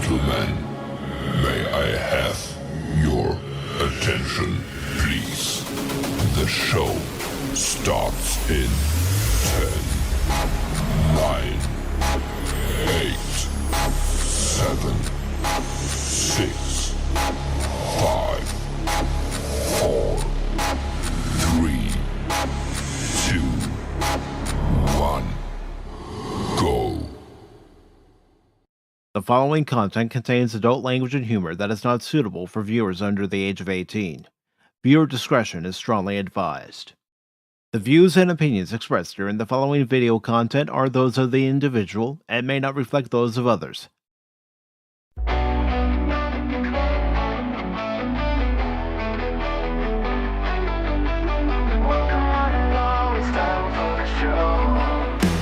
gentlemen, may I have your attention, please? The show starts in 10, 9, 8, 7, 6, 5, 4, 3, 2, 1, go. The following content contains adult language and humor that is not suitable for viewers under the age of 18. Viewer discretion is strongly advised. The views and opinions expressed during the following video content are those of the individual and may not reflect those of others.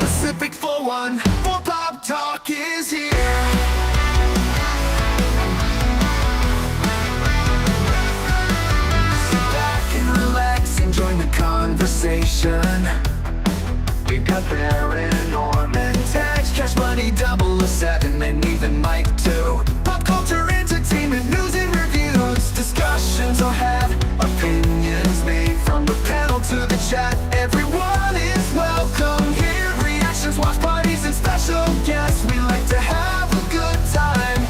Pacific414 Pop Talk is here. Sit back and relax and join the conversation. We've got Baron, Orman, Tagge, Cashmoney007 and even Mike too. Pop culture, entertainment, news and reviews. Discussions are had, opinions made from the panel to the chat. Everyone is welcome here. Reactions, watch parties, and special guests. We like to have a good time.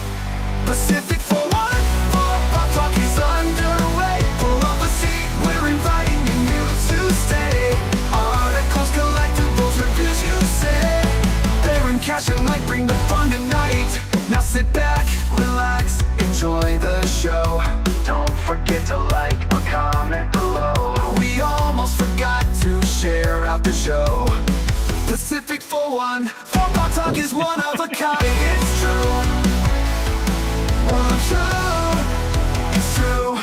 Pacific414 Pop Talk is underway. Pull up a seat, we're inviting you to stay. Articles, collectibles, reviews, you say. Baron, Cash, and Mike bring the fun tonight. Now sit back, relax, enjoy the show. Don't forget to like or comment below. We almost forgot to share out the show. Pacific414 Pop Talk is one of a kind. It's true. True. It's true.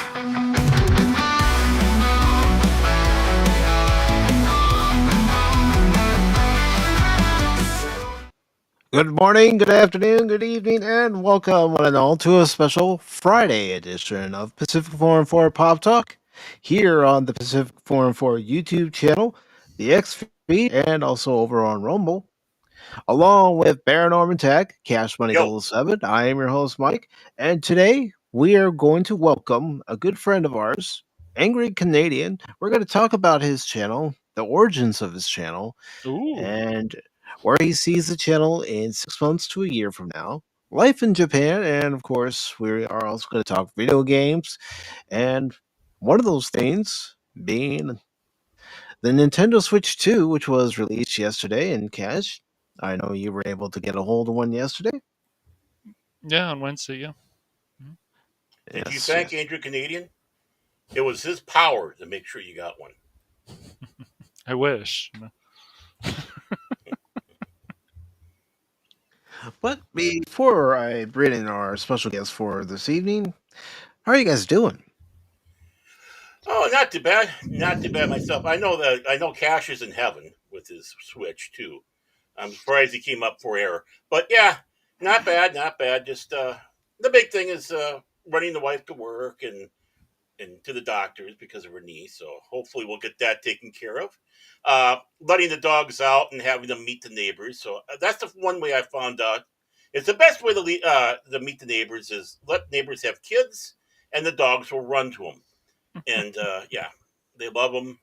Good morning, good afternoon, good evening, and welcome one and all to a special Friday edition of Pacific414 Pop Talk here on the Pacific414 YouTube channel, the X feed, and also over on Rumble. Along with Baron Orman Tagge, Cashmoney007, I am your host, Mike, and today we are going to welcome a good friend of ours, Angry Canadien. We're going to talk about his channel, the origins of his channel, and where he sees the channel in 6 months to a year from now, life in Japan, and of course, we are also going to talk video games, and one of those things being the Nintendo Switch 2, which was released yesterday in cash. I know you were able to get a hold of one yesterday. Yeah, on Wednesday, yeah. Did you thank Angry Canadien? It was his power to make sure you got one. I wish. But before I bring in our special guest for this evening, how are you guys doing? Oh, not too bad. Not too bad myself. I know Cash is in heaven with his Switch too. I'm surprised he came up for air. But yeah, not bad, not bad. Just the big thing is running the wife to work and to the doctors because of her knee. So hopefully we'll get that taken care of. Letting the dogs out and having them meet the neighbors. So that's the one way I found out. It's the best way to meet the neighbors is let neighbors have kids and the dogs will run to them. And yeah, they love them.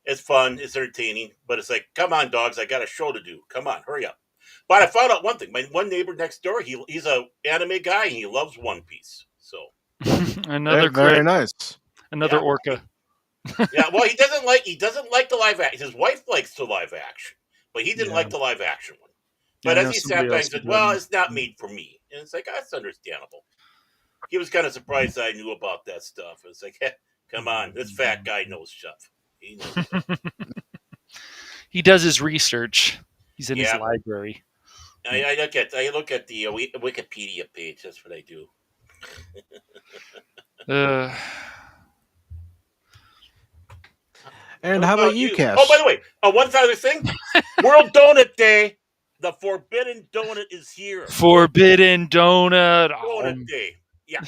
It's fun. It's entertaining. But it's like, come on, dogs. I got a show to do. Come on, hurry up. But I found out one thing. My one neighbor next door, he's a anime guy and he loves One Piece. So Another very nice. Another orca. Yeah, well, he doesn't like the live action. His wife likes the live action, but he didn't like the live action one. But as he sat back and said, "Well, it's not made for me," and it's like that's understandable. He was kind of surprised I knew about that stuff. It's like, hey, come on, this fat guy knows stuff. He knows stuff. He does his research. He's in his library. I look at the Wikipedia page. That's what I do. And how about you, Cash? Oh, by the way, one other thing. World Donut Day. The Forbidden Donut is here. Forbidden Donut. Donut Day. Yeah.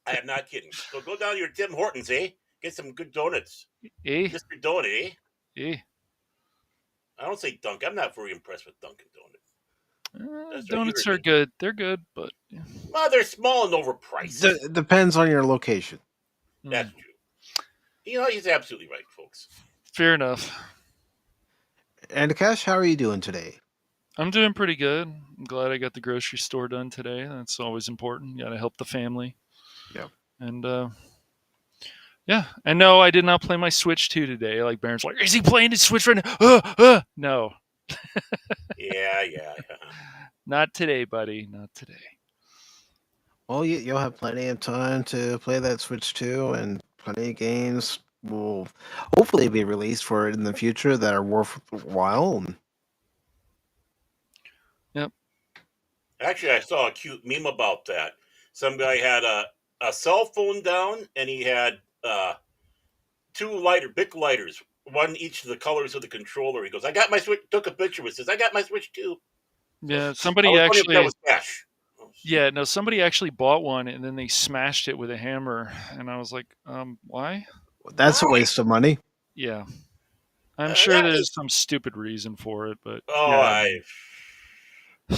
I am not kidding. So go down to your Tim Hortons, eh? Get some good donuts. Mr. Donut, eh? I don't say Dunk. I'm not very impressed with Dunkin' Donuts. That's what you Donuts heard are me. good. They're good, but Well, they're small and overpriced. Depends on your location. That's mm, true. You know, he's absolutely right, folks. fair enough. And Cash, how are you doing today? I'm doing pretty good. I'm glad I got the grocery store done today. That's always important. You got to help the family. Yep. And yeah, and no, I did not play my Switch 2 today. Like Baron's like, is he playing his Switch right now? No, Yeah. not today, buddy. Not today. Well, you'll have plenty of time to play that Switch 2, and plenty of games will hopefully be released for it in the future that are worthwhile. Yep. Actually, I saw a cute meme about that. Some guy had a cell phone down, and he had two big lighters, one each of the colors of the controller. He goes, "I got my Switch." Took a picture with says, "I got my Switch too." So Yeah. I Somebody was wondering if that actually. was Cash. Yeah. No. Somebody actually bought one and then they smashed it with a hammer, and I was like, why? That's a Why? waste of money. Yeah. I'm sure That is. there's some stupid reason for it, but Oh, yeah.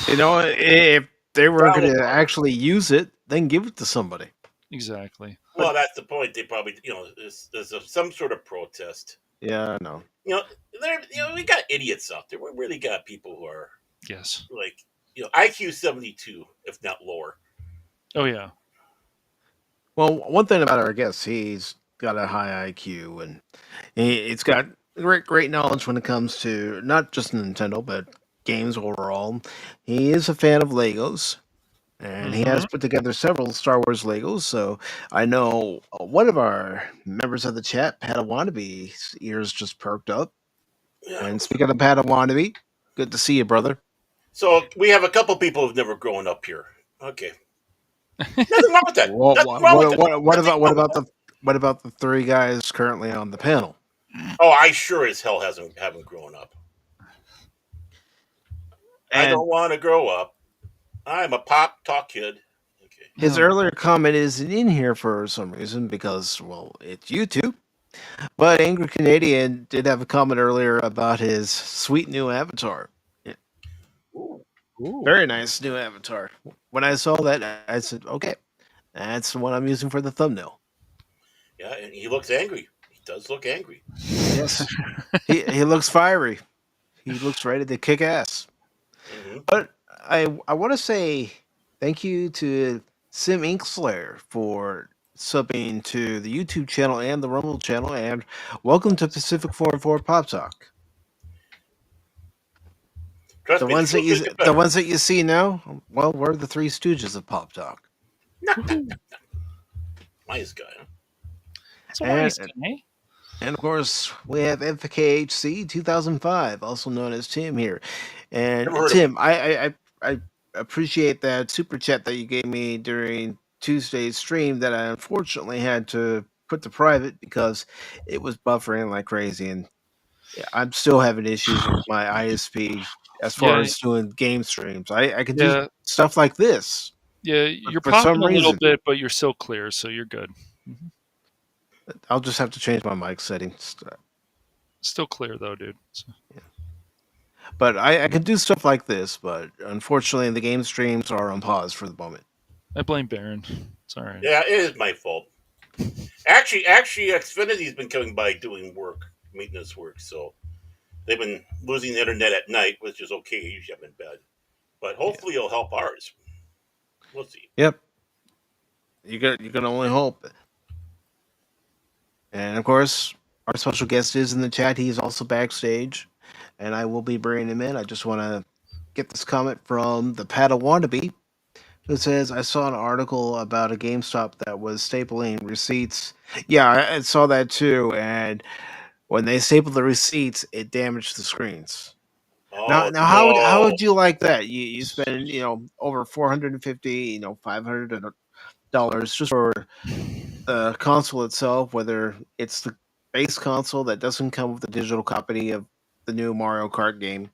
You know, if they were going Valid to point. actually use it, then give it to somebody. Exactly. Well, that's the point. They probably, there's some sort of protest. Yeah, I know. You know, we got idiots out there. We really got people who are Yes. like, IQ 72, if not lower. Oh yeah. Well, one thing about our guest, he's got a high IQ, and he's got great knowledge when it comes to not just Nintendo, but games overall. He is a fan of Legos, and he Mm-hmm. has put together several Star Wars Legos. So I know one of our members of the chat, Padawannabe's ears just perked up. Yeah. And speaking of Padawannabe, good to see you, brother. So we have a couple people who've never grown up here. Okay. Nothing wrong with that. Nothing wrong with that. Nothing wrong with that. What about the three guys currently on the panel? Oh, I sure as hell haven't grown up. I And don't want to grow up. I'm a pop talk kid. Okay. his Oh. earlier comment isn't in here for some reason because, well, it's YouTube. But Angry Canadian did have a comment earlier about his sweet new avatar. Ooh. Ooh. Very nice new avatar. When I saw that, I said, okay, that's the one I'm using for the thumbnail. Yeah, and he looks angry. He does look angry. Yes. he looks fiery. He looks ready to kick ass. Mm-hmm. But I want to say thank you to Sim Inkslayer for subbing to the YouTube channel and the Rumble channel, and welcome to Pacific414 Pop Talk. Trust The me, ones the that show's you gonna get the better. ones that you see now, well, we're the Three Stooges of Pop Talk. Nice guy, huh? That's a And nice guy. and of course we have MKHC 2005, also known as Tim here. And Never heard of him. Tim, I appreciate that super chat that you gave me during Tuesday's stream that I unfortunately had to put to private because it was buffering like crazy, and I'm still having issues with my ISP as far Yeah. as doing game streams. I can do Yeah. stuff like this, Yeah. but You're for popping some a little reason, bit, but you're still clear, so you're good. I'll just have to change my mic settings. Still clear though, dude. So, But I can do stuff like this, but unfortunately, the game streams are on pause for the moment. I blame Baron. It's all right. Yeah, it is my fault. Actually, Xfinity's been coming by doing maintenance work, so they've been losing the internet at night, which is okay. Usually I'm in bed, but hopefully it'll help ours. We'll see. Yep, you can only hope. And of course, our special guest is in the chat. He's also backstage, and I will be bringing him in. I just want to get this comment from the Padawannabe, who says, I saw an article about a GameStop that was stapling receipts. Yeah, I saw that too. And when they stapled the receipts, it damaged the screens. Oh Now, how no! would you like that? You spend over $450, $500 just for the console itself, whether it's the base console that doesn't come with a digital copy of the new Mario Kart game,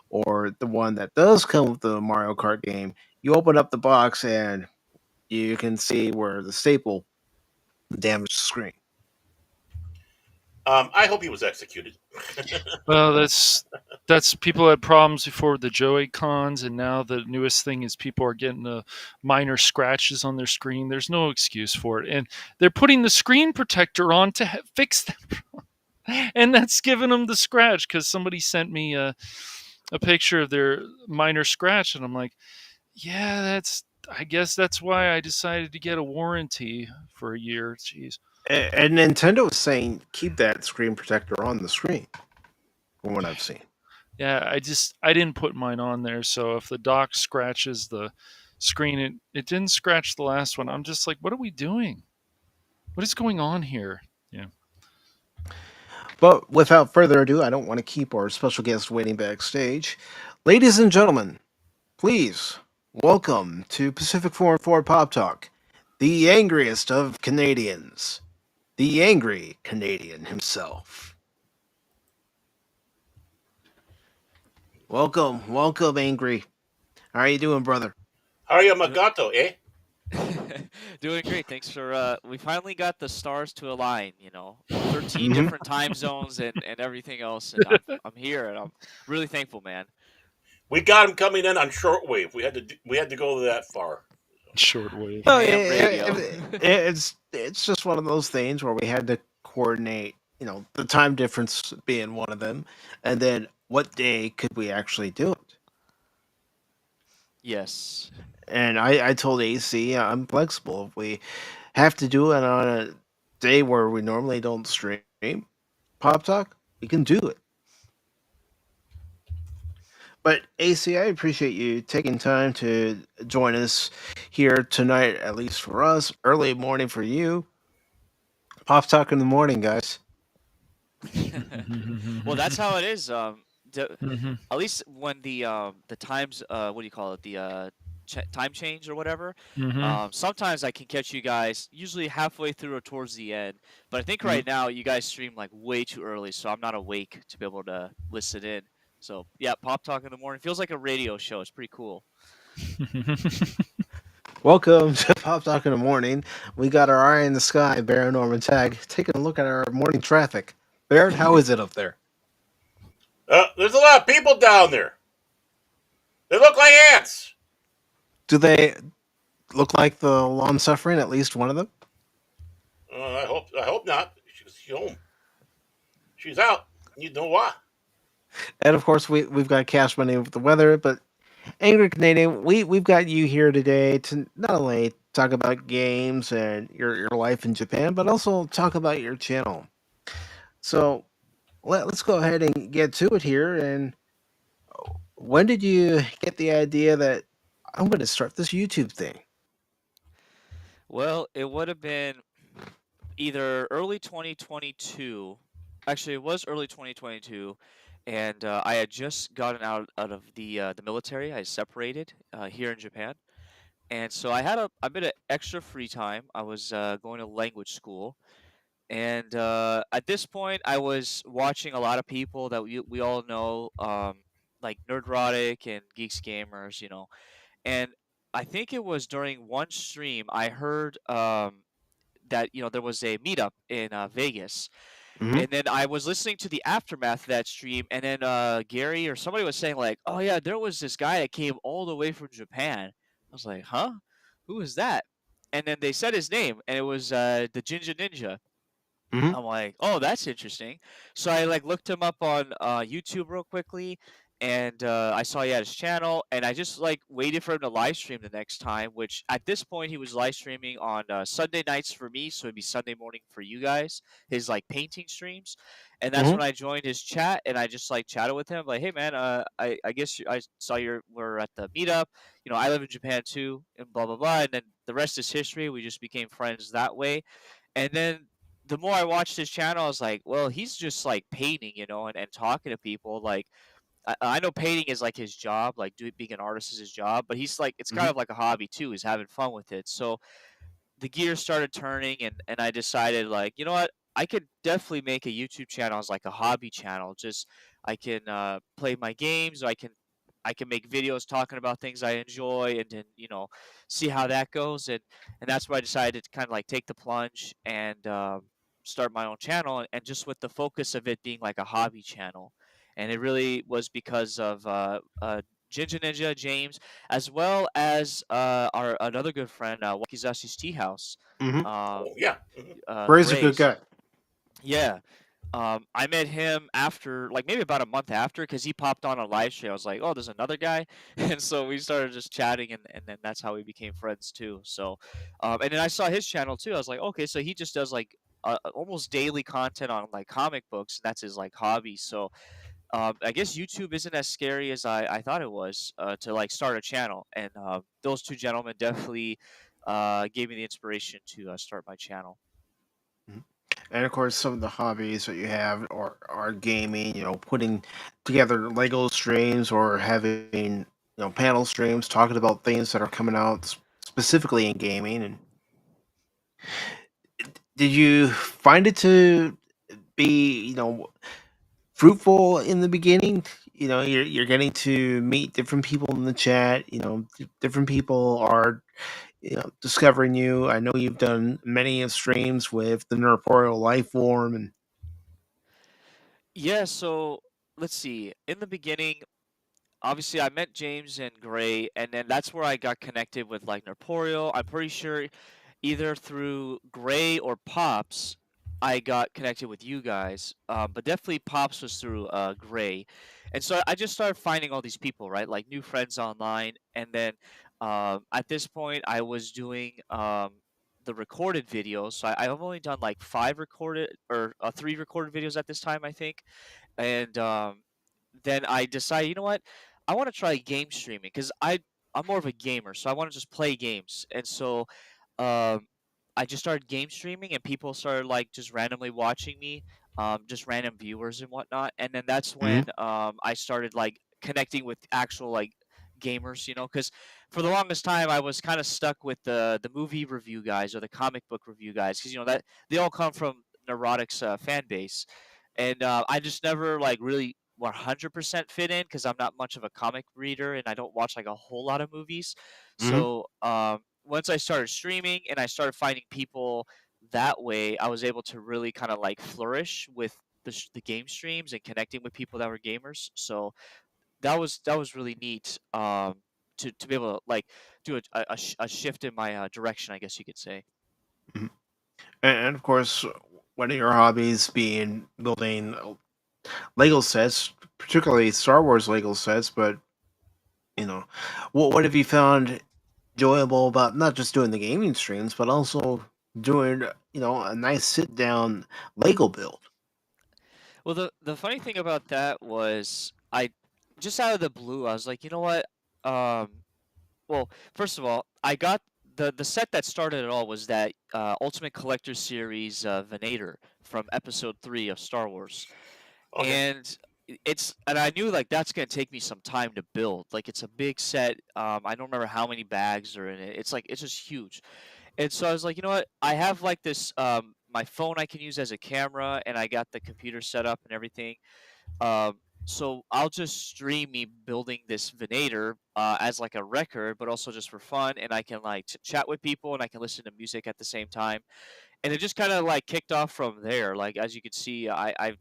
or the one that does come with the Mario Kart game. You open up the box and you can see where the staple damaged the screen. I hope he was executed. Well, that's people had problems before with the Joy-Cons, and now the newest thing is people are getting minor scratches on their screen. There's no excuse for it, and they're putting the screen protector on to fix them, and that's giving them the scratch because somebody sent me a picture of their minor scratch, and I'm like, yeah, I guess that's why I decided to get a warranty for a year. Jeez. And Nintendo is saying keep that screen protector on the screen, from what I've seen. Yeah, I didn't put mine on there, so if the dock scratches the screen, it didn't scratch the last one. I'm just like, what are we doing? What is going on here? Yeah. But without further ado, I don't want to keep our special guest waiting backstage. Ladies and gentlemen, please welcome to Pacific414 Pop Talk, the angriest of Canadians, the Angry Canadien himself. Welcome, Angry. How are you doing, brother? How are you, Magato, eh? Doing great. Thanks for we finally got the stars to align, 13 different time zones and everything else, and I'm here and I'm really thankful, man. We got him coming in on shortwave. We had to go that far. Shortwave. Oh, Ham radio. it's just one of those things where we had to coordinate, the time difference being one of them, and then what day could we actually do it? Yes. And I told AC I'm flexible. If we have to do it on a day where we normally don't stream Pop Talk, we can do it. But AC, I appreciate you taking time to join us here tonight, at least for us. Early morning for you. Pop Talk in the morning, guys. Well, that's how it is. Mhm. At least when the times what do you call it, the time change or whatever. Mhm. Sometimes I can catch you guys usually halfway through or towards the end, but I think Mhm. right now you guys stream like way too early, so I'm not awake to be able to listen in. So yeah, Pop Talk in the morning feels like a radio show. It's pretty cool. Welcome to Pop Talk in the morning. We got our eye in the sky, Baron Orman Tagge, taking a look at our morning traffic. Baron, how is it up there? There's a lot of people down there. They look like ants. Do they look like the long suffering, at least one of them? I hope not. She's home. She's out. You know why? And of course, we've got Cash Money with the weather, but Angry Canadian, we've got you here today to not only talk about games and your life in Japan, but also talk about your channel. So let's go ahead and get to it here. And when did you get the idea that I'm going to start this YouTube thing? Well, it would have been either early 2022. Actually, it was early 2022, and I had just gotten out of the military. I separated here in Japan, and so I had a bit of extra free time. I was going to language school, and at this point, I was watching a lot of people that we all know, like Nerdrotic and Geeks Gamers, and I think it was during one stream I heard that there was a meetup in Vegas, Hmm. and then I was listening to the aftermath of that stream, and then Gary or somebody was saying like, "Oh yeah, there was this guy that came all the way from Japan." I was like, "Huh? Who is that?" And then they said his name, and it was the Ginger Ninja. Hmm. I'm like, "Oh, that's interesting." So I like looked him up on YouTube real quickly, and I saw he had his channel, and I just like waited for him to live stream the next time. Which at this point he was live streaming on Sunday nights for me, so it'd be Sunday morning for you guys. His like painting streams, and that's Hmm. when I joined his chat, and I just like chatted with him, like, "Hey man, I guess I saw we're at the meetup. I live in Japan too, and blah blah blah." And then the rest is history. We just became friends that way, and then the more I watched his channel, I was like, well, he's just like painting, and talking to people. Like, I know painting is like his job, like being an artist is his job, but he's like, it's kind Hmm. of like a hobby too. He's having fun with it. So the gears started turning, and I decided, like, you know what? I could definitely make a YouTube channel as like a hobby channel. Just I can play my games. I can make videos talking about things I enjoy, and then see how that goes. And that's why I decided to kind of like take the plunge and start my own channel, and just with the focus of it being like a hobby channel. And it really was because of Ginger Ninja James, as well as our another good friend, Wakizashi's Tea House, Hmm. um, Oh yeah. Mhm. Ray's a good Grace. guy. Yeah. I met him after, like maybe about a month after, because he popped on a live stream. I was like, oh, there's another guy, and so we started just chatting, and then that's how we became friends too. So, and then I saw his channel too. I was like, okay, so he just does like almost daily content on like comic books. That's his like hobby. So, I guess YouTube isn't as scary as I thought it was to like start a channel, and those two gentlemen definitely gave me the inspiration to start my channel. Mhm. And of course, some of the hobbies that you have are gaming. Putting together Lego streams or having panel streams talking about things that are coming out specifically in gaming. And did you find it to be fruitful in the beginning? You're getting to meet different people in the chat. Different people are discovering you. I know you've done many streams with the Nerporial Life Form, and Yeah, so let's see. In the beginning, obviously I met James and Gray, and then that's where I got connected with like Nerporial. I'm pretty sure either through Gray or Pops, I got connected with you guys. But definitely Pops was through Gray, and so I just started finding all these people, right? Like new friends online, and then at this point I was doing the recorded videos. So I've only done like five recorded or three recorded videos at this time, I think, and then I decided, you know what, I want to try game streaming because I'm more of a gamer, so I want to just play games, and so um, I just started game streaming, and people started like just randomly watching me, just random viewers and whatnot, and then that's when Mhm. I started like connecting with actual like gamers, because for the longest time I was kind of stuck with the movie review guys or the comic book review guys because that they all come from Neurotic's fan base, and I just never like really 100% fit in because I'm not much of a comic reader and I don't watch like a whole lot of movies. Mhm. So once I started streaming and I started finding people that way, I was able to really kind of like flourish with the game streams and connecting with people that were gamers. So that was really neat. To be able to like do a shift in my direction, I guess you could say. Mhm. And of course, one of your hobbies being building Lego sets, particularly Star Wars Lego sets. But you know, what have you found enjoyable about not just doing the gaming streams, but also doing a nice sit down Lego build? Well, the funny thing about that was I just out of the blue, I was like, you know what? Um, well, first of all, I got the set that started it all was that Ultimate Collector Series Venator from Episode 3 of Star Wars, Okay. and and I knew like that's gonna take me some time to build. Like it's a big set. I don't remember how many bags are in it. It's just huge. And so I was like, you know what? I have like this my phone I can use as a camera, and I got the computer set up and everything. So I'll just stream me building this Venator as like a record, but also just for fun, and I can like chat with people and I can listen to music at the same time. And it just kind of like kicked off from there. Like as you can see, I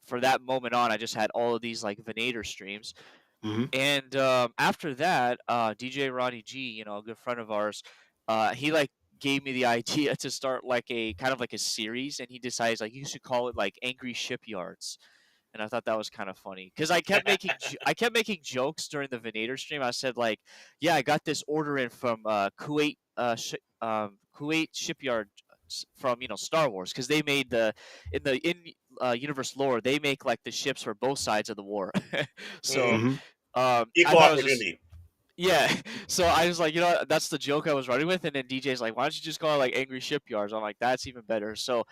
for that moment on, I just had all of these like Venator streams. Hmm. And after that, DJ Ronnie G, a good friend of ours, he like gave me the idea to start like a kind of like a series, and he decides like you should call it like Angry Shipyards. And I thought that was kind of funny because I kept making jokes during the Venator stream. I said like, yeah, I got this order in from Kuwait Kuwait shipyard from Star Wars because they made in universe lore they make like the ships for both sides of the war. So Mhm. Hmm. I Equal thought it was just opportunity. yeah. So I was like, that's the joke I was running with, and then DJ's like, why don't you just call it like Angry Shipyards? I'm like, that's even better. So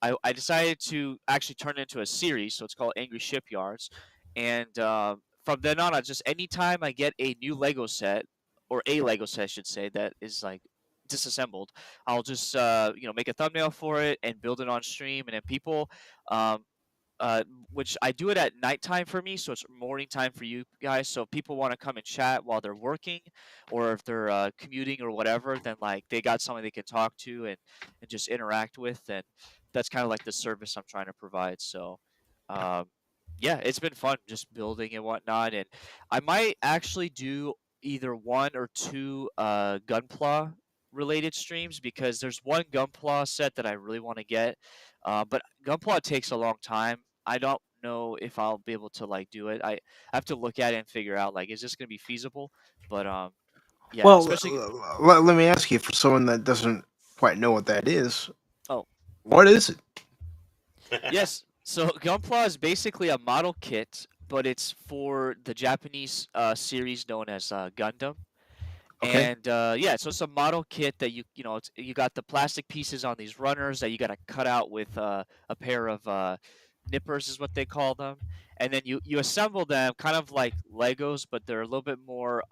I decided to actually turn it into a series, so it's called Angry Shipyards, and from then on, I just anytime I get a new Lego set or a Lego set, I should say, that is like disassembled, I'll just make a thumbnail for it and build it on stream, and then people um, which I do it at nighttime for me, so it's morning time for you guys. So if people want to come and chat while they're working, or if they're commuting or whatever, then like they got someone they can talk to and just interact with, and that's kind of like the service I'm trying to provide. So, um, yeah, it's been fun just building and whatnot, and I might actually do either one or two Gunpla related streams because there's one Gunpla set that I really want to get, but Gunpla takes a long time. I don't know if I'll be able to like do it. I have to look at it and figure out like is this going to be feasible? But yeah, Well, especially let me ask you, for someone that doesn't quite know what that is, oh what is it? yes. So Gunpla is basically a model kit, but it's for the Japanese series known as Gundam. Okay. And yeah, so it's a model kit that you got the plastic pieces on these runners that you got to cut out with a pair of nippers is what they call them, and then you assemble them kind of like Legos, but they're a little bit more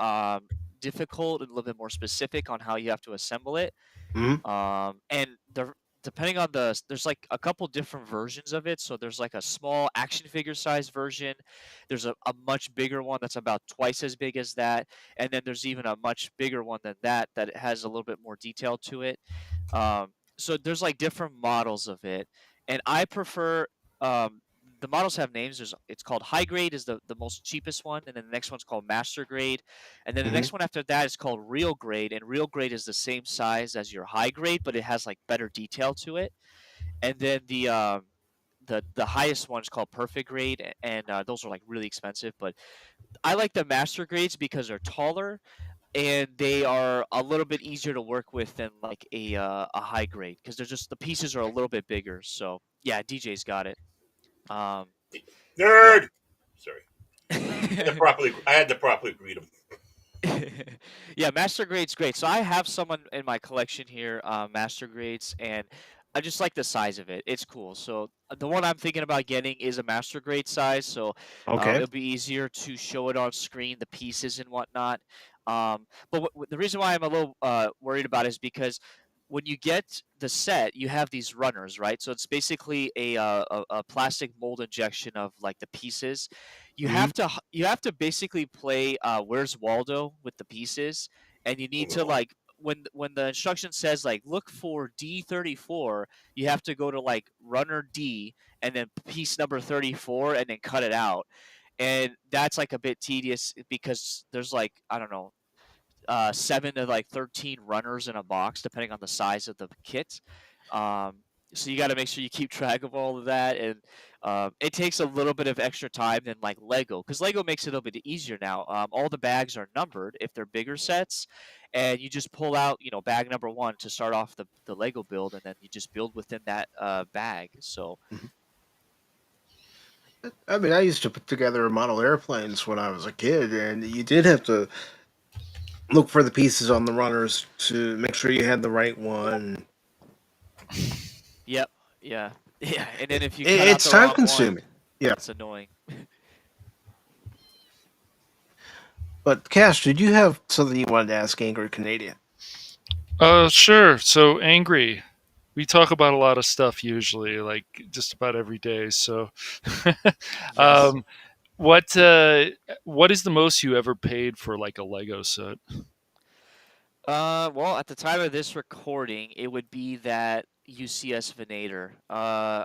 difficult and a little bit more specific on how you have to assemble it. Mhm. And they're depending on there's like a couple different versions of it. So there's like a small action figure size version. There's a much bigger one that's about twice as big as that. And then there's even a much bigger one than that that has a little bit more detail to it. So there's like different models of it. And I prefer the models have names. It's called high grade is the most cheapest one, and then the next one's called master grade, and then the Mhm. next one after that is called real grade, and real grade is the same size as your high grade, but it has like better detail to it. And then the highest one is called perfect grade, and those are like really expensive. But I like the master grades because they're taller and they are a little bit easier to work with than like a high grade because they're just the pieces are a little bit bigger. So yeah, DJ's got it. Um, yeah. Nerd. Sorry, I had to properly greet him. Yeah, master grade's great. So I have someone in my collection here, master grades, and I just like the size of it. It's cool. So the one I'm thinking about getting is a master grade size, so Okay. it'll be easier to show it on screen, the pieces and whatnot. But the reason why I'm a little worried about it is because when you get the set, you have these runners, right? So it's basically a plastic mold injection of like the pieces. Mhm. You have to basically play Where's Waldo with the pieces, and you need to No. like when the instruction says like look for D34, you have to go to like runner D and then piece number 34 and then cut it out, and that's like a bit tedious because there's like I don't know 7 to like 13 runners in a box, depending on the size of the kit. Um, so you got to make sure you keep track of all of that, and it takes a little bit of extra time than like Lego, because Lego makes it a little bit easier now. All the bags are numbered if they're bigger sets, and you just pull out, bag number one to start off the Lego build, and then you just build within that bag. So Mhm. I mean, I used to put together model airplanes when I was a kid, and you did have to look for the pieces on the runners to make sure you had the right one. yep, yeah, yeah. And then It, if you cut out it's the time wrong one, consuming. Yeah. it's annoying. But Cash, did you have something you wanted to ask Angry Canadian? Sure. So Angry. We talk about a lot of stuff usually, like just about every day. So, Yes. um, what is the most you ever paid for like a Lego set? Well, at the time of this recording, it would be that UCS Venator. I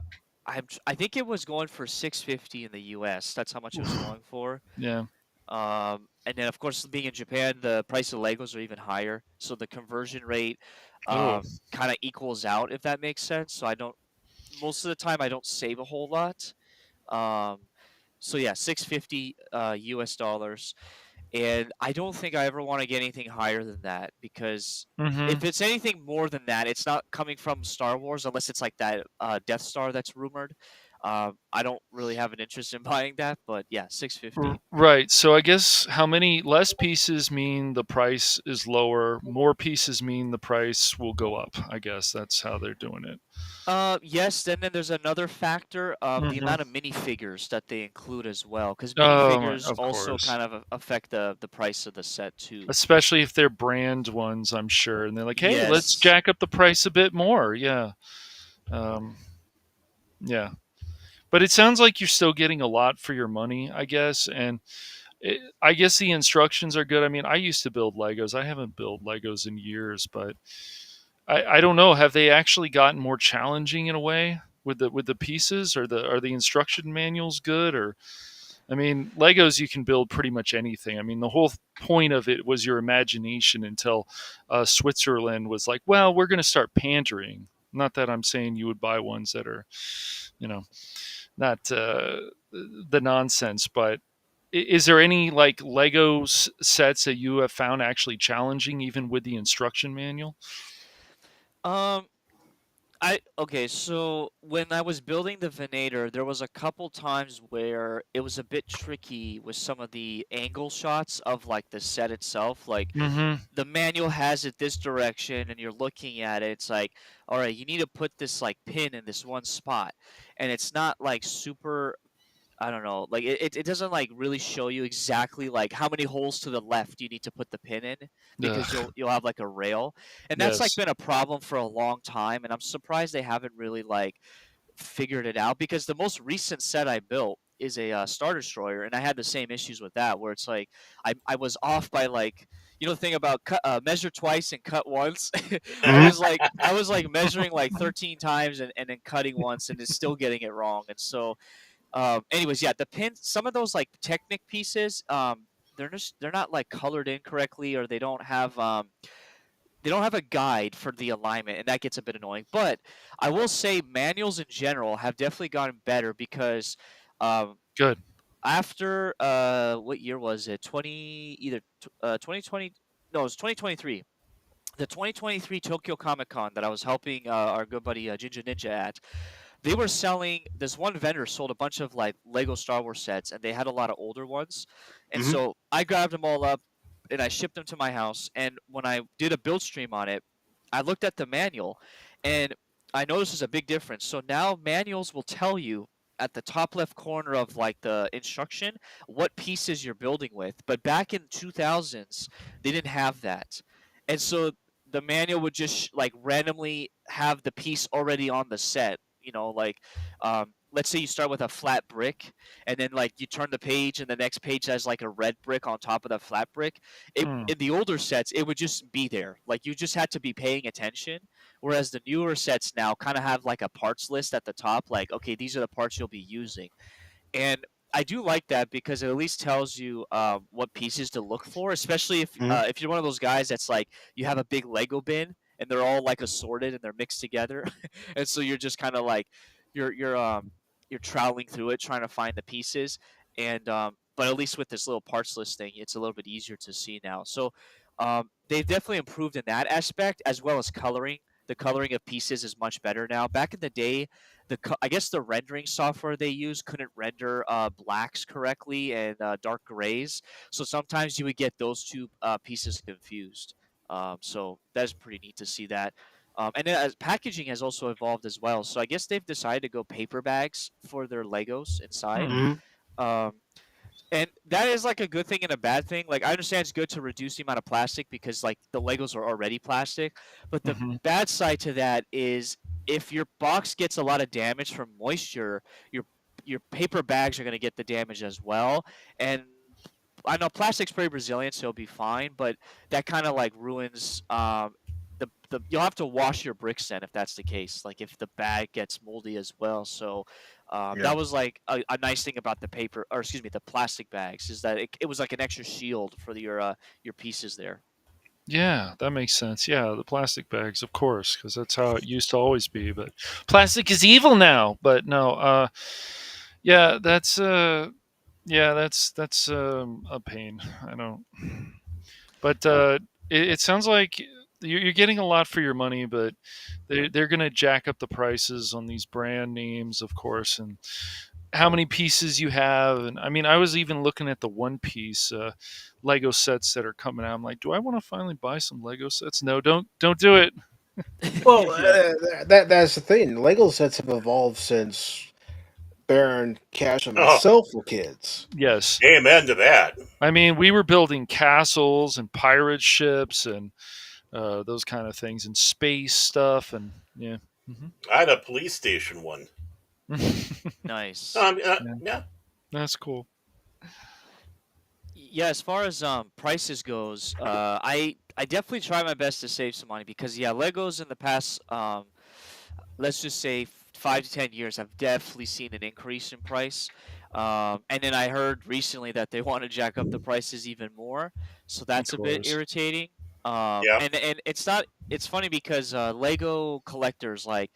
think it was going for 650 in the US. That's how much it was going for. Yeah. And then of course, being in Japan, the price of Legos are even higher, so the conversion rate, Oh. kind of equals out, if that makes sense. So I don't, most of the time, I don't save a whole lot. Um, so yeah, 650 US dollars. And I don't think I ever want to get anything higher than that because Mm-hmm. if it's anything more than that, it's not coming from Star Wars unless it's like that Death Star that's rumored. I don't really have an interest in buying that, but yeah, 650. Right. So I guess how many less pieces mean the price is lower, more pieces mean the price will go up. I guess that's how they're doing it. Yes. Then there's another factor, the Mm-hmm. amount of minifigures that they include as well, because Oh, minifigures of also course. kind of affect the price of the set too. Especially if they're brand ones, I'm sure. And they're like, hey, let's Yes. jack up the price a bit more. Yeah. Um, yeah. But it sounds like you're still getting a lot for your money, I guess. And I guess the instructions are good. I mean, I used to build Legos. I haven't built Legos in years, but I don't know. Have they actually gotten more challenging in a way with the pieces, or are the instruction manuals good? Or I mean, Legos you can build pretty much anything. I mean, the whole point of it was your imagination until Switzerland was like, well, we're going to start pandering. Not that I'm saying you would buy ones that are, you know, not the nonsense, but is there any like Lego sets that you have found actually challenging, even with the instruction manual? Um, okay, so when I was building the Venator, there was a couple times where it was a bit tricky with some of the angle shots of like the set itself. Like Mm-hmm. the manual has it this direction and you're looking at it, it's like, all right, you need to put this like pin in this one spot. And it's not like super, I don't know, like it doesn't like really show you exactly like how many holes to the left you need to put the pin in, because Ugh, you'll have like a rail. And that's like yes. been a problem for a long time, and I'm surprised they haven't really like figured it out, because the most recent set I built is a Star Destroyer, and I had the same issues with that, where it's like I was off by like, the thing about measure twice and cut once. Mhm. I was like measuring like 13 times and then cutting once, and it's still getting it wrong. And so anyways, yeah, the pins, some of those like Technic pieces, they're not like colored in correctly, or they don't have a guide for the alignment, and that gets a bit annoying. But I will say manuals in general have definitely gotten better, because um, Good. after what year was it? 2020, no, it was 2023. The 2023 Tokyo Comic Con that I was helping our good buddy Ginger Ninja at, they were selling, this one vendor sold a bunch of like Lego Star Wars sets, and they had a lot of older ones. And Mhm. so I grabbed them all up and I shipped them to my house. And when I did a build stream on it, I looked at the manual and I noticed there's a big difference. So now manuals will tell you at the top left corner of like the instruction what pieces you're building with. But back in 2000s, they didn't have that. And so the manual would just like randomly have the piece already on the set. Like let's say you start with a flat brick, and then like you turn the page, and the next page has like a red brick on top of the flat brick. Hmm. In the older sets, it would just be there. Like you just had to be paying attention. Whereas the newer sets now kind of have like a parts list at the top, like, okay, these are the parts you'll be using. And I do like that, because it at least tells you what pieces to look for, especially Mhm. if you're one of those guys that's like, you have a big Lego bin and they're all like assorted and they're mixed together, and so you're just kind of like you're troweling through it trying to find the pieces. And but at least with this little parts list thing, it's a little bit easier to see now. So they've definitely improved in that aspect, as well as coloring. The coloring of pieces is much better now. Back in the day, I guess the rendering software they use couldn't render blacks correctly and dark grays, so sometimes you would get those two pieces confused. So that's pretty neat to see that. And then as packaging has also evolved as well. So I guess they've decided to go paper bags for their Legos inside. Hmm. Mhm. Um, and that is like a good thing and a bad thing. Like I understand it's good to reduce the amount of plastic, because like the Legos are already plastic, but the Hmm. bad side to that is, if your box gets a lot of damage from moisture, your your paper bags are going to get the damage as well. And I know plastic's pretty resilient, so it'll be fine, but that kind of like ruins the you'll have to wash your bricks then if that's the case. Like if the bag gets moldy as well. So Yeah. that was like a nice thing about the paper, or excuse me, the plastic bags, is that it was like an extra shield for your pieces there. Yeah, that makes sense. Yeah, the plastic bags, of course, because that's how it used to always be. But plastic is evil now. But no, yeah, that's a pain. I don't. But it sounds like you're getting a lot for your money, but they're going to jack up the prices on these brand names, of course, and how many pieces you have. And I mean, I was even looking at the one piece Lego sets that are coming out. I'm like, do I want to finally buy some Lego sets? No, don't do it. Well, Yeah. that's the thing. Lego sets have evolved since Baron, Cash, and Oh, myself were kids. Yes. amen to that. I mean, we were building castles and pirate ships and those kind of things and space stuff. And yeah. Hmm. I had a police station one. Nice. Yeah, Yeah. that's cool. Yeah, as far as prices goes, I definitely try my best to save some money because yeah, Legos in the past let's just say 5 to 10 years, I've definitely seen an increase in price. And then I heard recently that they want to jack up the prices even more, so Of that's a bit course. irritating. Yeah. And it's not. It's funny because Lego collectors like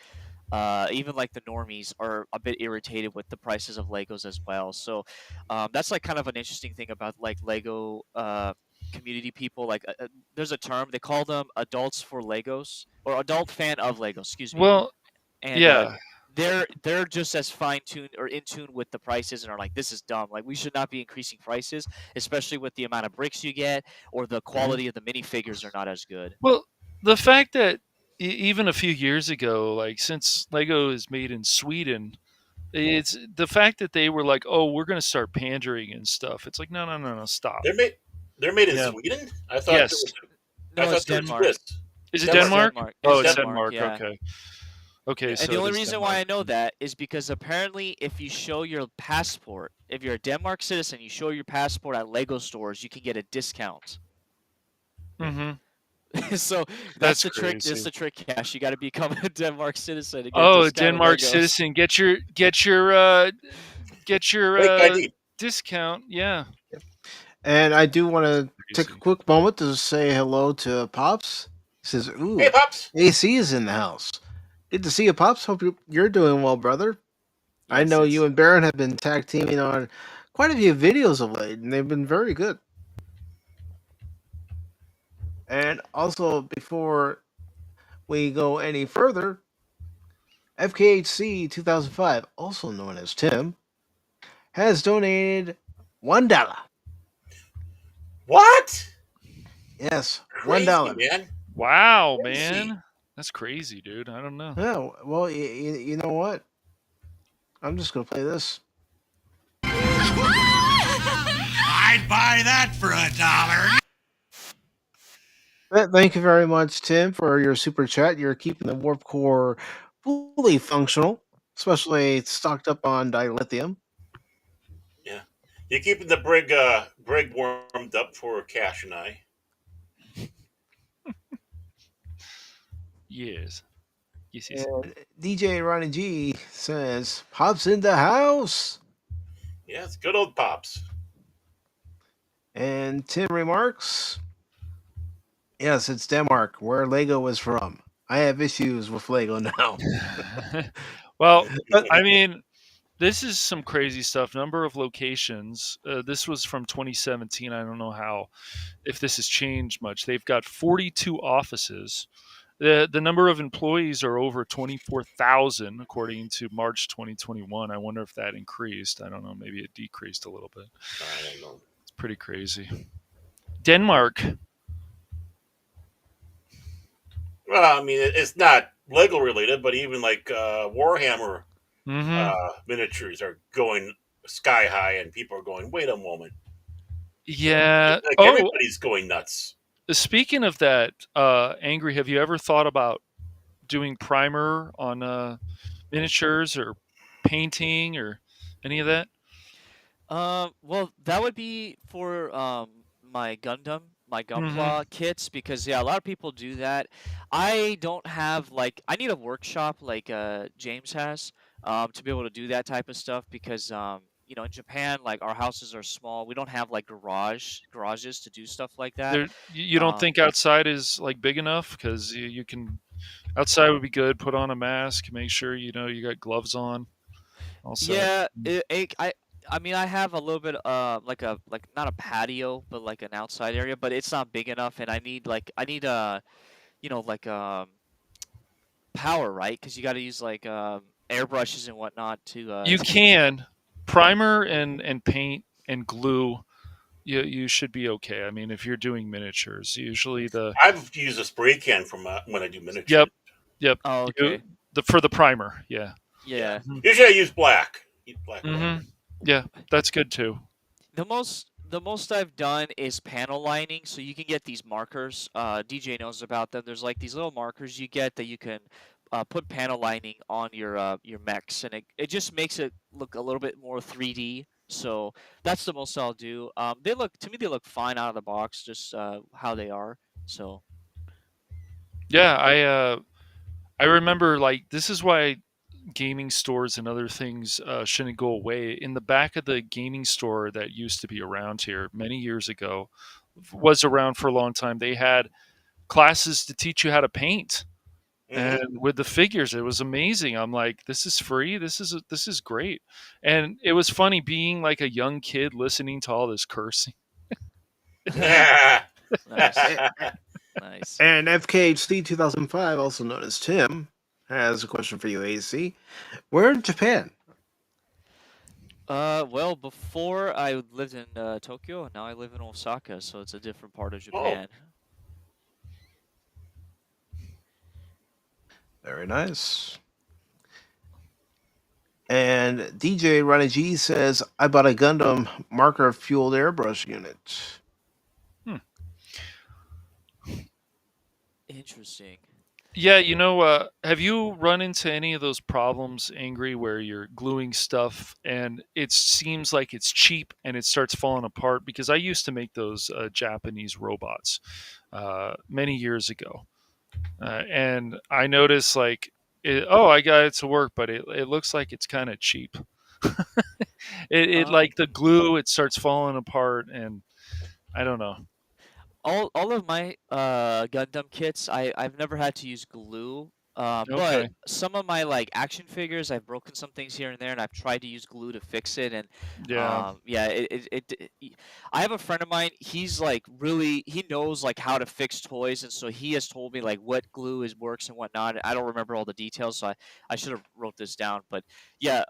even like the normies are a bit irritated with the prices of Legos as well. So that's like kind of an interesting thing about like Lego community people. Like there's a term they call them adults for Legos or adult fan of Legos. Excuse me. Well, And yeah. they're just as fine tuned or in tune with the prices and are like this is dumb. Like we should not be increasing prices, especially with the amount of bricks you get or the Mhm. quality of the minifigures are not as good. Well, the fact that even a few years ago, like since Lego is made in Sweden, it's the fact that they were like, "Oh, we're going to start pandering and stuff." It's like, no, no, no, no, stop. They're made. They're made in Yeah. Sweden. Yes. I No, it's thought they were Denmark. Swiss. Is it It's Denmark. Denmark? Denmark. Oh, It's it's Denmark. Denmark. Denmark. Yeah. Okay. Okay, And the so it only is reason why Denmark. I know that is because apparently, if you show your passport, if you're a Denmark citizen, you show your passport at Lego stores, you can get a discount. Mhm. So that's That's the trick. That's crazy. the trick, Cash. You got to become a Denmark citizen to get a Oh, discount on Denmark Legos. citizen, get your Fake ID. discount. Yeah. And I do want to take a Crazy. quick moment to say hello to Pops. He says, Hey, "Ooh, pops. AC is in the house. Good to see you, Pops. Hope you're doing well, brother. I Yes, know you it's and Baron have been tag teaming on quite a few videos of late, and they've been very good. And also, before we go any further, FKHC 2005, also known as Tim, has donated $1. What? Yes, Crazy, $1. man. Wow, Crazy. man. That's crazy, dude. I don't know. Yeah, well, you know what? I'm just gonna play this. I'd buy that for $1. Thank you very much, Tim, for your super chat. You're keeping the warp core fully functional, especially stocked up on dilithium. Yeah. You're keeping the brig warmed up for Cash and I. Yes. Yes, yes. And DJ Ronnie G says, "Pops in the house." Yeah, it's good old pops. And Tim remarks, "Yes, it's Denmark, where Lego is from. I have issues with Lego now." Well, But I mean, this is some crazy stuff. Number of locations. This was from 2017. I don't know how if this has changed much. They've got 42 offices. The number of employees are over 24,000 according to March 2021. I wonder if that increased. I don't know. Maybe it decreased a little bit. I don't know. It's pretty crazy. Denmark. Well, I mean, it's not Lego related, but even like Warhammer Hmm. miniatures are going sky high, and people are going, "Wait a moment!" Yeah. Like Oh, everybody's going nuts. speaking of that, Angry, have you ever thought about doing primer on miniatures or painting or any of that? well, that would be for my Hmm. Gunpla kits because yeah, a lot of people do that. I don't have like I need a workshop like James has to be able to do that type of stuff because you know in Japan like our houses are small. We don't have like garages to do stuff like that. There, you don't Um, think outside is like big enough because you can outside would be good. Put on a mask, make sure you know you got gloves on. All set. yeah, I mean I have a little bit like not a patio but like an outside area, but it's not big enough and I need you know like power, right? Because you got to use like airbrushes and whatnot You to make. can primer and paint and glue. You should be okay. I mean, if you're doing miniatures, usually the I've used a spray can from when I do yep, miniatures. yep. Oh, You okay. the for the primer, yeah. Yeah, Yeah. Mhm. usually I use black. Use black Mhm. primer. Yeah, that's good too. The most I've done is panel lining, so you can get these markers. DJ knows about them. There's like these little markers you get that you can put panel lining on your mechs, and it just makes it look a little bit more 3D. So that's the most I'll do. They look to me they look fine out of the box, just how they are. So Yeah, I remember like this is why gaming stores and other things shouldn't go away. In the back of the gaming store that used to be around here many years ago, was around for a long time. They had classes to teach you how to paint, Hmm. and with the figures, it was amazing. I'm like, this is free. This is great, and it was funny being like a young kid listening to all this cursing. nice, A- nice. And FKHC 2005, also known as Tim, has a question for you, AC. Where in Japan? Well, before I lived in Tokyo, and now I live in Osaka, so it's a different part of Oh, Japan. Very nice. And DJ Ronnie G says, I bought a Gundam marker fueled airbrush unit. Hmm. Interesting. Yeah, have you run into any of those problems, Angry, where you're gluing stuff and it seems like it's cheap and it starts falling apart? Because I used to make those Japanese robots many years ago, and I noticed like, I got it to work, but it looks like it's kind of cheap. It Um, like the glue, it starts falling apart, and I don't know. all of my Gundam kits, I've never had to use glue. But Okay, some of my like action figures, I've broken some things here and there, and I've tried to use glue to fix it. And yeah, yeah, I have a friend of mine. He's like really, he knows like how to fix toys, and so he has told me like what glue is works and whatnot. I don't remember all the details, so I should have wrote this down. But yeah,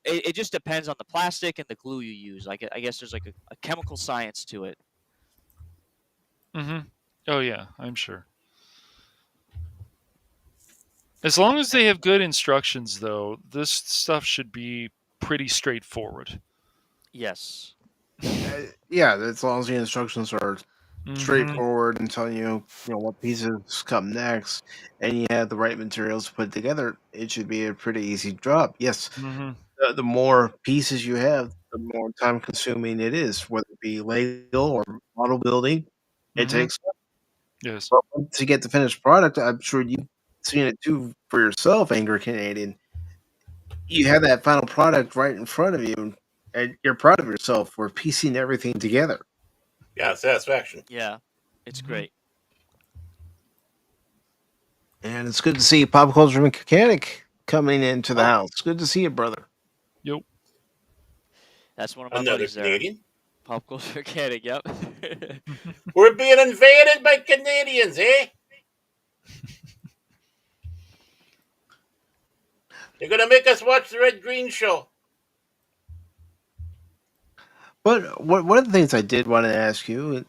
it just depends on the plastic and the glue you use. I guess there's like a chemical science to it. hmm. Oh yeah, I'm sure. As long as they have good instructions, though, this stuff should be pretty straightforward. Yes. Yeah, as long as the instructions are Hmm. straightforward and telling what pieces come next, and you have the right materials to put together, it should be a pretty easy job. Yes, Hmm. the more pieces you have, the more time consuming it is, whether it be Lego or model building. It Hmm. takes, Yes. but once you get the finished product, I'm sure you've seen it too for yourself, Angry Canadian. You have that final product right in front of you, and you're proud of yourself for piecing everything together. yeah, satisfaction. Yeah. It's Hmm. great. And it's good to see Pop Culture Mechanic coming into the Oh, house. Good to see you, brother. Yep. That's one of my another buddies there. Canadian. Pop culture mechanic. Yep. We're being invaded by Canadians, eh? They're gonna make us watch the Red Green Show. But one of the things I did want to ask you,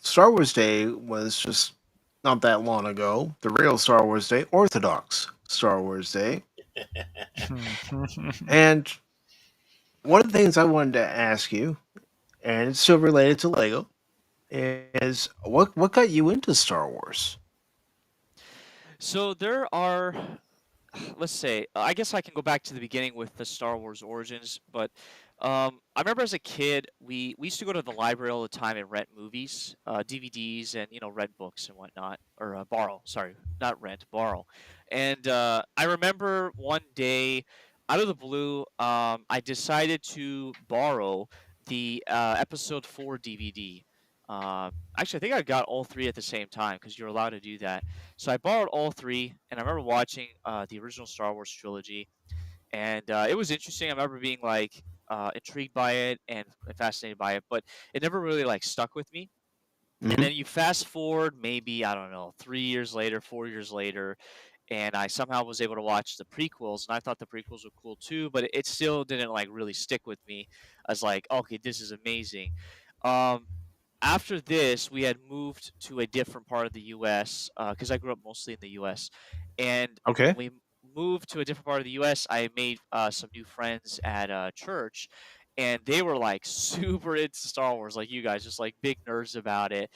Star Wars Day was just not that long ago. The real Star Wars Day, Orthodox Star Wars Day. And one of the things I wanted to ask you, and it's still related to Lego, is what got you into Star Wars? So there are, let's say, I guess I can go back to the beginning with the Star Wars origins, but I remember as a kid, we used to go to the library all the time and rent movies, DVDs, and rent books and whatnot, or borrow. Sorry, not rent, borrow. And I remember one day, out of the blue, I decided to borrow the Episode 4 DVD. Actually, I think I got all three at the same time because you're allowed to do that. So I borrowed all three, and I remember watching the original Star Wars trilogy, and it was interesting. I remember being like intrigued by it and fascinated by it, but it never really like stuck with me. And Hmm. then you fast forward maybe, I don't know, 3 years later, 4 years later, and I somehow was able to watch the prequels, and I thought the prequels were cool too, but it still didn't like really stick with me as like, okay, this is amazing. Um, After this, we had moved to a different part of the U.S. Because I grew up mostly in the U.S. And when Okay. we moved to a different part of the U.S., I made some new friends at church, and they were like super into Star Wars, like you guys, just like big nerds about it.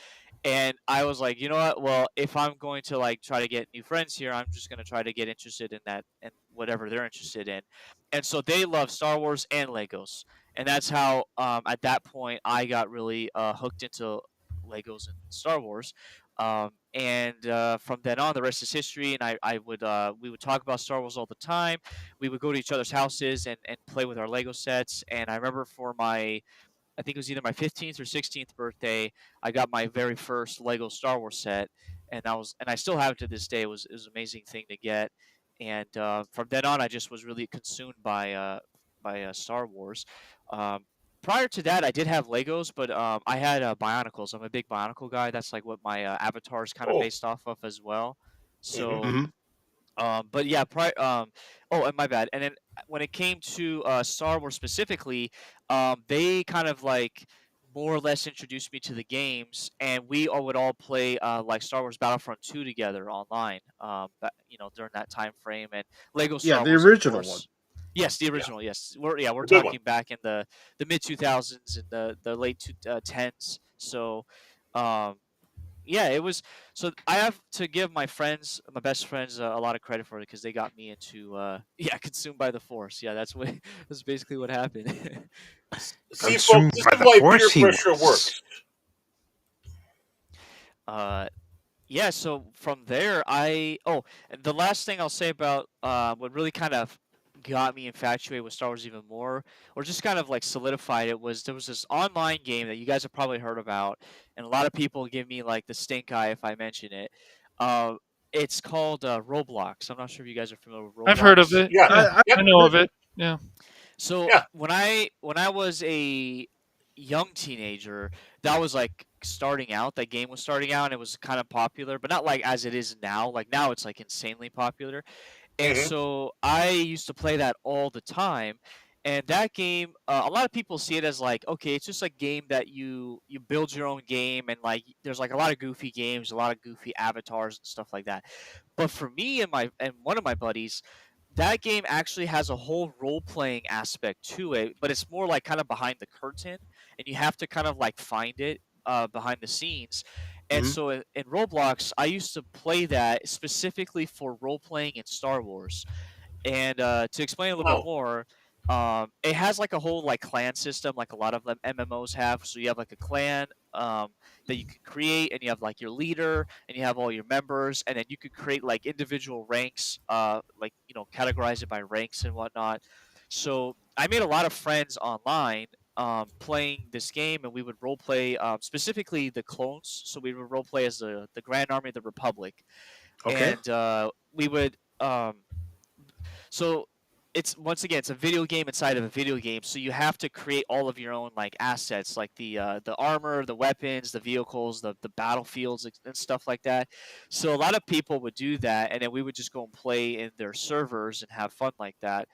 And I was like, you know what? Well, if I'm going to like try to get new friends here, I'm just going to try to get interested in that and whatever they're interested in. And so they love Star Wars and Legos, and that's how at that point I got really hooked into Legos and Star Wars. And from then on, the rest is history. And I would we would talk about Star Wars all the time. We would go to each other's houses and play with our Lego sets. And I remember for my I think it was either my 15th or 16th birthday. I got my very first Lego Star Wars set, and I still have it to this day. It was an amazing thing to get, and from then on, I just was really consumed by Star Wars. Um, Prior to that, I did have Legos, but I had Bionicles. I'm a big Bionicle guy. That's like what my avatar is kind of Oh. based off of as well. Mhm. So but yeah, oh, and my bad. And then when it came to Star Wars specifically, they kind of like more or less introduced me to the games, and we all would all play like Star Wars Battlefront 2 together online. During that time frame, and Lego Yeah, Star the Wars, of original one. course. Yes, the original. Yes, we're A good one. talking back in the mid 2000s and the late tens. So, um, yeah, it was. So I have to give my friends, my best friends, a lot of credit for it because they got me into, yeah, consumed by the force. Yeah, that's what that's basically what happened. See, folks, Consumed this by is the why peer force he pressure was. works. uh, yeah. So from there, and the last thing I'll say about what really kind of got me infatuated with Star Wars even more, or just kind of like solidified it, was there was this online game that you guys have probably heard about, and a lot of people give me like the stink eye if I mention it. Uh, it's called Roblox. I'm not sure if you guys are familiar with I've heard of Roblox. it. Yeah. Yeah, Yep. I know of it. Yeah. So Yeah. when I was a young teenager, that was like starting out. That game was starting out, and it was kind of popular, but not like as it is now. Like now, it's like insanely popular. And Mhm. so I used to play that all the time. And that game, a lot of people see it as like, okay, it's just a game that you build your own game, and like there's like a lot of goofy games, a lot of goofy avatars and stuff like that. But for me and one of my buddies, that game actually has a whole role playing aspect to it, but it's more like kind of behind the curtain, and you have to kind of like find it behind the scenes. And Mhm. so in Roblox, I used to play that specifically for role playing in Star Wars. And to explain a little bit Wow. more, it has like a whole like clan system, like a lot of them MMOs have. So you have like a clan that you can create, and you have like your leader, and you have all your members, and then you could create like individual ranks, like categorize it by ranks and whatnot. So I made a lot of friends online playing this game, and we would role play specifically the clones. So we would role play as the Grand Army of the Republic, Okay. and we would so it's once again it's a video game inside of a video game, so you have to create all of your own like assets, like the armor, the weapons, the vehicles, the battlefields and stuff like that. So a lot of people would do that, and then we would just go and play in their servers and have fun like that.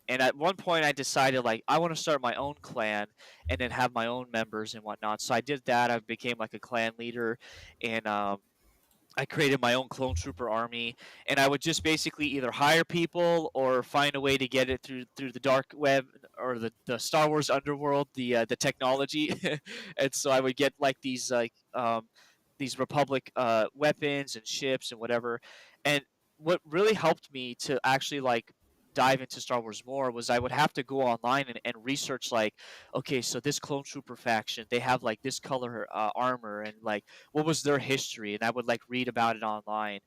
And at one point I decided like I want to start my own clan and then have my own members and whatnot. So I did that. I became like a clan leader, and I created my own clone trooper army, and I would just basically either hire people or find a way to get it through the dark web or the Star Wars underworld, the technology. And so I would get like these Republic weapons and ships and whatever. And what really helped me to actually like dive into Star Wars more was I would have to go online and research like, okay, so this clone trooper faction, they have like this color armor, and like what was their history, and I would like read about it online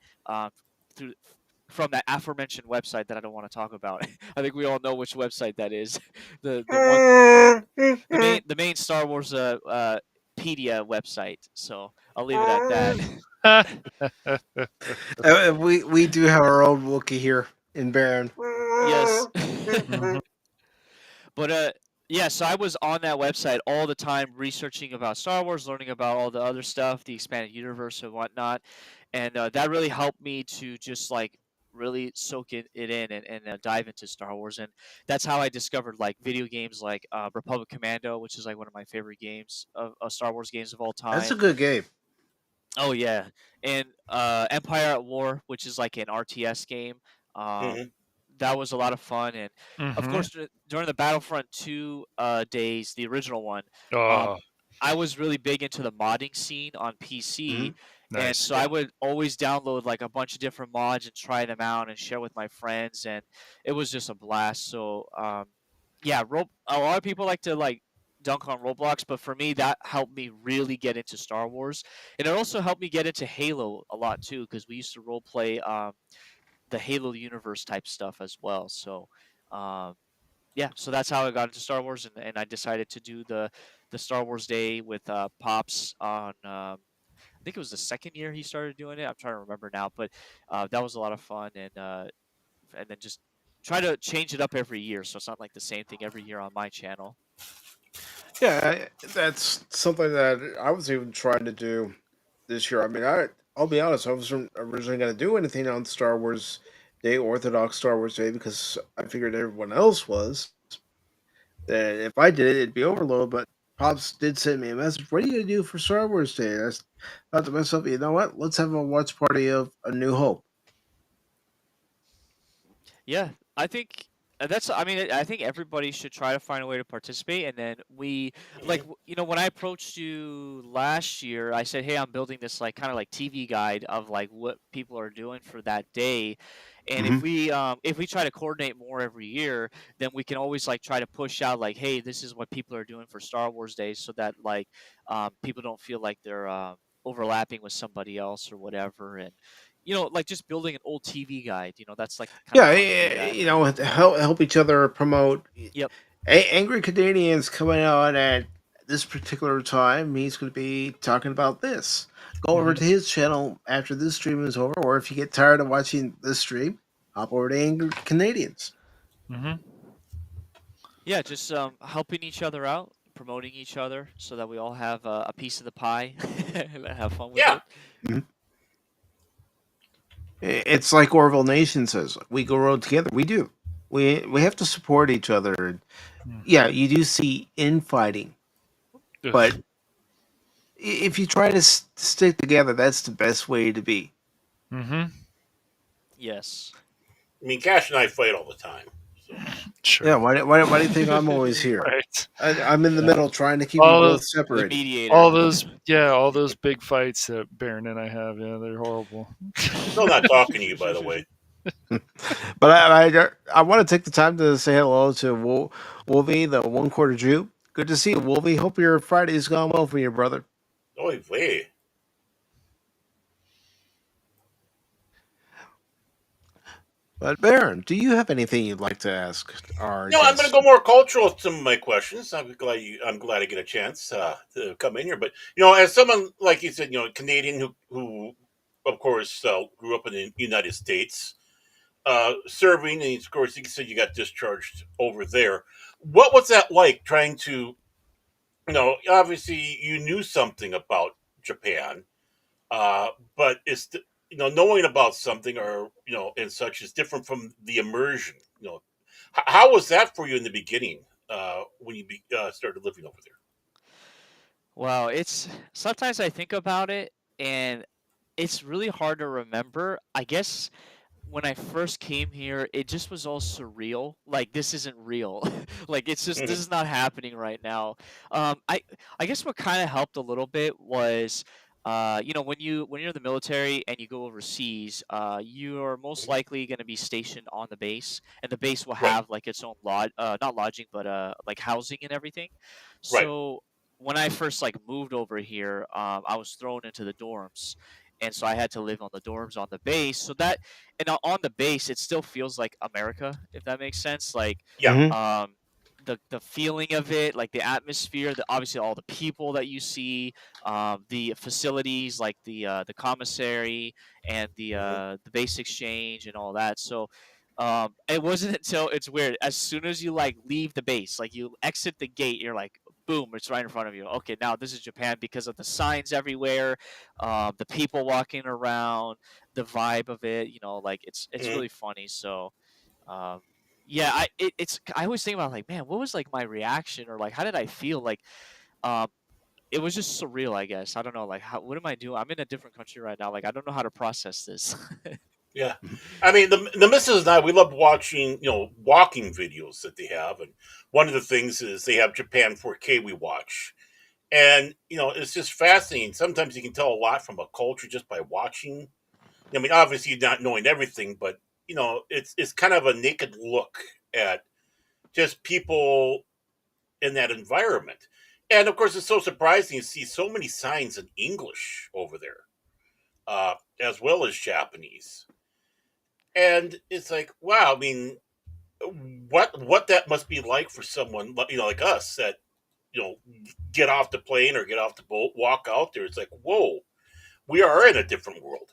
through from that aforementioned website that I don't want to talk about. I think we all know which website that is. The one the main Star Wars pedia website. So I'll leave it at that. We do have our own Wookiee here in Baron. Yes. Mhm. But yeah, so I was on that website all the time researching about Star Wars, learning about all the other stuff, the expanded universe and whatnot, and that really helped me to just like really soak it in and dive into Star Wars. And that's how I discovered like video games like Republic Commando, which is like one of my favorite games of Star Wars games of all That's time. a good game. Oh yeah, and Empire at War, which is like an RTS game. Um, Mhm. that was a lot of fun, and of Mhm. course during the Battlefront 2 days, the original one, um, Oh. I was really big into the modding scene on PC, and Nice. so I would always download like a bunch of different mods and try them out and share with my friends, and it was just a blast. So yeah, a lot of people like to like dunk on Roblox, but for me that helped me really get into Star Wars, and it also helped me get into Halo a lot too, because we used to role play the Halo universe type stuff as well. So um, yeah, so that's how I got into Star Wars, and I decided to do the Star Wars Day with Pops on. I think it was the second year he started doing it. I'm trying to remember now, but that was a lot of fun, and then just try to change it up every year, so it's not like the same thing every year on my channel. Yeah, that's something that I was even trying to do this year. I mean, I'll be honest, I wasn't originally going to do anything on Star Wars Day, Orthodox Star Wars Day, because I figured everyone else was. That if I did it, it'd be overload. But Pops did send me a message. What are you going to do for Star Wars Day? And thought to myself, you know what? Let's have a watch party of A New Hope. Yeah, I think that's. I mean, I think everybody should try to find a way to participate. And then Mhm. when I approached you last year, I said, "Hey, I'm building this like kind of like TV guide of like what people are doing for that day." And Hmm. if we try to coordinate more every year, then we can always like try to push out like, "Hey, this is what people are doing for Star Wars Day," so that like people don't feel like they're overlapping with somebody else or whatever. And like just building an old TV guide, that's like kind of Yeah, fun to do that. help each other promote. Yep. Angry Canadian's coming out at this particular time. He's going to be talking about this. Go over Hmm. to his channel after this stream is over, or if you get tired of watching this stream, hop over to Angry Canadians. Hmm. Yeah, just helping each other out, promoting each other, so that we all have a piece of the pie and have fun with Yeah. it. Mhm. It's like Orville Nation says: "We go road together." We do. We have to support each other. Yeah, you do see infighting, but if you try to stick together, that's the best way to be. Hmm. Yes. I mean, Cash and I fight all the time. So Yeah, Sure. why do you think I'm always here? Right. I'm in the Yeah. middle trying to keep you All those, both The separated. mediator. all those big fights that Baron and I have. Yeah, they're horrible. still not talking to you, by the way. But I want to take the time to say hello to Wolvie, the 1/4 Jew. Good to see you, Wolvie. Hope your Friday's gone well for you, brother. Oh, wait. But Baron, do you have anything you'd like to ask our No, I'm going to guest? go more cultural with some of my questions. I'm glad I get a chance to come in here. But as someone like you said, Canadian who of course, grew up in the United States, serving, and of course, you said you got discharged over there. What was that like trying to, obviously you knew something about Japan, but knowing about something or and such is different from the immersion. How was that for you in the beginning when you started living over there? Wow, it's sometimes I think about it, and it's really hard to remember. I guess when I first came here, it just was all surreal. Like this isn't real. Like it's just this Mhm. is not happening right now. I guess what kind of helped a little bit was when you're in the military and you go overseas, you are most Mhm. likely going to be stationed on the base, and the base will Right, have like its own not lodging, but like housing and everything. right, So when I first like moved over here, I was thrown into the dorms, and so I had to live on the dorms on the base. So that and on the base, it still feels like America, if that makes sense. Like yeah, Hmm. um, the feeling of it, like the atmosphere, obviously all the people that you see, the facilities like the commissary and hmm the base exchange and all that. So it wasn't until it's weird. As soon as you like leave the base, like you exit the gate, you're like, boom, it's right in front of you. Okay, now this is Japan because of the signs everywhere, the people walking around, the vibe of it. Like it's hmm really funny. So um, yeah, I always think about like, man, what was like my reaction or like how did I feel? Like um, it was just surreal, I guess. I don't know, like what am I doing? I'm in a different country right now. Like I don't know how to process this. yeah. I mean, the missus and I, we love watching walking videos that they have, and one of the things is they have Japan 4K we watch, And it's just fascinating. Sometimes you can tell a lot from a culture just by watching. I mean, obviously not knowing everything, but it's kind of a naked look at just people in that environment. And of course, it's so surprising to see so many signs in English over there, as well as Japanese. And it's like, wow. I mean, what that must be like for someone like us that you know get off the plane or get off the boat, walk out there. It's like, whoa, we are in a different world.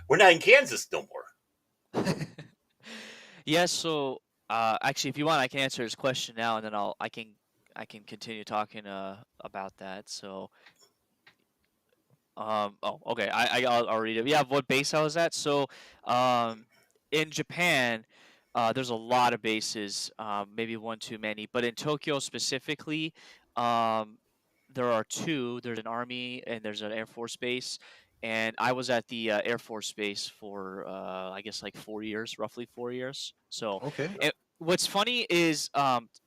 We're not in Kansas no more. Yeah, so actually, if you want, I can answer his question now, and then I can continue talking about that. So oh, okay. I'll read it. Yeah, what base I was at. So, um, in Japan, there's a lot of bases. Maybe one too many, but in Tokyo specifically, um, there are two. There's an army and there's an air force base. And I was at the air force base for I guess like 4 years, roughly 4 years. So, Okay. and what's funny is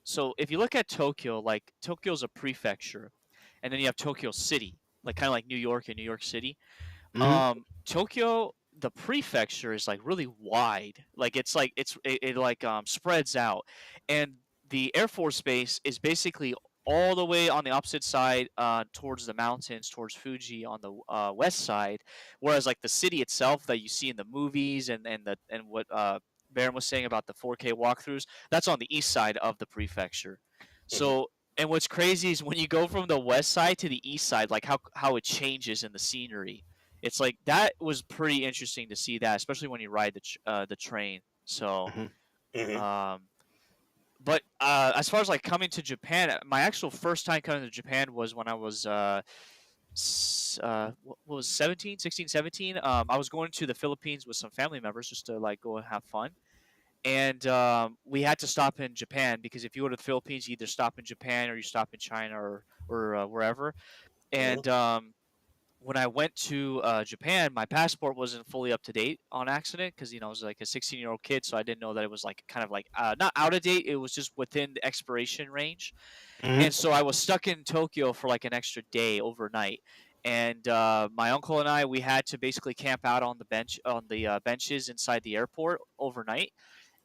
so if you look at Tokyo, like Tokyo's a prefecture, and then you have Tokyo City, like kind of like New York and New York City. Hmm. Tokyo, the prefecture is like really wide. Like it like spreads out, and the Air Force Base is basically all the way on the opposite side towards the mountains, towards Fuji on the west side, whereas like the city itself that you see in the movies and what Baron was saying about the 4K walkthroughs, that's on the east side of the prefecture. Mhm. So and what's crazy is when you go from the west side to the east side, like how it changes in the scenery. It's like that was pretty interesting to see that, especially when you ride the train. So, Hmm. Mhm. um, but as far as like coming to Japan, my actual first time coming to Japan was when I was what was 17, 16, 17. I was going to the Philippines with some family members just to like go and have fun. And we had to stop in Japan because if you go to the Philippines, you either stop in Japan or you stop in China or wherever. Mhm. And when I went to Japan, my passport wasn't fully up to date on accident because I was like a 16-year-old kid, so I didn't know that it was like kind of like not out of date. It was just within the expiration range, Hmm. and so I was stuck in Tokyo for like an extra day overnight. And my uncle and I, we had to basically camp out on the benches inside the airport overnight,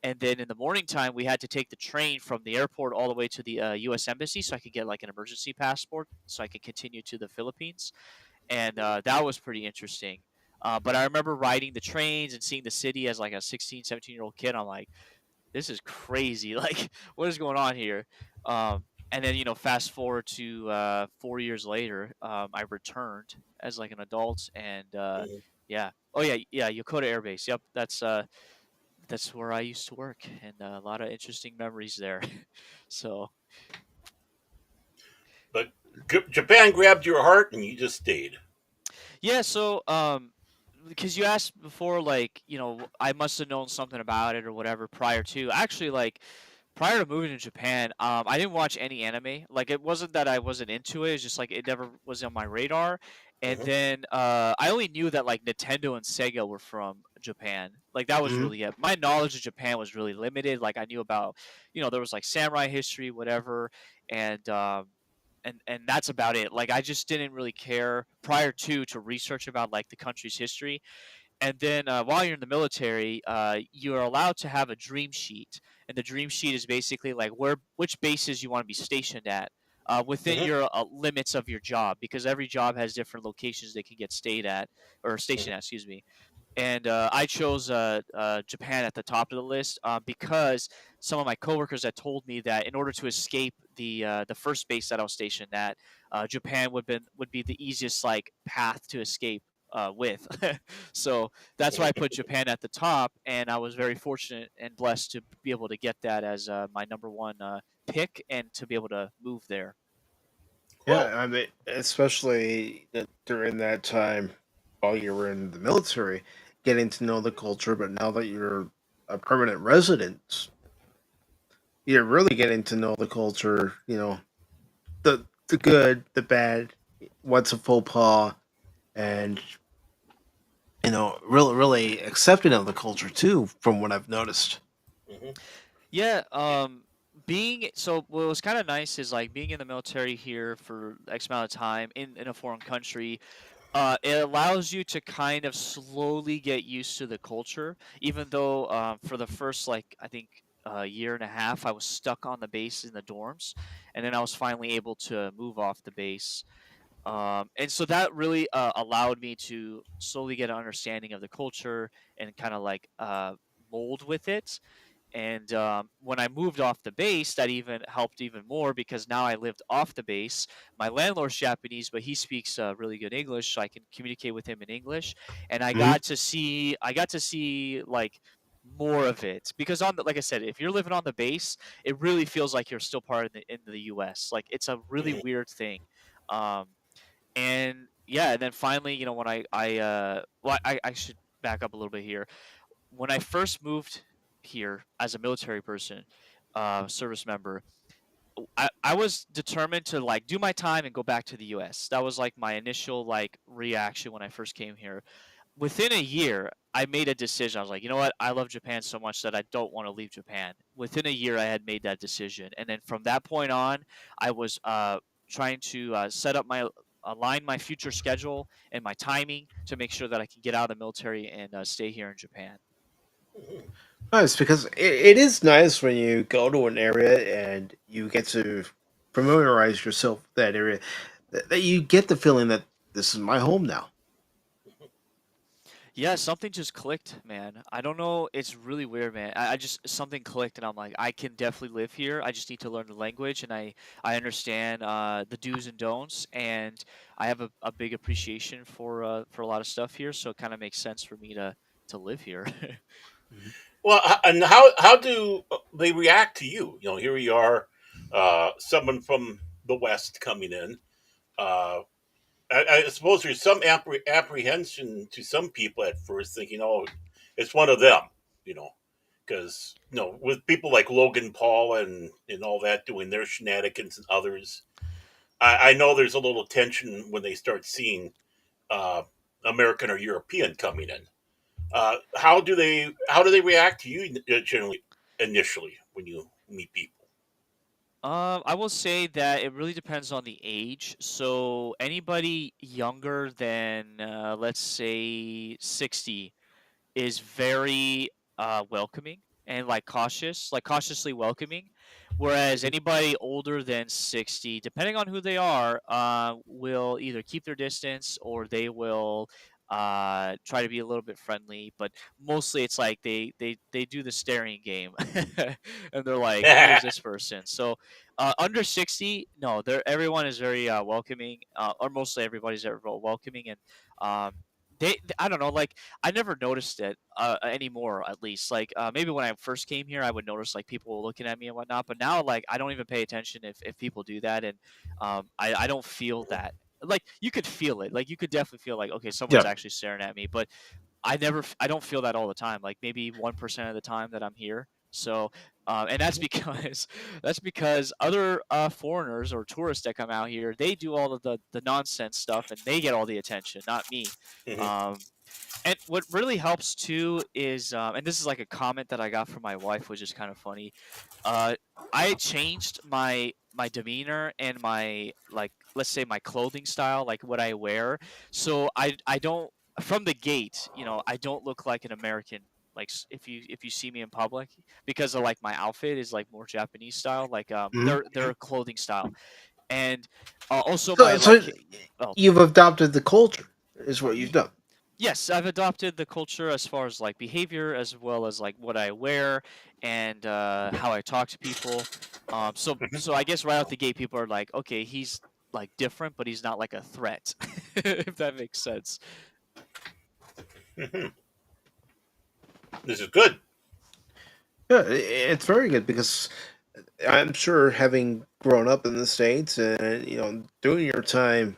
and then in the morning time we had to take the train from the airport all the way to the U.S. embassy so I could get like an emergency passport so I could continue to the Philippines, and that was pretty interesting. But I remember riding the trains and seeing the city as like a 16, 17-year-old kid. I'm like, this is crazy. Like, what is going on here? And then fast forward to 4 years later, I returned as like an adult, and Mhm. yeah, oh yeah, yeah, Yokota Air Base. Yep, that's where I used to work, and a lot of interesting memories there. So But Japan grabbed your heart and you just stayed. yeah, so because you asked before, like I must have known something about it or whatever prior to. Actually, like prior to moving to Japan, I didn't watch any anime. Like it wasn't that I wasn't into it; it's just like it never was on my radar. And Mhm. then I only knew that like Nintendo and Sega were from Japan. Like that was Hmm. really it. My knowledge of Japan was really limited. Like I knew about, there was like samurai history, whatever, and and that's about it. Like I just didn't really care prior to research about like the country's history. And then while you're in the military, you are allowed to have a dream sheet, and the dream sheet is basically like which bases you want to be stationed at within Mhm. your limits of your job, because every job has different locations they can get stayed at or Mhm. stationed at. Excuse me. And I chose Japan at the top of the list because some of my coworkers had told me that in order to escape the first base that I was stationed at, Japan would be the easiest like path to escape with. So that's why I put Japan at the top, and I was very fortunate and blessed to be able to get that as my number one pick and to be able to move there. Cool. Yeah, I mean, especially during that time while you were in the military, getting to know the culture. But now that you're a permanent resident, you're really getting to know the culture. The good, the bad, what's a faux pas, and really accepting of the culture too. From what I've noticed. Mhm. Yeah, What was kind of nice is like being in the military here for X amount of time in a foreign country. It allows you to kind of slowly get used to the culture, even though for the first like I think year and a half I was stuck on the base in the dorms, and then I was finally able to move off the base. And so that really allowed me to slowly get an understanding of the culture and kind of like mold with it. And when I moved off the base, that even helped even more because now I lived off the base. My landlord's Japanese, but he speaks really good English, so I can communicate with him in English. And Mhm. I got to see like more of it because like I said, if you're living on the base, it really feels like you're still part of in the U.S. Like it's a really Mhm. weird thing. Um, and yeah, and then finally, when I should back up a little bit here. When I first moved here as a military person, service member, I was determined to like do my time and go back to the US. That was like my initial like reaction when I first came here. Within a year, I made a decision. I was like, you know what? I love Japan so much that I don't want to leave Japan. Within a year, I had made that decision, and then from that point on, I was trying to set up my align my future schedule and my timing to make sure that I can get out of the military and stay here in Japan. Nice, because it is nice when you go to an area and you get to familiarize yourself with that area, that you get the feeling that this is my home now. Yeah, something just clicked, man. I don't know. It's really weird, man. I just something clicked, and I'm like, I can definitely live here. I just need to learn the language, and I understand the do's and don'ts, and I have a big appreciation for a lot of stuff here. So it kind of makes sense for me to live here. Well, and how do they react to you? You know, here you are, someone from the West coming in. Uh, I suppose there's some apprehension to some people at first, thinking, "Oh, it's one of them," you know, because with people like Logan Paul and all that doing their shenanigans and others, I know there's a little tension when they start seeing uh, American or European coming in. How do they react to you generally initially when you meet people? I will say that it really depends on the age. So anybody younger than let's say 60 is very welcoming and like cautiously welcoming. Whereas anybody older than 60, depending on who they are, will either keep their distance or they will try to be a little bit friendly. But mostly it's like they do the staring game and they're like, who is this person? So under 60, no, everyone is very welcoming, or mostly everybody's very welcoming. And um, I don't know, like I never noticed it anymore. At least, like maybe when I first came here, I would notice like people looking at me and whatnot. But now, like I don't even pay attention if people do that, and I don't feel that. Like you could feel it, like you could definitely feel like okay, someone's Yeah. actually staring at me. But I don't feel that all the time. Like maybe 1% of the time that I'm here. So, and that's because that's because other foreigners or tourists that come out here, they do all of the nonsense stuff and they get all the attention, not me. Mhm. Um, and what really helps too is, and this is like a comment that I got from my wife, which is kind of funny. Uh, I changed my demeanor and my like, let's say my clothing style, like what I wear. So I don't from the gate, I don't look like an American. Like if you see me in public, because of like my outfit is like more Japanese style, like Mhm. their clothing style, and also my So like, well, you've adopted the culture, is what you've done. yes, I've adopted the culture as far as like behavior as well as like what I wear and how I talk to people. So I guess right out the gate, people are like, okay, he's like different, but he's not like a threat, if that makes sense. Mhm. This is good. Yeah, it's very good because I'm sure having grown up in the States and doing your time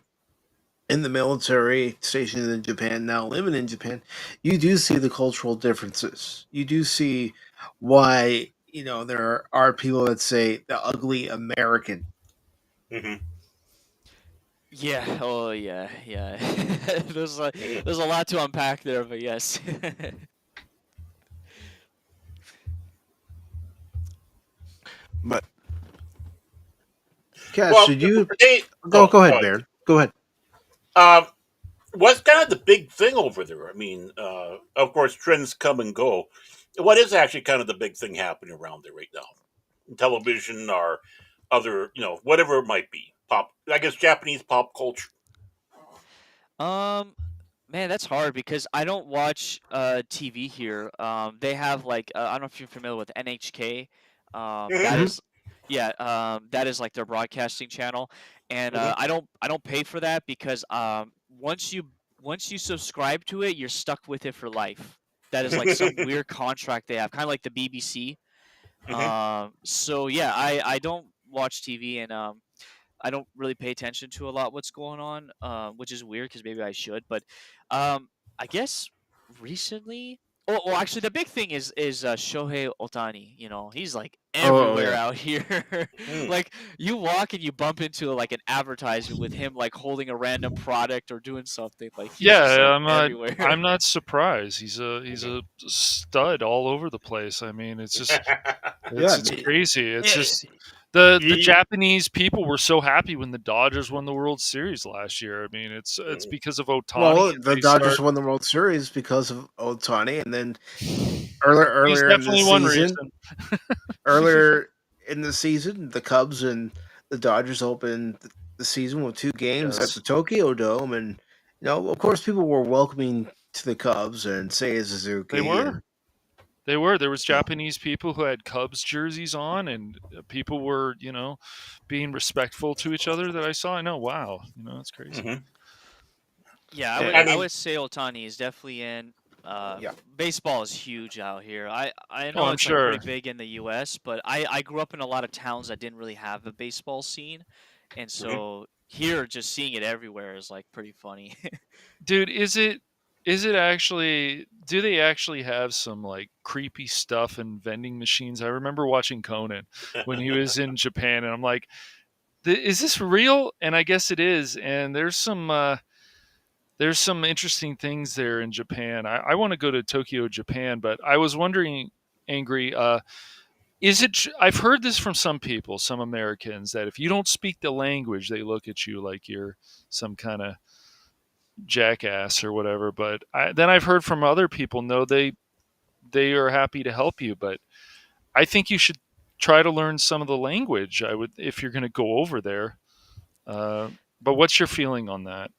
in the military, stationed in Japan, now living in Japan, you do see the cultural differences. You do see why there are people that say the ugly American. Hmm. Yeah. Oh yeah. Yeah. there's a Hmm. there's a lot to unpack there, but yes. But Cash, Well, did you they go go ahead, ahead. Baird? Go ahead. What's kind of the big thing over there? I mean, of course, trends come and go. What is actually kind of the big thing happening around there right now? Television or other, whatever it might be. Pop, I guess Japanese pop culture. Um, Man, that's hard because I don't watch TV here. They have like I don't know if you're familiar with NHK. That Hmm. Hmm. is, yeah, that is like their broadcasting channel, and Hmm. I don't pay for that because once you subscribe to it, you're stuck with it for life. That is like some weird contract they have, kind of like the BBC. Hmm. So yeah, I don't watch TV, and I don't really pay attention to a lot what's going on, which is weird because maybe I should. But I guess recently, oh, well, actually, the big thing is Shohei Otani. He's like Oh everywhere yeah. out here. Mm. Like you walk and you bump into like an advertisement with him like holding a random product or doing something. Like he's Yeah, just like I'm not. everywhere. I'm not surprised. He's a stud all over the place. I mean, it's just Yeah. it's crazy. It's Yeah. just the He- Japanese people were so happy when the Dodgers won the World Series last year. I mean, it's Mhm. because of Otani. Well, And the they Dodgers start. won the World Series because of Otani, and then He's earlier in the definitely one season, reason. earlier in the season, the Cubs and the Dodgers opened the season with two games at Yes, the Tokyo Dome, and of course, people were welcoming to the Cubs and Seiya they Suzuki, were. and They were. There was you know, Japanese people who had Cubs jerseys on, and people were, being respectful to each other that I saw. I know. Wow. It's crazy. Mhm. Yeah, I would I I mean, would say Otani is definitely in. yeah. Baseball is huge out here. I Oh, know I'm it's like pretty sure. big in the U.S., but I grew up in a lot of towns that didn't really have a baseball scene, and mhm. so here just seeing it everywhere is like pretty funny. Dude, is it actually do they actually have some like creepy stuff and vending machines? I remember watching Conan when he was in Japan and I'm like, is this real? And I guess it is. And there's some interesting things there in Japan. I want to go to Tokyo, Japan, but I was wondering, Angry, I've heard this from some people, some Americans, that if you don't speak the language, they look at you like you're some kind of jackass or whatever. But then I've heard from other people, no, they are happy to help you. But I think you should try to learn some of the language. I would, if you're going to go over there. Uh, but what's your feeling on that?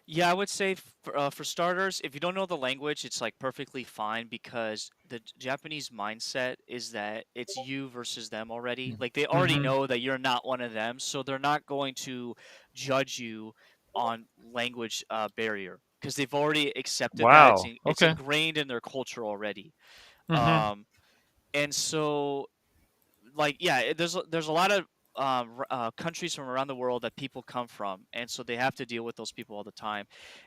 Yeah, I would say for starters, if you don't know the language, it's like perfectly fine because the Japanese mindset is that it's you versus them already. Like they already Hmm. know that you're not one of them, so they're not going to judge you on language barrier because they've already accepted that. Wow. It's Okay. ingrained in their culture already. Hmm. Um, and so like yeah, there's a lot of countries from around the world that people come from, and so they have to deal with those people all the time.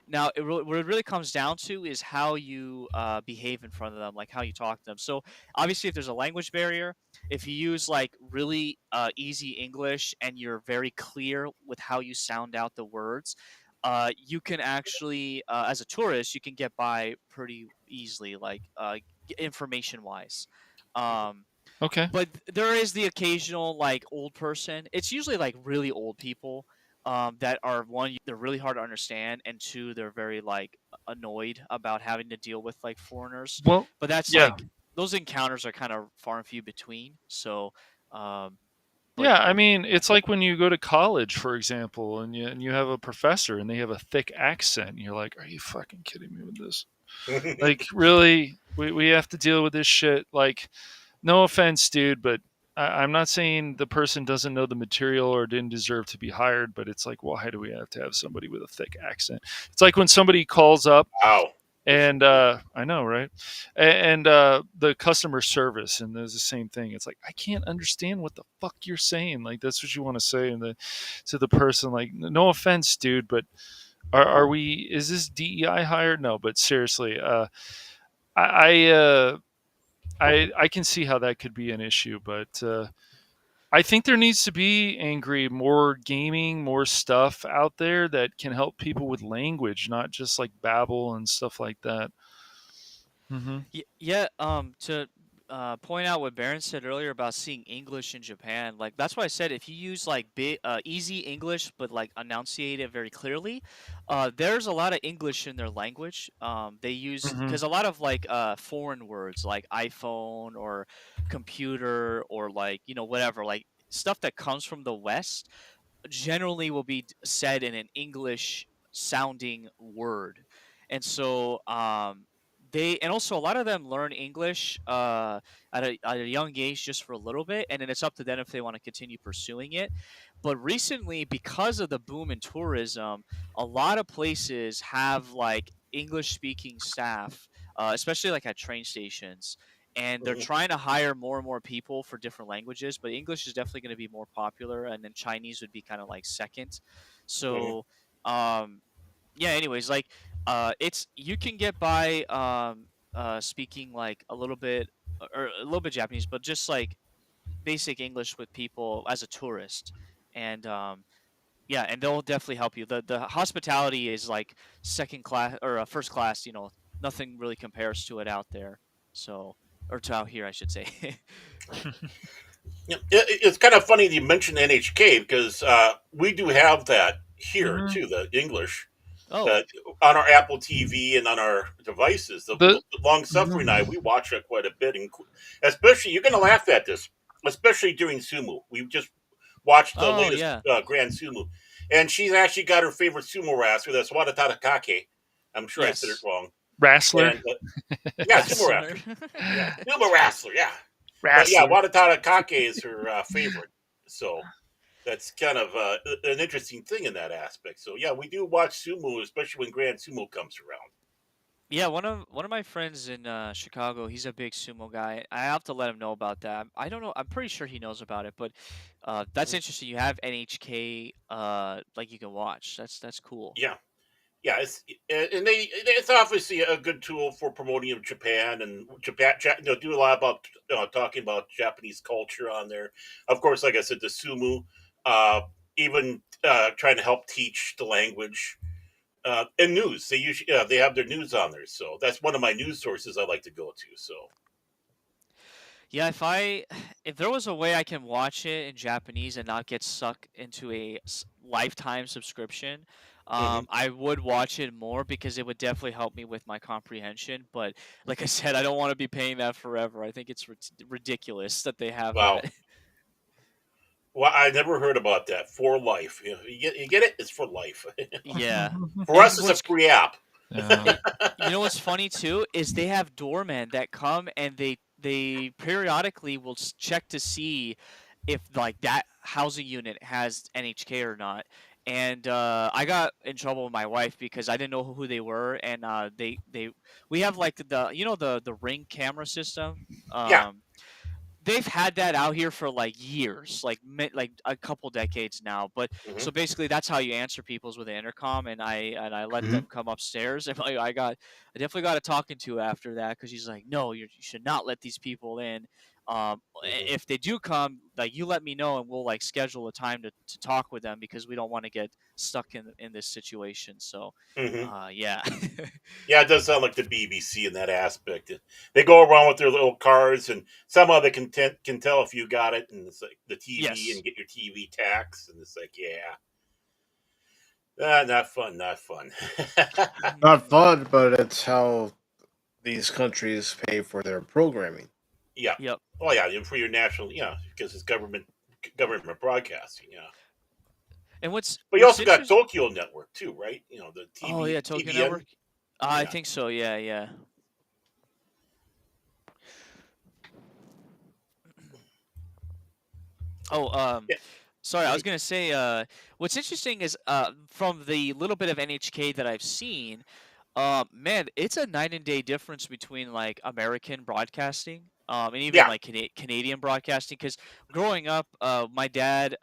Now, what it really comes down to is how you behave in front of them, like how you talk to them. So obviously, if there's a language barrier, if you use like really easy English and you're very clear with how you sound out the words. You can actually, as a tourist, you can get by pretty easily, like information wise. Um, Okay. but there is the occasional like old person. It's usually like really old people that are one, they're really hard to understand, and two, they're very like annoyed about having to deal with like foreigners. Well, But that's yeah. like those encounters are kind of far and few between. So, um, but Yeah, I mean, yeah. it's like when you go to college, for example, and you have a professor and they have a thick accent, and you're like, "Are you fucking kidding me with this? Like, really? We have to deal with this shit?" Like, no offense, dude, but I'm not saying the person doesn't know the material or didn't deserve to be hired, but it's like, why do we have to have somebody with a thick accent? It's like when somebody calls up Wow. and I know, right? And the customer service, and there's the same thing. It's like I can't understand what the fuck you're saying. Like that's what you want to say, and to the person, like, no offense, dude, but are we? Is this DEI hired? No, but seriously, I I, uh, I can see how that could be an issue, but I think there needs to be angry more gaming, more stuff out there that can help people with language, not just like babble and stuff like that. Hmm. Yeah, to point out what Baron said earlier about seeing English in Japan. Like that's why I said if you use like easy English but like enunciate it very clearly, there's a lot of English in their language. They use Hmm. because a lot of like foreign words like iPhone or computer or like whatever like stuff that comes from the West generally will be said in an English sounding word. And so they and also a lot of them learn English at a young age just for a little bit, and then it's up to them if they want to continue pursuing it. But recently, because of the boom in tourism, a lot of places have like English speaking staff, especially like at train stations, and they're Mhm. trying to hire more and more people for different languages, but English is definitely going to be more popular, and then Chinese would be kind of like second. Mhm. So um yeah, anyways, like it's you can get by speaking like a little bit or a little bit Japanese, but just like basic English with people as a tourist. And yeah, and they'll definitely help you. The hospitality is like second class or first class, nothing really compares to it out there. So or to out here, I should say. Yeah, it's kind of funny that you mentioned NHK because we do have that here Hmm. too, the English Oh, that on our Apple TV and on our devices. The The long suffering mhm. I we watch it quite a bit, and especially you're going to laugh at this, especially during sumo. We just watched the oh latest yeah, Grand Sumo, and she's actually got her favorite sumo wrestler. That's Wada Takake. I'm sure I said it yes, wrong. Wrestler. And yeah, sumo wrestler. wrestler. Yeah, sumo wrestler. Yeah, but yeah, Wrestler. Wada Takake is her favorite. So that's kind of an interesting thing in that aspect. So yeah, we do watch sumo, especially when Grand Sumo comes around. Yeah, one of my friends in Chicago, he's a big sumo guy. I have to let him know about that. I don't know. I'm pretty sure he knows about it, but that's Mhm. interesting. You have NHK, like you can watch. That's cool. Yeah, yeah, and it's obviously a good tool for promoting of Japan and Japan. Do a lot about talking about Japanese culture on there. Of course, like I said, the sumo, uh, even trying to help teach the language. And news. They usually they have their news on there, so that's one of my news sources I like to go to. So Yeah, if there was a way I can watch it in Japanese and not get sucked into a lifetime subscription, hmm I would watch it more because it would definitely help me with my comprehension. But like I said, I don't want to be paying that forever. I think it's ridiculous that they have that. wow. Well, I never heard about that. For life, you get it. It's for life. Yeah. For us, And it's a what's free app. Yeah. it, you know what's funny too is they have doormen that come and they periodically will check to see if like that housing unit has NHK or not. And I got in trouble with my wife because I didn't know who they were, and they we have like the Ring camera system. Yeah. They've had that out here for like years, like a couple decades now. But hmm so basically, that's how you answer people's with the intercom. And I let Mhm. them come upstairs, and I definitely got a talking to after that because he's like, no, you should not let these people in. hmm If they do come, like you let me know, and we'll like schedule a time to talk with them because we don't want to get stuck in this situation. So, hmm yeah. Yeah, it does sound like the BBC in that aspect. They go around with their little cards, and somehow they can tell if you got it, and it's like the TV Yes. and get your TV tax, and it's like, yeah, not fun, not fun. Not fun, but it's how these countries pay for their programming. Yeah. Yep. Oh yeah, and for your national, yeah, because it's government broadcasting, yeah. And But you what's also got interesting? Tokyo Network too, right? The Oh yeah, TV Tokyo TBN. Network. I Yeah, think so. Yeah, yeah. Oh, yeah. sorry. I Mhm. was gonna say. What's interesting is from the little bit of NHK that I've seen, man, it's a night and day difference between like American broadcasting, and even Yeah. like Canadian broadcasting. Because growing up, my dad,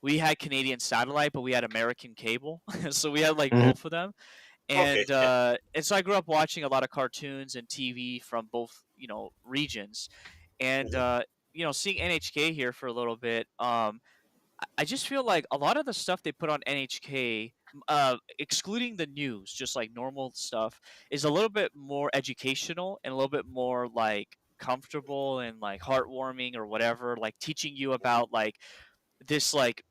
we had Canadian satellite, but we had American cable, so we had like Mhm. both of them. Okay. And so I grew up watching a lot of cartoons and TV from both regions, and hmm seeing NHK here for a little bit, I just feel like a lot of the stuff they put on NHK, excluding the news, just like normal stuff, is a little bit more educational and a little bit more like comfortable and like heartwarming or whatever, like teaching you about like this like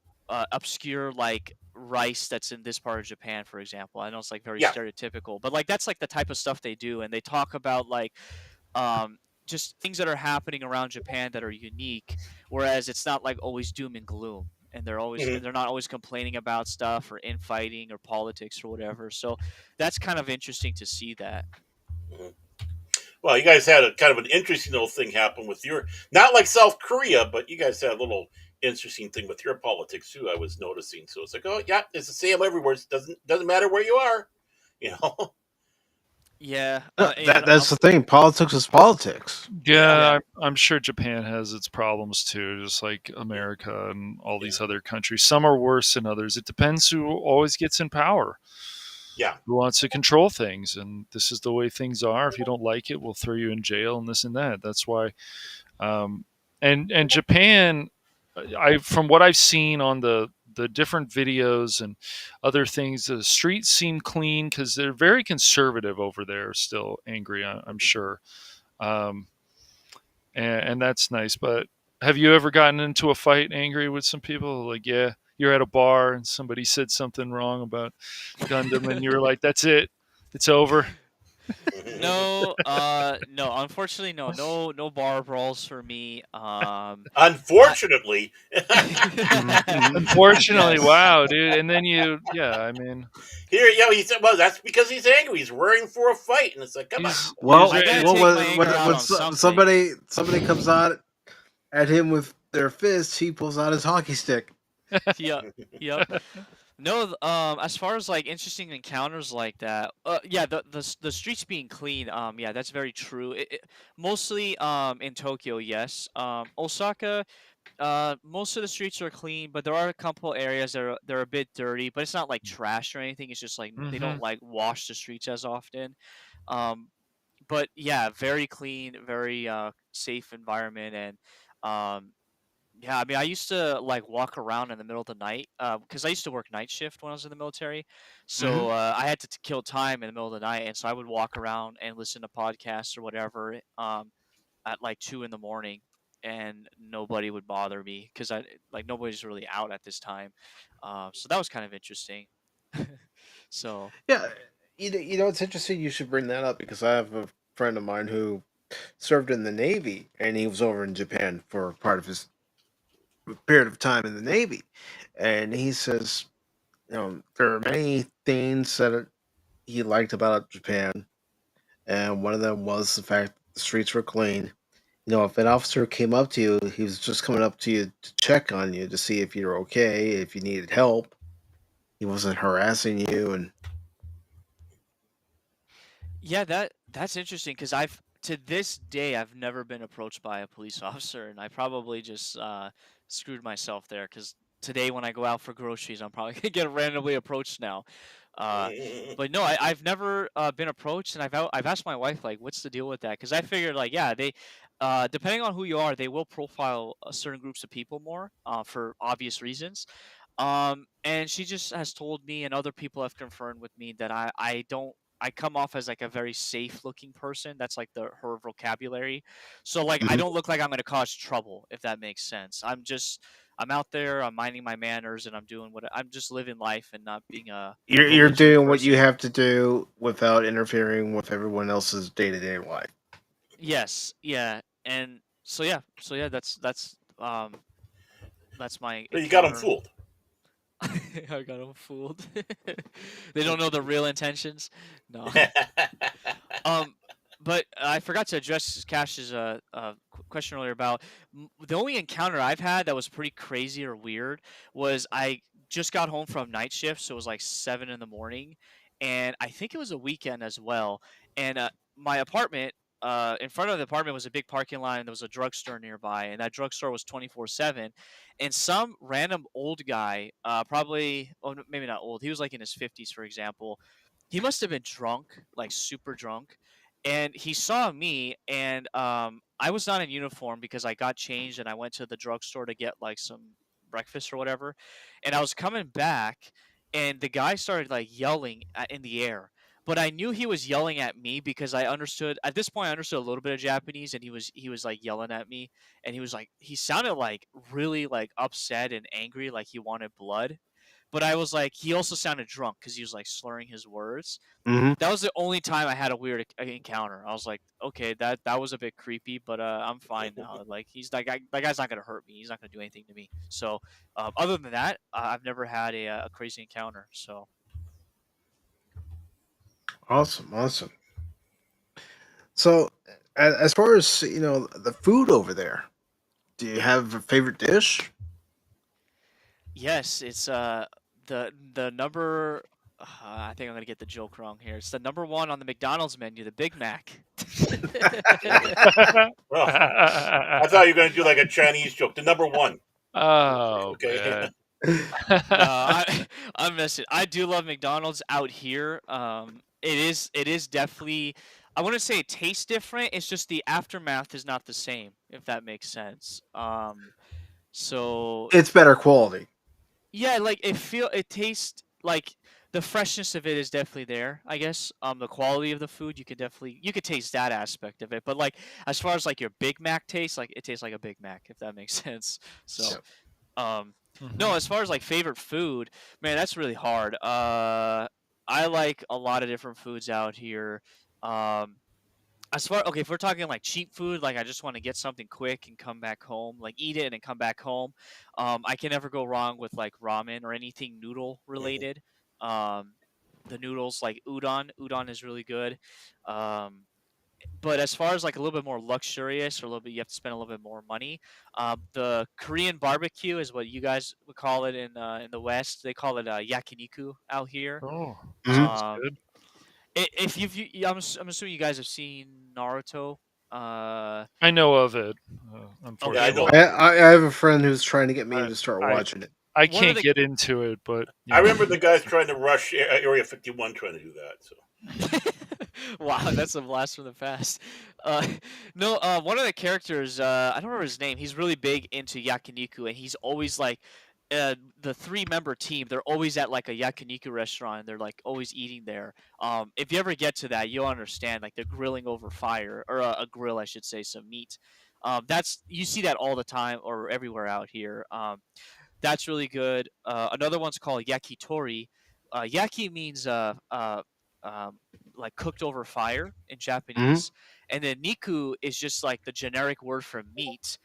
obscure like rice that's in this part of Japan, for example. I know it's like very Yeah. stereotypical, but like that's like the type of stuff they do, and they talk about like um just things that are happening around Japan that are unique, whereas it's not like always doom and gloom. And Mhm. they're not always complaining about stuff or infighting or politics or whatever. So that's kind of interesting to see that. Mhm. Well, you guys had a kind of an interesting little thing happen with your, not like South Korea, but you guys had a little interesting thing with your politics too. I was noticing, so it's like, oh yeah, it's the same everywhere. It doesn't matter where you are, you know. Yeah, No, and that's the thing. Politics is politics. Yeah. yeah, Yeah, I'm sure Japan has its problems too, just like America and all Yeah. these other countries. Some are worse than others. It depends who always gets in power, Yeah. who wants to control things. And this is the way things are. If you don't like it, we'll throw you in jail and this and that. That's why. Um, and Japan, I from what I've seen on the different videos and other things, the streets seem clean because they're very conservative over there. Still angry, I'm sure. Um, and that's nice. But have you ever gotten into a fight angry with some people? Like, yeah, you're at a bar and somebody said something wrong about Gundam, and you were like, "That's it, it's over." no, no, unfortunately, no bar brawls for me. I, Unfortunately, Unfortunately, yes, wow, dude. And then yeah, I mean, here, he said, well, that's because he's angry. He's worrying for a fight, and it's like, come on. he's I gotta ready. take my anger out on something. Somebody comes out at him with their fists, he pulls out his hockey stick. Yep, yep. No, as far as like interesting encounters like that, yeah, the streets being clean, yeah, that's very true. Mostly, in Tokyo, yes. Osaka, most of the streets are clean, but there are a couple areas that are they're a bit dirty, but it's not like trash or anything. It's just like they Hmm. don't like wash the streets as often. Um, but yeah, very clean, very safe environment, and um, yeah, I mean, I used to like walk around in the middle of the night because I used to work night shift when I was in the military. Hmm. So I had to kill time in the middle of the night, and so I would walk around and listen to podcasts or whatever at like 2 in the morning, and nobody would bother me because I like nobody's really out at this time. So that was kind of interesting. So Yeah, it's interesting you should bring that up because I have a friend of mine who served in the Navy and he was over in Japan for part of his period of time in the Navy, and he says, there are many things that he liked about Japan, and one of them was the fact that the streets were clean. If an officer came up to you, he was just coming up to you to check on you to see if you're okay, if you needed help. He wasn't harassing you, and yeah, that's interesting because I've to this day I've never been approached by a police officer, and I probably just screwed myself there because today when I go out for groceries, I'm probably gonna get randomly approached now. Uh, but no, I've never been approached, and I've asked my wife like, what's the deal with that? Because I figured like, yeah, they depending on who you are, they will profile certain groups of people more for obvious reasons. And she just has told me, and other people have confirmed with me that I don't I come off as like a very safe looking person. That's like the her vocabulary. So like I Mhm. don't look like I'm gonna cause trouble, if that makes sense. I'm out there, I'm minding my manners, and I'm just living life and not being a You're belligerent doing what you person. have to do without interfering with everyone else's day to day life. Yes, yeah, and so yeah, that's my So you got him encounter. fooled. I got them fooled. They don't know the real intentions. No. Um, but I forgot to address Cash's question earlier about the only encounter I've had that was pretty crazy or weird was I just got home from night shift, so it was like 7 in the morning, and I think it was a weekend as well. And my apartment, in front of the apartment was a big parking lot, and there was a drugstore nearby, and that drugstore was 24/7. And some random old guy, probably, oh, maybe not old, he was like in his 50s, for example. He must have been drunk, like super drunk, and he saw me, and I was not in uniform because I got changed and I went to the drugstore to get like some breakfast or whatever, and I was coming back, and the guy started like yelling in the air. but I knew he was yelling at me because I understood at this point. I understood a little bit of Japanese, and he was like yelling at me, and he sounded like really like upset and angry, like he wanted blood. But I was like, he also sounded drunk because he was like slurring his words. Mm-hmm. That was the only time I had a weird encounter. I was like, okay, that was a bit creepy, but I'm fine now. Like that guy's not gonna hurt me. He's not gonna do anything to me. So other than that, I've never had a crazy encounter. So Awesome, awesome. So, as far as the food over there, do you have a favorite dish? yes, it's the number. I think I'm gonna get the joke wrong here. It's the number one on the McDonald's menu, the Big Mac. Well, I thought you were going to do like a Chinese joke. The number one. Oh Okay. man. No, I'm messing. I do love McDonald's out here. It is definitely. I wouldn't say it tastes different. It's just the aftermath is not the same, if that makes sense. So It's better quality. yeah, like it tastes like the freshness of it is definitely there. I guess the quality of the food you could taste that aspect of it. But like as far as like your Big Mac tastes, like it tastes like a Big Mac, if that makes sense. So. Yep. No, Mhm. as far as like favorite food, man, that's really hard. I like a lot of different foods out here. Um, okay, if we're talking like cheap food, like I just want to get something quick and come back home, like eat it and then come back home. I can never go wrong with like ramen or anything noodle Mhm. related. Um, the noodles like udon is really good. Um, but as far as like a little bit more luxurious or a little bit, you have to spend a little bit more money. The Korean barbecue is what you guys would call it in the West. They call it yakiniku out here. Oh, Hmm. sounds Um, good. if I'm assuming you guys have seen Naruto. I know of it. Yeah, I Okay, know. well, Unfortunately, I have a friend who's trying to get me I, to start I watching it. I one of can't the get into it, but I remember the guys trying to rush Area 51 trying to do that. So wow, that's a blast from the past. Uh, no, one of the characters, I don't remember his name. He's really big into yakiniku, and he's always like, the three-member team. They're always at like a yakiniku restaurant. And they're like always eating there. If you ever get to that, you'll understand. Like they're grilling over fire or a grill, I should say, some meat. That's you see that all the time or everywhere out here. That's really good. Another one's called yakitori. Yaki means um, like cooked over fire in Hmm. Japanese, and then niku is just like the generic word for meat,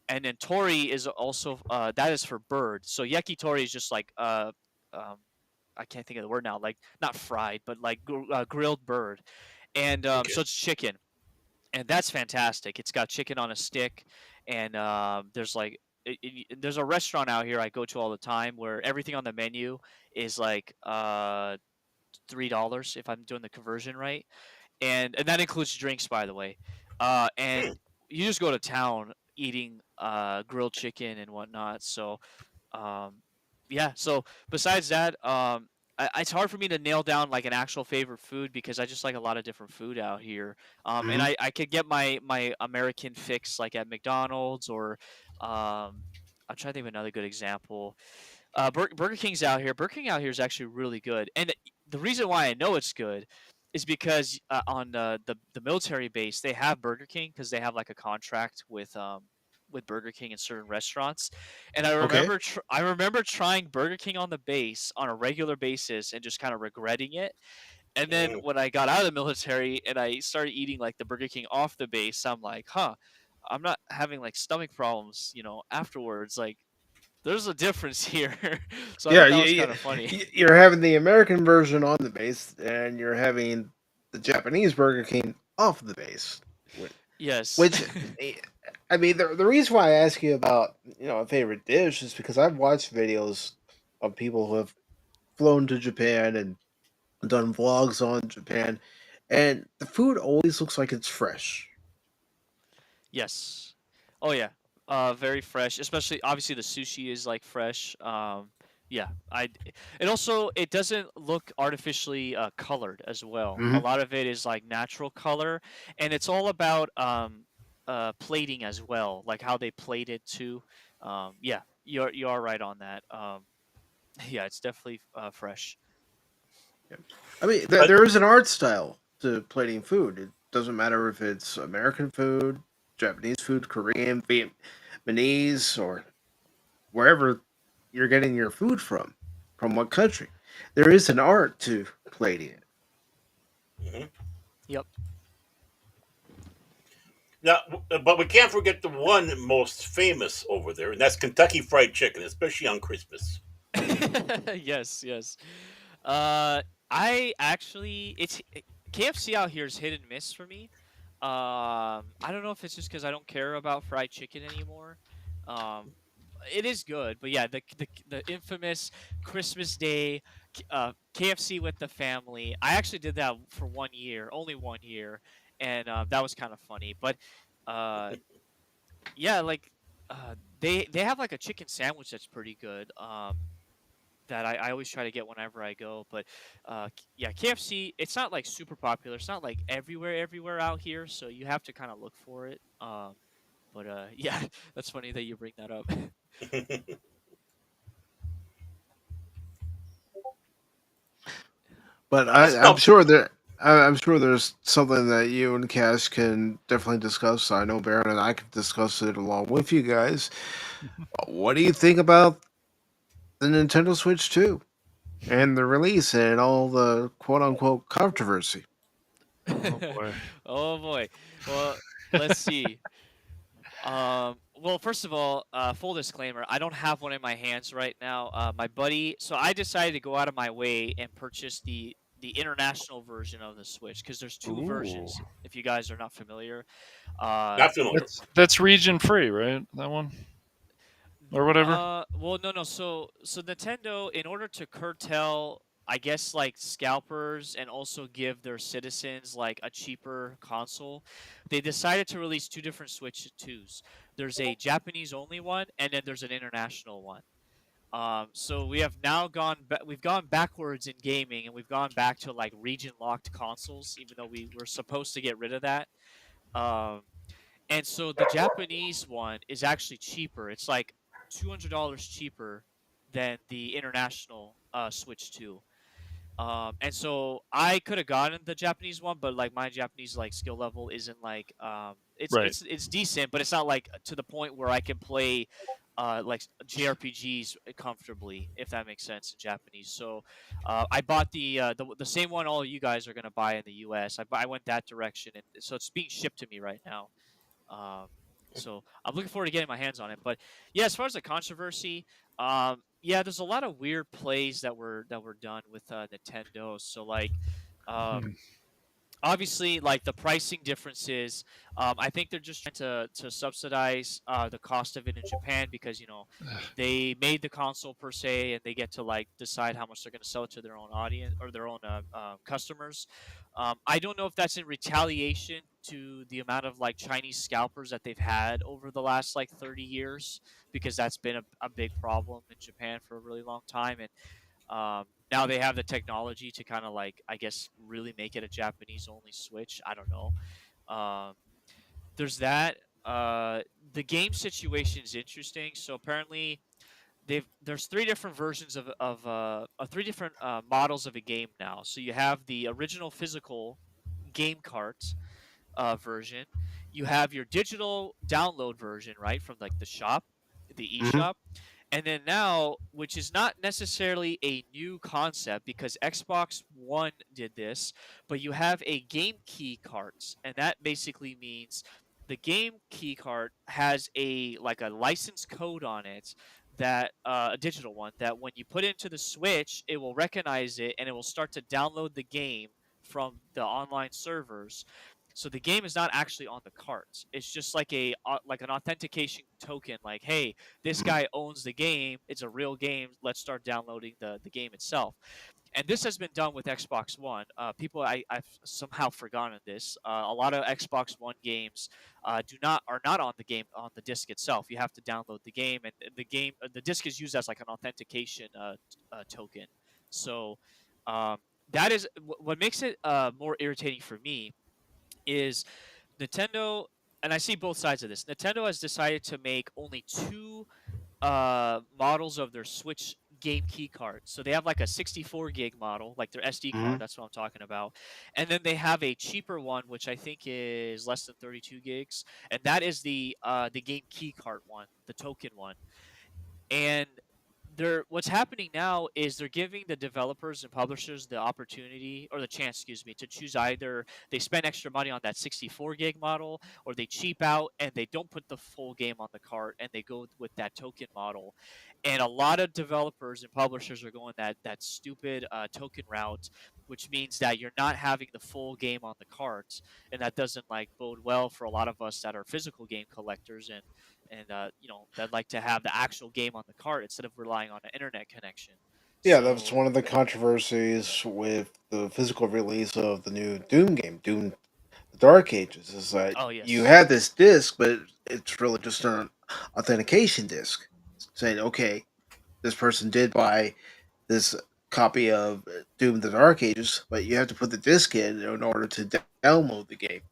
and then tori is also that is for bird. So yakitori is just like um, I can't think of the word now, like not fried, but like grilled bird, and okay. so it's chicken, and that's fantastic. It's got chicken on a stick, and there's like there's a restaurant out here I go to all the time where everything on the menu is like $3 if I'm doing the conversion right, and that includes drinks, by the way. And Hmm. you just go to town eating grilled chicken and whatnot. So um, yeah. So besides that, it's hard for me to nail down like an actual favorite food because I just like a lot of different food out here. And Hmm. I could get my American fix like at McDonald's or I'm trying to think of another good example. Burger King's out here. Burger King out here is actually really good, and the reason why I know it's good is because on the military base they have Burger King because they have like a contract with Burger King in certain restaurants, and Okay. I remember trying Burger King on the base on a regular basis and just kind of regretting it. And then Mm. when I got out of the military and I started eating like the Burger King off the base, I'm like, huh, I'm not having like stomach problems, afterwards. Like there's a difference here. So I Yeah, thought that was kind of funny. you're having the American version on the base, and you're having the Japanese Burger King off the base. Yes. Which, eh, I mean, the reason why I ask you about a favorite dish is because I've watched videos of people who have flown to Japan and done vlogs on Japan, and the food always looks like it's fresh. Yes. Oh yeah. Very fresh. Especially obviously the sushi is like fresh. Yeah. It also it doesn't look artificially colored as well. A Hmm. lot of it is like natural color, and it's all about plating as well, like how they plate it too. Yeah. You are right on that. Yeah, it's definitely fresh. I mean, But there is an art style to plating food. It doesn't matter if it's American food, Japanese food, Korean, Vietnamese, or wherever you're getting your food from what country. There is an art to plating it. mhm. Yep. Now, but we can't forget the one most famous over there, and that's Kentucky Fried Chicken, especially on Christmas. Yes, yes. Uh, I actually, KFC out here is hit and miss for me. I don't know if it's just because I don't care about fried chicken anymore. Um, it is good, but yeah, the infamous Christmas Day KFC with the family. I actually did that for 1 year, only 1 year, and that was kind of funny. But uh, yeah, like they have like a chicken sandwich that's pretty good. That I always try to get whenever I go. But yeah, KFC, it's not like super popular. It's not like everywhere out here, so you have to kind of look for it. But yeah, that's funny that you bring that up. But That's I'm no, sure I'm sure there's something that you and Cash can definitely discuss. I know Baron and I can discuss it along with you guys. What do you think about the Nintendo Switch 2 and the release and all the quote unquote controversy? Oh boy. Oh boy. Well, let's see. Well, first of all, full disclaimer, I don't have one in my hands right now. My buddy, so I decided to go out of my way and purchase the international version of the Switch because there's two Ooh. versions. If you guys are not familiar, uh, not familiar. That's region free, right? That one or whatever. well, no, no. So Nintendo, in order to curtail, I guess, like scalpers and also give their citizens like a cheaper console, they decided to release two different Switch 2s. There's a Japanese only one, and then there's an international one. So we have now we've gone backwards in gaming, and we've gone back to like region locked consoles, even though we were supposed to get rid of that. Um, and so the Japanese one is actually cheaper. It's like $200 cheaper than the international Switch 2. And so I could have gotten the Japanese one, but like my Japanese like skill level isn't like Right. it's decent, but it's not like to the point where I can play like JRPGs comfortably, if that makes sense in Japanese. So I bought the same one all you guys are gonna buy in the U.S. I went that direction, and so it's being shipped to me right now. Um, so I'm looking forward to getting my hands on it. But yeah, as far as the controversy, yeah, there's a lot of weird plays that were done with Nintendo. So like, um, Hmm. obviously, like the pricing differences. I think they're just trying to subsidize the cost of it in Japan because they made the console per se, and they get to like decide how much they're going to sell it to their own audience or their own customers. I don't know if that's in retaliation to the amount of like Chinese scalpers that they've had over the last like 30 years, because that's been a big problem in Japan for a really long time. And now they have the technology to kind of like, I guess, really make it a Japanese only Switch. I don't know. Um, there's that. The game situation is interesting. So apparently, there's three different versions of three different models of a game now. So you have the original physical game cart version. You have your digital download version, right, from like the shop, the Hmm. eShop. And then now, which is not necessarily a new concept because Xbox One did this, but you have a game key cart, and that basically means the game key card has a like a license code on it that a digital one that when you put it into the Switch, it will recognize it and it will start to download the game from the online servers. So the game is not actually on the carts. It's just like like an authentication token. Like, hey, this guy owns the game. It's a real game. Let's start downloading the game itself. And this has been done with Xbox One. People, I've somehow forgotten this. A lot of Xbox One games are not on the game on the disc itself. You have to download the game, and the disc is used as like an authentication token. So um, that is what makes it more irritating for me is Nintendo, and I see both sides of this. Nintendo has decided to make only two models of their Switch game key cards. So they have like a 64 gig model, like their SD card. Mhm. That's what I'm talking about. And then they have a cheaper one, which I think is less than 32 gigs, and that is the game key card one, the token one. And what's happening now is they're giving the developers and publishers the opportunity or the chance, excuse me, to choose either they spend extra money on that 64 gig model or they cheap out and they don't put the full game on the cart and they go with that token model. And a lot of developers and publishers are going that stupid token route, which means that you're not having the full game on the cart, and that doesn't like bode well for a lot of us that are physical game collectors and that like to have the actual game on the cart instead of relying on an internet connection. Yeah, that was So one of the controversies with the physical release of the new Doom game, Doom the Dark Ages, is that oh you yes. have this disc, but it's really just an authentication disc saying, okay, this person did buy this copy of Doom the Dark Ages, but you have to put the disc in order to download the game.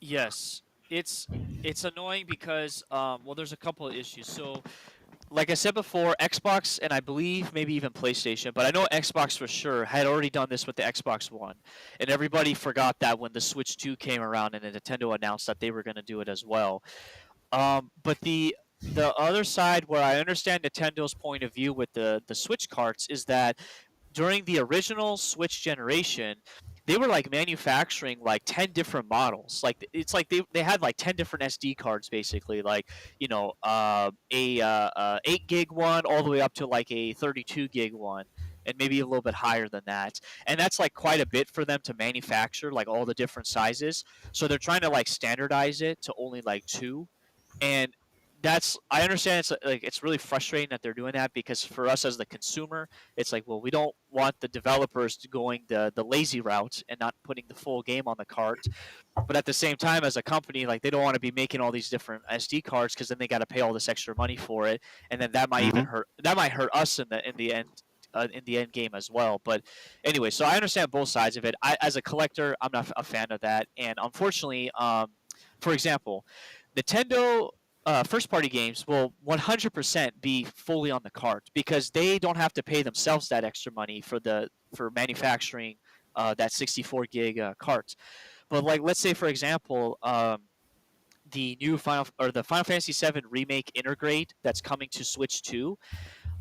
Yes. It's annoying because well there's a couple of issues. So like I said before, Xbox and I believe maybe even PlayStation, but I know Xbox for sure had already done this with the Xbox One. And everybody forgot that when the Switch 2 came around and Nintendo announced that they were going to do it as well. But the other side where I understand Nintendo's point of view with the Switch carts is that during the original Switch generation, they were like manufacturing like 10 different models. Like it's like they had like 10 different SD cards basically, like, a 8 gig one all the way up to like a 32 gig one and maybe a little bit higher than that. And that's like quite a bit for them to manufacture like all the different sizes. So they're trying to like standardize it to only like two. And that's I understand it's like it's really frustrating that they're doing that because for us as the consumer, it's like, well, we don't want the developers to going the lazy route and not putting the full game on the cart. But at the same time, as a company, like they don't want to be making all these different SD cards because then they got to pay all this extra money for it, and then that might even Mhm. hurt us in the end. In the end game as well, but anyway, so I understand both sides of it. As a collector, I'm not a fan of that, and unfortunately, for example, Nintendo first party games will 100% be fully on the cart because they don't have to pay themselves that extra money for manufacturing that 64 gig cart. But like, let's say for example, the new the Final Fantasy 7 remake Intergrade that's coming to Switch 2.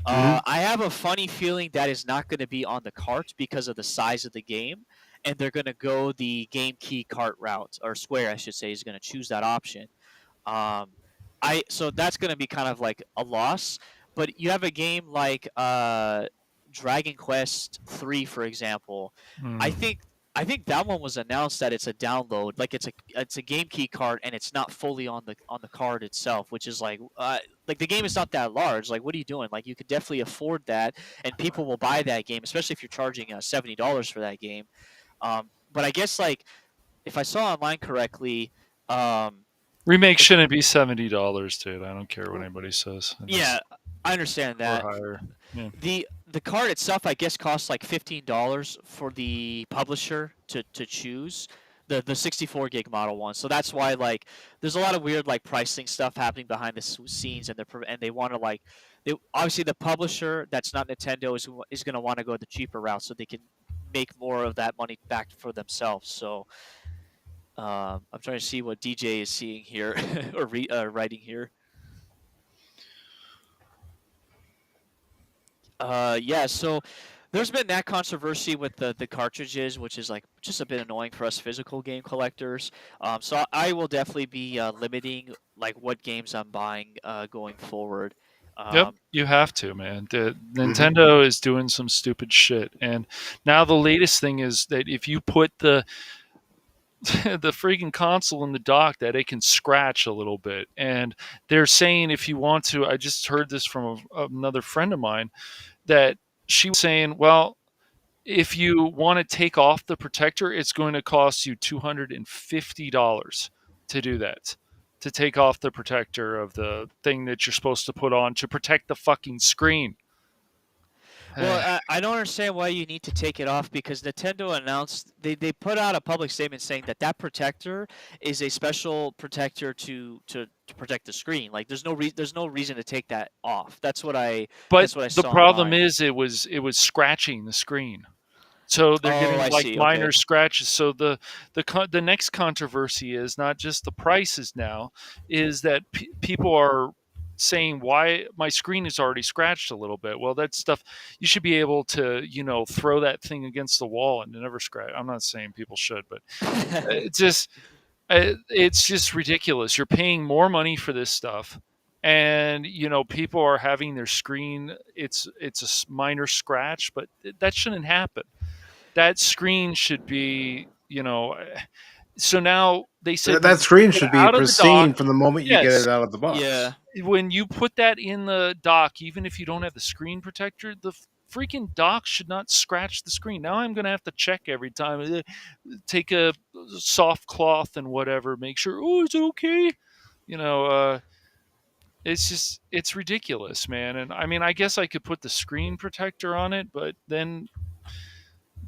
Mhm. I have a funny feeling that is not going to be on the cart because of the size of the game, and they're going to go the game key cart route, or Square, I should say, is going to choose that option. Um, I so that's going to be kind of like a loss. But you have a game like Dragon Quest 3, for example. I Mm. think I think that one was announced that it's a download, like it's a game key card, and it's not fully on the card itself, which is like the game is not that large. Like, what are you doing? Like, you could definitely afford that, and people will buy that game, especially if you're charging $70 for that game. But I guess like if I saw online correctly, um, Remake it's shouldn't be $70, dude. I don't care what anybody says. yeah, I understand Or that. higher. Yeah. The card itself, I guess, costs like $15 for the publisher to choose the 64 gig model one. So that's why like there's a lot of weird like pricing stuff happening behind the scenes, and they want to like they obviously the publisher that's not Nintendo is going to want to go the cheaper route so they can make more of that money back for themselves. So I'm trying to see what DJ is seeing here or writing here. Yeah, so there's been that controversy with the cartridges, which is like just a bit annoying for us physical game collectors. So I will definitely be limiting like what games I'm buying going forward. Yep, Um, you have to, man. The Mhm. Nintendo is doing some stupid shit, and now the latest thing is that if you put the the freaking console in the dock, that it can scratch a little bit, and they're saying if you want to, I just heard this from another friend of mine that she was saying, well, if you want to take off the protector, it's going to cost you $250 to do that. To take off the protector of the thing that you're supposed to put on to protect the fucking screen. Well, I don't understand why you need to take it off because Nintendo announced they put out a public statement saying that that protector is a special protector to protect the screen. Like there's no reason to take that off. But That's what I the saw problem online. is it was scratching the screen. So they're Oh, getting I like see. minor Okay. scratches. So the next controversy is not just the prices now, is that people are saying why my screen is already scratched a little bit. Well, that stuff you should be able to throw that thing against the wall and never scratch. I'm not saying people should, but it's just it's just ridiculous. You're paying more money for this stuff, and people are having their screen. It's a minor scratch, but that shouldn't happen. That screen should be, so now they said when That you take screen it should be out of the dock. pristine from the moment you get Yes, it out of the Yeah. box. when you put that in the dock, even if you don't have the screen protector, the freaking dock should not scratch the screen. Now I'm going to have to check every time. Take a soft cloth and whatever, make sure, oh, it's okay. You know, it's ridiculous, man. And I mean, I guess I could put the screen protector on it, but then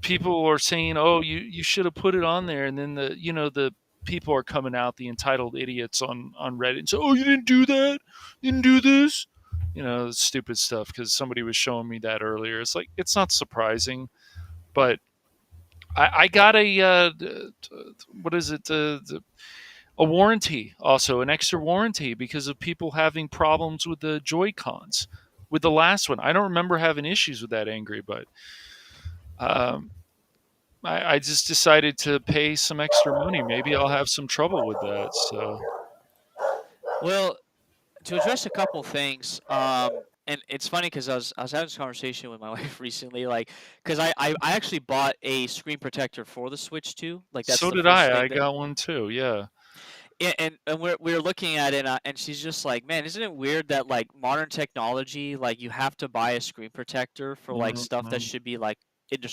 people are saying, "Oh, you should have put it on there," and then the people are coming out, the entitled idiots on Reddit, and say, "Oh, you didn't do that, you didn't do this," stupid stuff. Because somebody was showing me that earlier. It's like it's not surprising, but I got a what is it? A warranty, also an extra warranty because of people having problems with the Joy Cons. With the last one, I don't remember having issues with that Angry, but um, I just decided to pay some extra money. Maybe I'll have some trouble with that. So Well, to address a couple things, and it's funny because I was having this conversation with my wife recently, like, because I actually bought a screen protector for the Switch too. Like that's so the did first I. thing I that. got one too. Yeah. Yeah, and we're looking at it, and she's just like, man, isn't it weird that like modern technology, like you have to buy a screen protector for like stuff that Mhm. should be like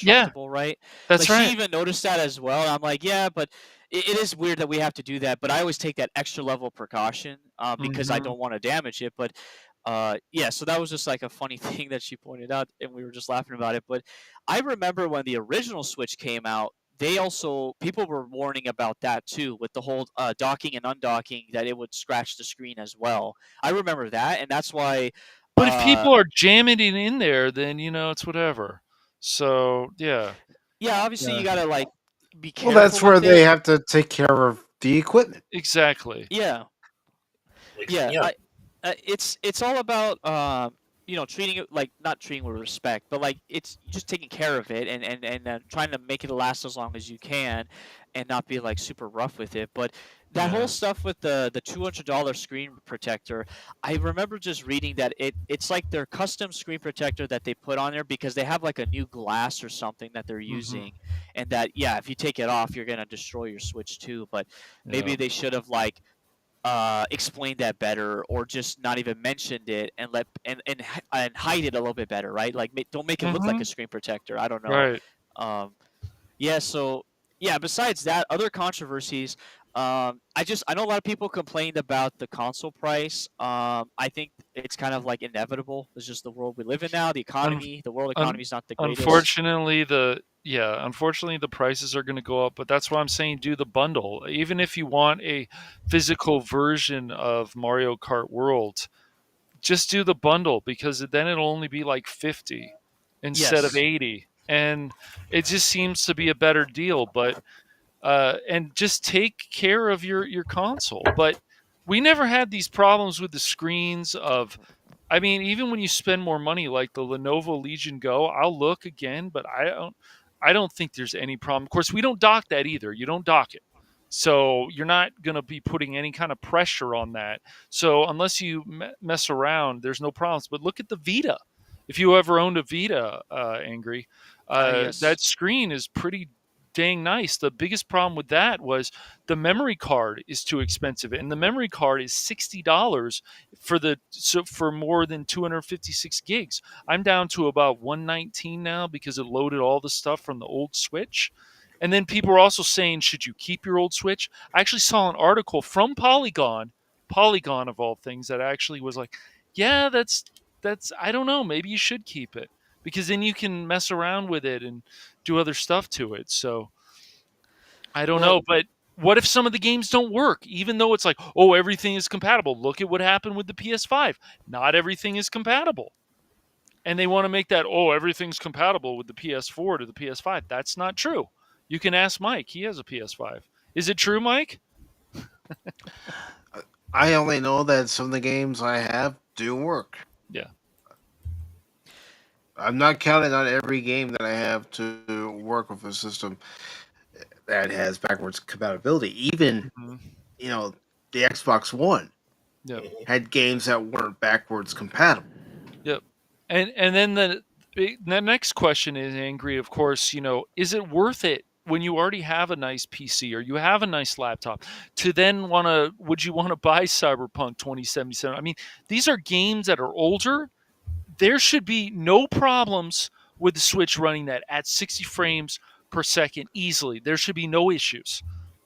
Yeah, indestructible, right? that's Like she right. even noticed that as well. And I'm like, yeah, but it is weird that we have to do that. But I always take that extra level of precaution because I Hmm. don't want to damage it. But yeah, so that was just like a funny thing that she pointed out, and we were just laughing about it. But I remember when the original Switch came out, they also people were warning about that too, with the whole docking and undocking, that it would scratch the screen as well. I remember that, and that's why. But if Uh, people are jamming it in there, then it's whatever. So yeah, yeah, obviously Yeah. you gotta like be Well, careful that's where with they it. have to take care of the equipment. exactly. Yeah, yeah. Yeah. It's all about treating it like, not treating with respect, but like it's just taking care of it, and trying to make it last as long as you can, and not be like super rough with it. But that whole Yeah. stuff with the $200 screen protector, I remember just reading that it's like their custom screen protector that they put on there because they have like a new glass or something that they're Hmm. using, and that, yeah, if you take it off, you're gonna destroy your Switch too. But Yeah. maybe they should have like explained that better, or just not even mentioned it, and and hide it a little bit better, right? Like don't make it look like Hmm. a screen protector. I don't know. Right. um yeah, so yeah, besides that, other controversies, I know a lot of people complained about the console price. I think it's kind of like inevitable. It's just the world we live in now. The world Un- economy is not the greatest. unfortunately the prices are going to go up, but that's why I'm saying do the bundle. Even if you want a physical version of Mario Kart World, just do the bundle because then it'll only be like 50 instead of Yes. 80, and it just seems to be a better deal. But and just take care of your console. But we never had these problems with the screens of, I mean, even when you spend more money, like the Lenovo Legion Go, I'll look again, but I don't think there's any problem. Of course, we don't dock that either. You don't dock it. So you're not going to be putting any kind of pressure on that. So unless you mess around, there's no problems. But look at the Vita. If you ever owned a Vita, Angry, Yes. that screen is pretty dang nice. The biggest problem with that was the memory card is too expensive, and the memory card is $60 for more than 256 gigs. I'm down to about 119 now because it loaded all the stuff from the old Switch. And then people are also saying, should you keep your old Switch? I actually saw an article from Polygon of all things, that actually was like, yeah, that's I don't know, maybe you should keep it. because then you can mess around with it and do other stuff to it. So I don't Well, know, but what if some of the games don't work, even though it's like, oh, everything is compatible? Look at what happened with the PS5. Not everything is compatible. And they want to make that, oh, everything's compatible with the PS4 to the PS5. That's not true. You can ask Mike. He has a PS5. Is it true, Mike? I only know that some of the games I have do work. Yeah. I'm not counting on every game that I have to work with a system that has backwards compatibility. Even, Mhm. the Xbox One Yep. had games that weren't backwards compatible. Yep. And then the next question is, Angry, of course, is it worth it when you already have a nice PC or you have a nice laptop to then would you want to buy Cyberpunk 2077? I mean, these are games that are older. There should be no problems with the Switch running that at 60 frames per second easily. There should be no issues.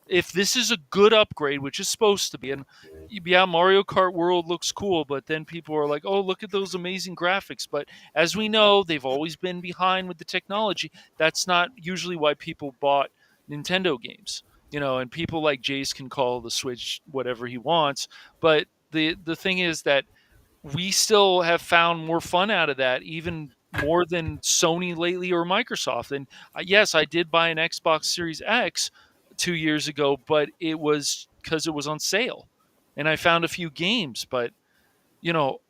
If this is a good upgrade, which is supposed to be, and yeah, Mario Kart World looks cool, but then people are like, oh, look at those amazing graphics. But as we know, they've always been behind with the technology. That's not usually why people bought Nintendo games. And people like Jace can call the Switch whatever he wants. But the thing is that we still have found more fun out of that, even more than Sony lately or Microsoft. And yes, I did buy an Xbox Series X 2 years ago, but it was because it was on sale, and I found a few games. But you know,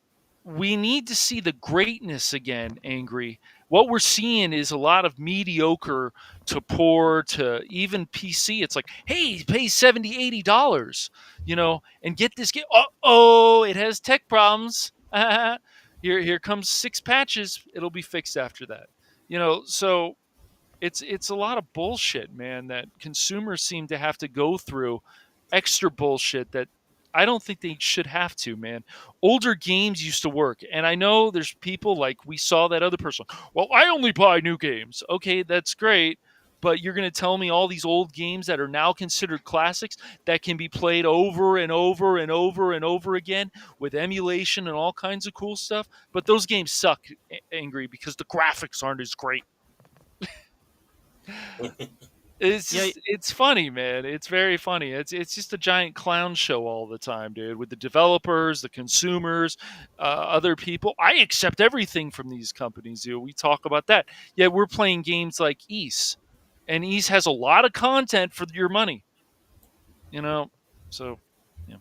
we need to see the greatness again, Angry. What we're seeing is a lot of mediocre to poor to even PC. It's like, hey, pay $70, $80, and get this game. Oh, it has tech problems. Here comes 6 patches. It'll be fixed after that. So it's a lot of bullshit, man, that consumers seem to have to go through, extra bullshit that I don't think they should have to, man. Older games used to work. And I know there's people like we saw that other person. Well, I only buy new games. Okay, that's great. But you're going to tell me all these old games that are now considered classics that can be played over and over and over and over again with emulation and all kinds of cool stuff. But those games suck, Angry, because the graphics aren't as great. yeah, It's funny, man. It's very funny. It's just a giant clown show all the time, dude. With the developers, the consumers, other people. I accept everything from these companies. We talk about that. Yet we're playing games like East, and East has a lot of content for your money. So yeah.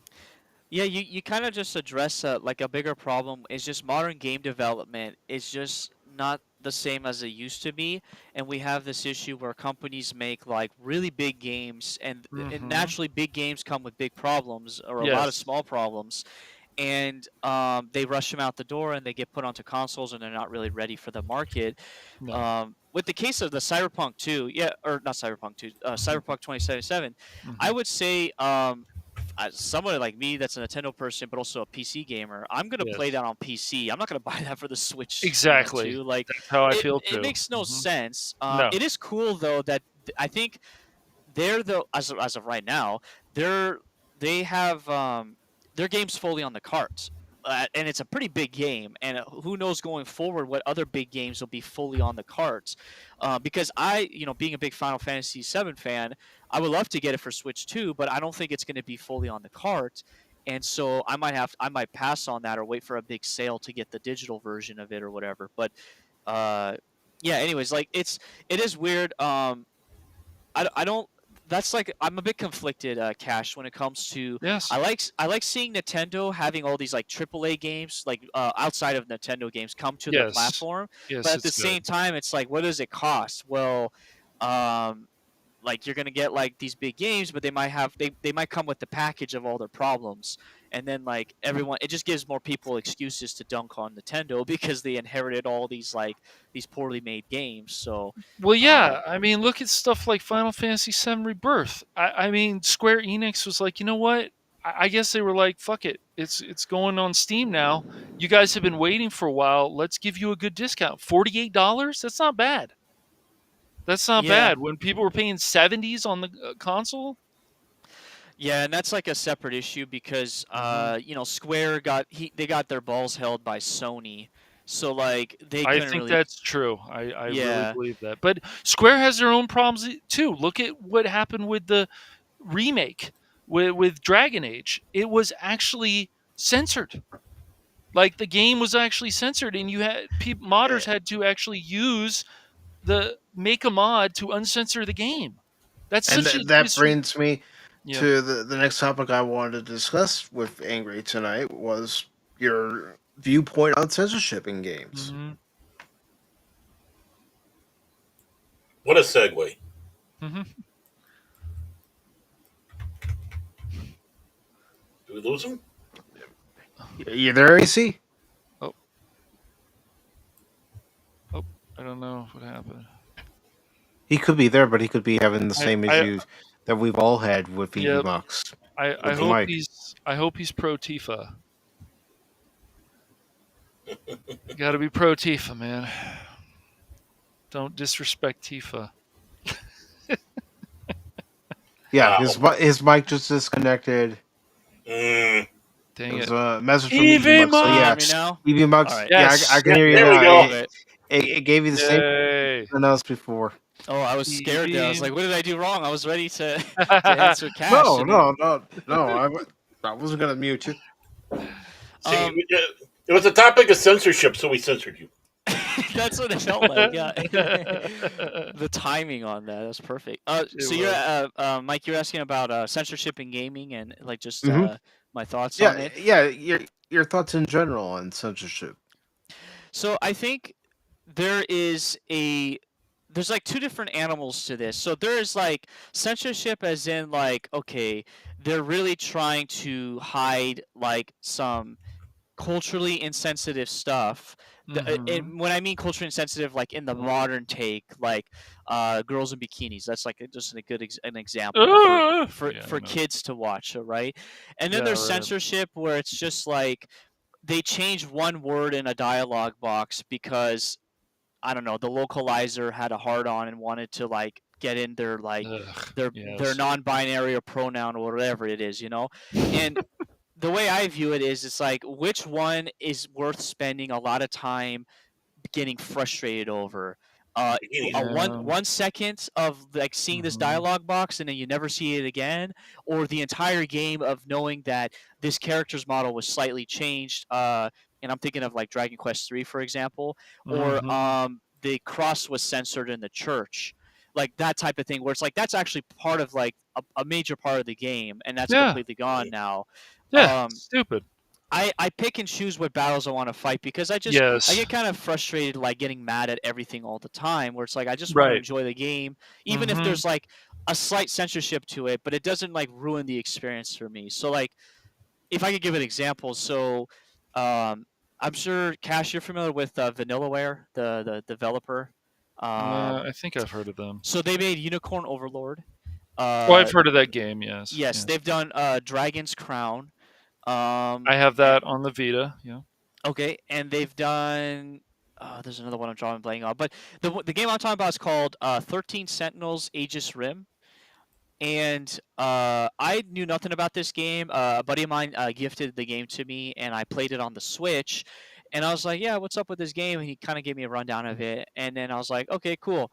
yeah, you kind of just address like a bigger problem is just modern game development is just not the same as it used to be, and we have this issue where companies make like really big games, and Hmm. naturally big games come with big problems or a lot of Yes. small problems, and they rush them out the door and they get put onto consoles and they're not really ready for the market. No. With the case of the Cyberpunk 2, yeah, or not Cyberpunk 2, Cyberpunk 2077, I Hmm. would say someone like me that's a Nintendo person but also a PC gamer, I'm gonna play Yes. that on PC. I'm not gonna buy that for the Switch, Exactly. too. Like That's how I feel it too. makes no Hmm. sense. No. It is cool though that I think they're the as of right now, they're they have their game's fully on the carts. And it's a pretty big game, and who knows going forward what other big games will be fully on the carts. Because being a big Final Fantasy VII fan, I would love to get it for Switch too, but I don't think it's going to be fully on the cart, and so I might pass on that or wait for a big sale to get the digital version of it or whatever. But uh, yeah, anyways, like it is weird. I don't. That's like I'm a bit conflicted, Cash, when it comes to. Yes. I like seeing Nintendo having all these like AAA games, like outside of Nintendo games, come to their Yes. platform. But Yes. at the It's good. same time, it's like, what does it cost? Well, um, like you're gonna get like these big games, but they might come with the package of all their problems, and then like everyone, it just gives more people excuses to dunk on Nintendo because they inherited all these poorly made games. So, Well, um, yeah. I mean, look at stuff like Final Fantasy VII Rebirth. I mean, Square Enix was like, you know what? I guess they were like, fuck it. It's going on Steam now. You guys have been waiting for a while. Let's give you a good discount. $48? That's not bad. That's not yeah, bad. When people were paying 70s on the console. Yeah, and that's like a separate issue because Hmm. Square they got their balls held by Sony, So like they I couldn't think really. that's true. I really Yeah. believe that. But Square has their own problems too. Look at what happened with the remake with Dragon Age. It was actually censored. Like the game was actually censored, and you had modders had to actually make a mod to uncensor the game. That's And such a that brings me yeah. to the next topic I wanted to discuss with Angry tonight was your viewpoint on censorship in games. hmm What a segue. hmm Do we lose him? You there, AC? Oh, oh, I don't know what happened. He could be there, but he could be having the same I issues that we've all had with yeah. Max. I With the hope mic. he's pro Tifa. Got to be pro Tifa, man. Don't disrespect Tifa. Yeah, Wow. his mic just disconnected. Mm, Dang There's it. a message from Evie Max. So Can you hear yeah, me now? Evie Max. All right. Yeah, I Yes. can hear you there we now. go. Okay. It gave you the same Yay. than us before. Oh, I was scared there. I was Evie. like, what did I do wrong? I was ready to answer Cash. No, and then- no. I wasn't gonna mute you. See, Um, it was a topic of censorship, so we censored you. That's what it felt like. Yeah. The timing on that was perfect. So you're Mike, you're asking about censorship in gaming and like just Mhm. my thoughts on it. Yeah. Your thoughts in general on censorship. So I think there's like two different animals to this. So there is like censorship as in like, okay, they're really trying to hide like some culturally insensitive stuff. Mhm. When I mean culturally insensitive, like in the modern take, like girls in bikinis. That's like just an example Yeah, for I know. kids to watch, right? And then Yeah, there's right. censorship where it's just like they change one word in a dialogue box because I don't know, the localizer had a hard on and wanted to like get in their like Ugh, their yes. non-binary or pronoun or whatever it is, And the way I view it is it's like which one is worth spending a lot of time getting frustrated over. Bikinis. A Yeah. 1 second of like seeing this Mhm. dialogue box and then you never see it again, or the entire game of knowing that this character's model was slightly changed. And I'm thinking of like Dragon Quest 3, for example, or Mhm. the cross was censored in the church. Like that type of thing, where it's like that's actually part of like a major part of the game, and that's Yeah. completely gone now. Yeah. Um, Stupid. I pick and choose what battles I want to fight because I Yes. get kind of frustrated like getting mad at everything all the time where it's like I just want to Right. enjoy the game even if Mhm. there's like a slight censorship to it, but it doesn't like ruin the experience for me. So like if I could give an example, so I'm sure Cash, you're familiar with Vanillaware, the developer. I think I've heard of them. So they made Unicorn Overlord. Oh, I've heard of that game. Yes. Yes, Yes. they've done Dragon's Crown. I have and- that on the Vita. Yeah. Okay, and they've done. There's another one I'm drawing a blank on, but the game I'm talking about is called 13 Sentinels Aegis Rim, and I knew nothing about this game. A buddy of mine gifted the game to me, and I played it on the Switch, and I was like, "Yeah, what's up with this game?" And he kind of gave me a rundown of it, and then I was like, "Okay, cool."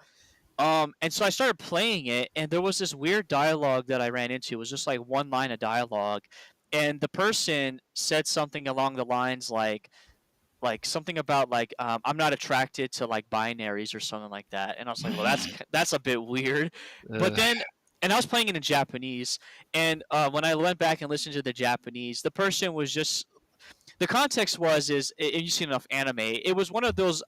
And so I started playing it, and there was this weird dialogue that I ran into. It was just like one line of dialogue, and the person said something along the lines like something about like I'm not attracted to like binaries or something like that, and I was like, well, that's a bit weird. But Ugh. then, and I was playing it in Japanese, and when I went back and listened to the Japanese, the person was just the context and you've seen enough anime. It was one of those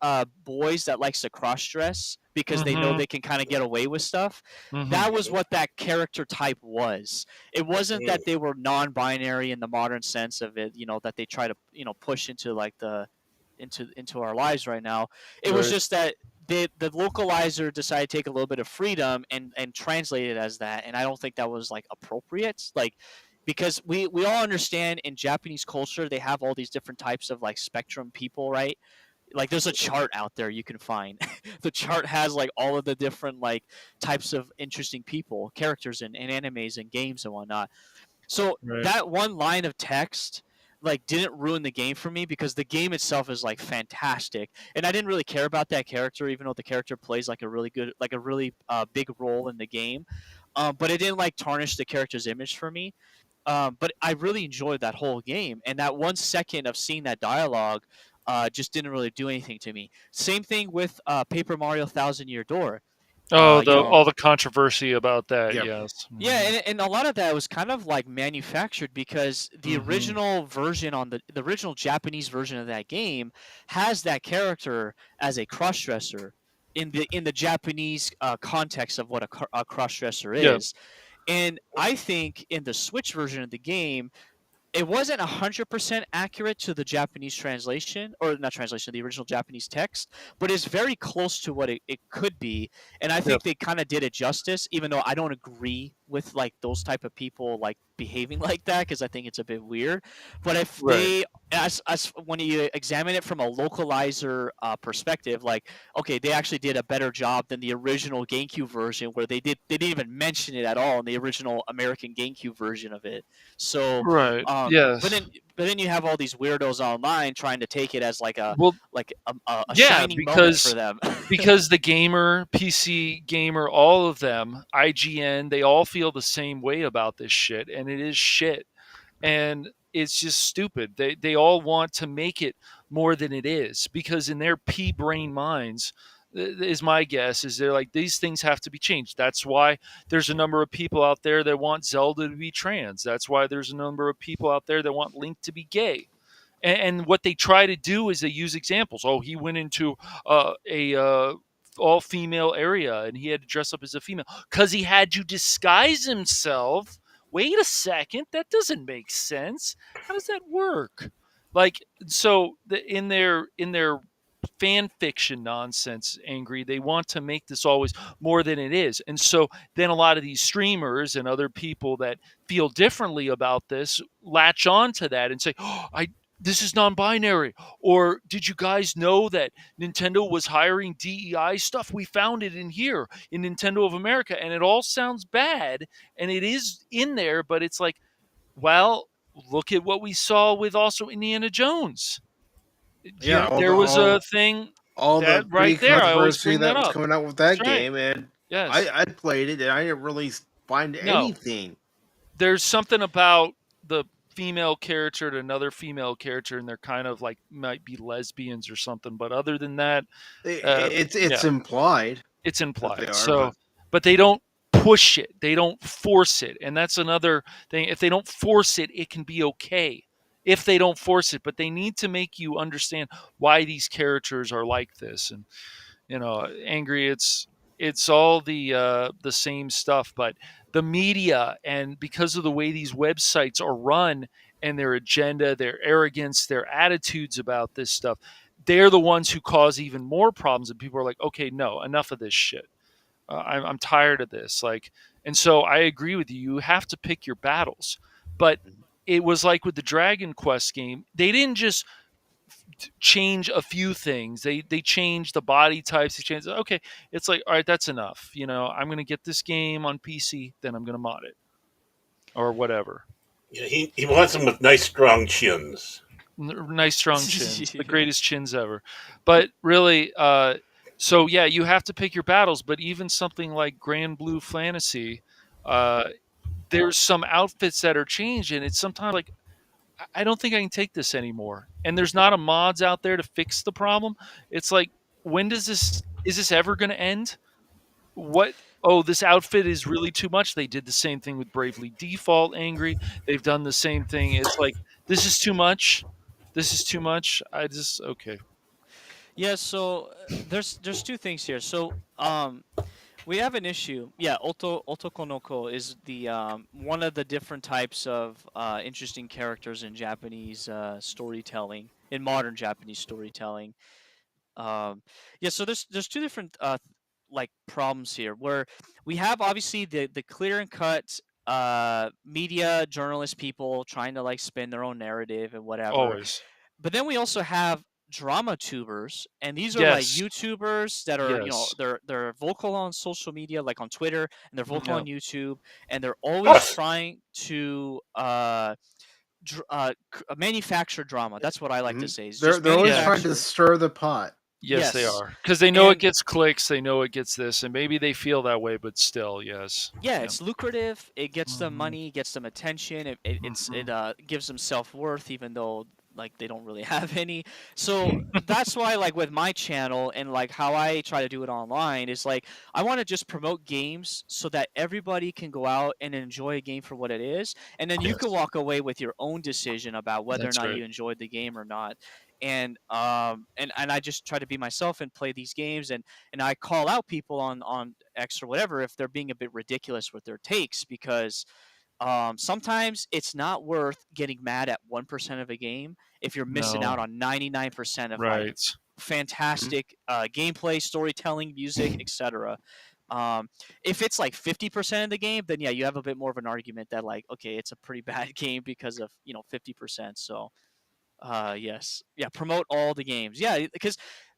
boys that likes to cross dress because they know Mhm. they can kind of get away with stuff. Mhm. That was what that character type was. It wasn't that they were non-binary in the modern sense of it. That they try to push into like the into our lives right now. It was Right. just that the localizer decided to take a little bit of freedom and translate it as that, and I don't think that was like appropriate. Like because we all understand in Japanese culture they have all these different types of like spectrum people, right? Like there's a chart out there you can find. The chart has like all of the different like types of interesting people, characters in animes and games and whatnot. So Right. that one line of text like didn't ruin the game for me because the game itself is like fantastic, and I didn't really care about that character, even though the character plays like a really good, like a really big role in the game. But it didn't like tarnish the character's image for me. But I really enjoyed that whole game, and that 1 second of seeing that dialogue just didn't really do anything to me. Same thing with Paper Mario Thousand Year Door. Oh, You know, all the controversy about that. Yep. Yes. yeah, and a lot of that was kind of like manufactured because the original version on the original Japanese version of that game has that character as a crossdresser in the Japanese context of what a crossdresser Yeah. is. And I think in the Switch version of the game, it wasn't 100% accurate to the Japanese translation, or not translation, the original Japanese text, but it's very close to what it could be. And I think Yes. they kind of did it justice, even though I don't agree with like those type of people like behaving like that, because I think it's a bit weird. But if Right. they, as when you examine it from a localizer perspective, like, okay, they actually did a better job than the original GameCube version, where they didn't even mention it at all in the original American GameCube version of it. So Right. but Yes. then you have all these weirdos online trying to take it as like a Well, yeah, shining moment for them. because the gamer, PC gamer, all of them, IGN, they all feel the same way about this shit, and it is shit, and it's just stupid. They all want to make it more than it is because in their pea brain minds, is my guess, is they're like, these things have to be changed. That's why there's a number of people out there that want Zelda to be trans. That's why there's a number of people out there that want Link to be gay. And what they try to do is they use examples. Oh, he went into a all female area and he had to dress up as a female because he had to disguise himself. Wait a second, that doesn't make sense. How does that work? Like, so in their fan fiction nonsense, Angry, they want to make this always more than it is. And so then a lot of these streamers and other people that feel differently about this latch on to that and say, oh, this is non-binary. Or did you guys know that Nintendo was hiring DEI stuff? We found it in here in Nintendo of America. And it all sounds bad. And it is in there, but it's like, well, look at what we saw with also Indiana Jones. Yeah, There was a thing all that the right big there. I always controversy bring that that was up. coming out with that That's right. game, and Yes. I played it and I didn't really find No. anything. There's something about the female character to another female character, and they're kind of like might be lesbians or something. But other than that, It's yeah. implied. it's They implied. are, So, but they don't push it. They don't force it, and that's another thing. If they don't force it, it can be okay. If they don't force it, but they need to make you understand why these characters are like this. And Angry, it's all the same stuff, but the media, and because of the way these websites are run and their agenda, their arrogance, their attitudes about this stuff, they're the ones who cause even more problems. And people are like, okay, no, enough of this shit. I'm tired of this. Like, and so I agree with you. You have to pick your battles. But it was like with the Dragon Quest game, they didn't just change a few things. They changed the body types. They changed. Okay, it's like, all right, that's enough. I'm going to get this game on PC, then I'm going to mod it or whatever. Yeah, he wants them with nice, strong chins. Nice strong chins, the greatest chins ever. But really, so yeah, you have to pick your battles. But even something like Grand Blue Fantasy, there's some outfits that are changed, and it's sometimes like, I don't think I can take this anymore. And there's not a mods out there to fix the problem. It's like, is this ever going to end? What? Oh, this outfit is really too much. They did the same thing with Bravely Default, Angry. They've done the same thing. It's like, this is too much. This is too much. Okay. Yeah, so there's two things here. So we have an issue. Yeah, otokonoko is the one of the different types of interesting characters in Japanese storytelling, in modern Japanese storytelling. Yeah, so there's two different like problems here, where we have obviously the clear and cut media journalist people trying to like spin their own narrative and whatever. Always. But then we also have drama tubers, and these are like Yes. YouTubers that are Yes. they're vocal on social media, like on Twitter, and they're vocal Yeah. on YouTube, and they're always trying to manufactured drama. That's what I like to say. It's They're just they're always trying to manufactured. stir the pot. Yes, they Yes. are. Because they know it And gets clicks, they know it gets this, and maybe they feel that way, but still, yes. yeah, Yeah. it's lucrative. It gets them Mhm. money, gets them attention. It gives them self-worth, even though like they don't really have any. So that's why, like with my channel and like how I try to do it online is like I want to just promote games so that everybody can go out and enjoy a game for what it is, and then you can Yes. walk away with your own decision about whether or That's not right. you enjoyed the game or not. And I just try to be myself and play these games, and I call out people on X or whatever if they're being a bit ridiculous with their takes, because sometimes it's not worth getting mad at 1% of a game if you're missing No. out on 99% of like Right. fantastic gameplay, storytelling, music, etc. If it's like 50% of the game, then yeah, you have a bit more of an argument that like, okay, it's a pretty bad game because of 50%. So yes, yeah, promote all the games. Yeah, because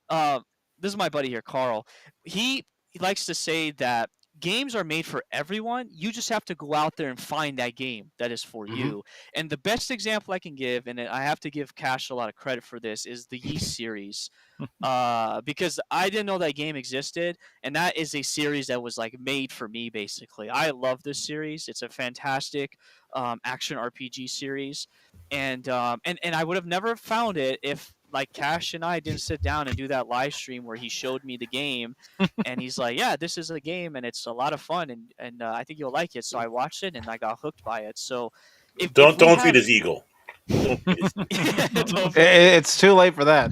uh, this is my buddy here, Carl. He likes to say that games are made for everyone. You just have to go out there and find that game that is for you. And the best example I can give, and I have to give Cash a lot of credit for this, is the Yeast series. Because I didn't know that game existed, and that is a series that was like made for me. Basically, I love this series. It's a fantastic action RPG series, and I would have never found it if like Cash and I didn't sit down and do that live stream where he showed me the game, and he's like, "Yeah, this is a game, and it's a lot of fun, and I think you'll like it." So I watched it, and I got hooked by it. So if we Don't feed have his ego. Don't feed his Don't- It's too late for that.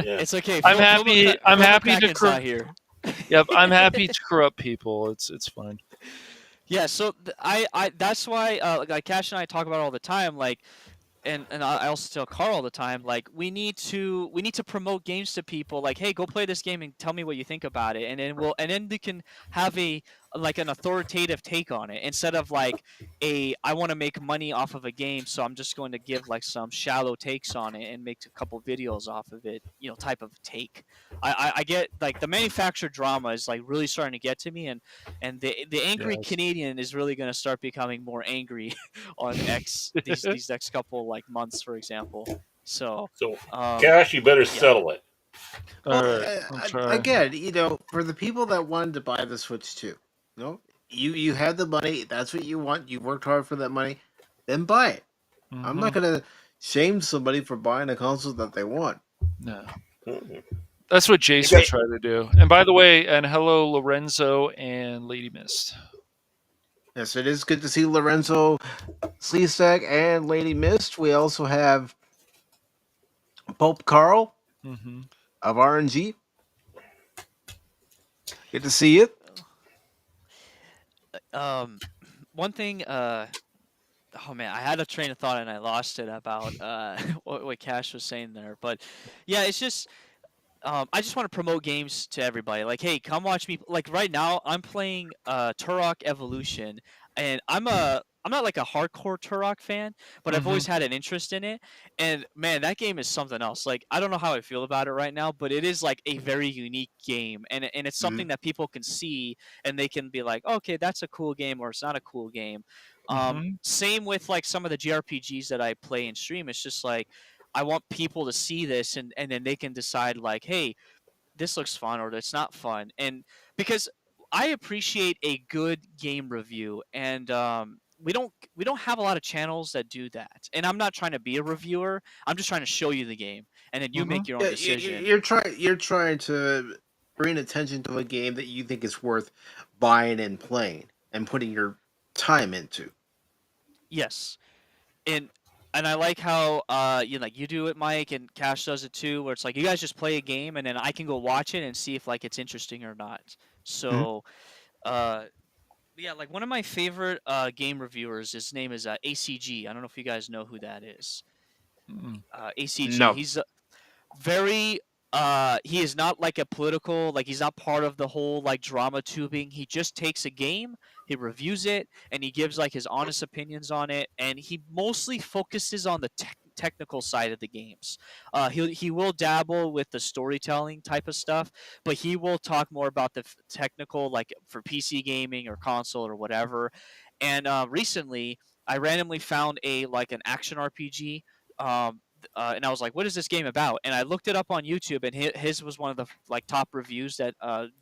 yeah. it's okay. I'm happy. I'm happy to Kraken's not here. Yep, I'm happy to corrupt people. It's fine. Yeah, so I that's why like Cash and I talk about it all the time, like, and I also tell Carl all the time, like we need to promote games to people, like, hey, go play this game and tell me what you think about it, and then they can have a like an authoritative take on it, instead of like I want to make money off of a game, so I'm just going to give like some shallow takes on it and make a couple videos off of it, type of take. I get like the manufactured drama is like really starting to get to me, and the Angry Yes. Canadian is really going to start becoming more angry on X these next couple like months, for example. So So, um, Cash, you better settle it. All Well, right. I'll try. again, for the people that wanted to buy the Switch too, you had the money. That's what you want. You worked hard for that money. Then buy it. I'm not Mhm. gonna shame somebody for buying a console that they want. No. Mhm. That's what Jace will try to do. And by the way, and hello Lorenzo and Lady Mist. Yes, it is good to see Lorenzo, Sleestack, and Lady Mist. We also have Pope Carl Mm-hmm. of RNG. Good to see you. one thing oh man, I had a train of thought and I lost it about what Cash was saying there, but yeah, it's just I just want to promote games to everybody. Like, hey, come watch me. Like right now, I'm playing Turok Evolution, and I'm not like a hardcore Turok fan, but I've always had an interest in it. And man, that game is something else. Like, I don't know how I feel about it right now, but it is like a very unique game, and it's something that people can see and they can be like, okay, that's a cool game, or it's not a cool game. Mm-hmm. Same with like some of the JRPGs that I play and stream. It's just like I want people to see this, and then they can decide like, hey, this looks fun or it's not fun. And because I appreciate a good game review, and we don't have a lot of channels that do that. And I'm not trying to be a reviewer. I'm just trying to show you the game, and then you make your own Yeah, decision. you're trying to bring attention to a game that you think is worth buying and playing and putting your time into. Yes, and I like how like you do it, Mike, and Cash does it too, where it's like you guys just play a game and then I can go watch it and see if like it's interesting or not. So uh yeah, like one of my favorite game reviewers, his name is ACG. I don't know if you guys know who that is. Mm-mm. ACG. No. He's very he is not like a political, like he's not part of the whole like drama tubing. He just takes a game, he reviews it, and he gives like his honest opinions on it, and he mostly focuses on the technical side of the games. He will dabble with the storytelling type of stuff, but he will talk more about the technical, like for PC gaming or console or whatever. And recently I randomly found an action RPG. And I was like, "What is this game about?" And I looked it up on YouTube, and his was one of the top reviews that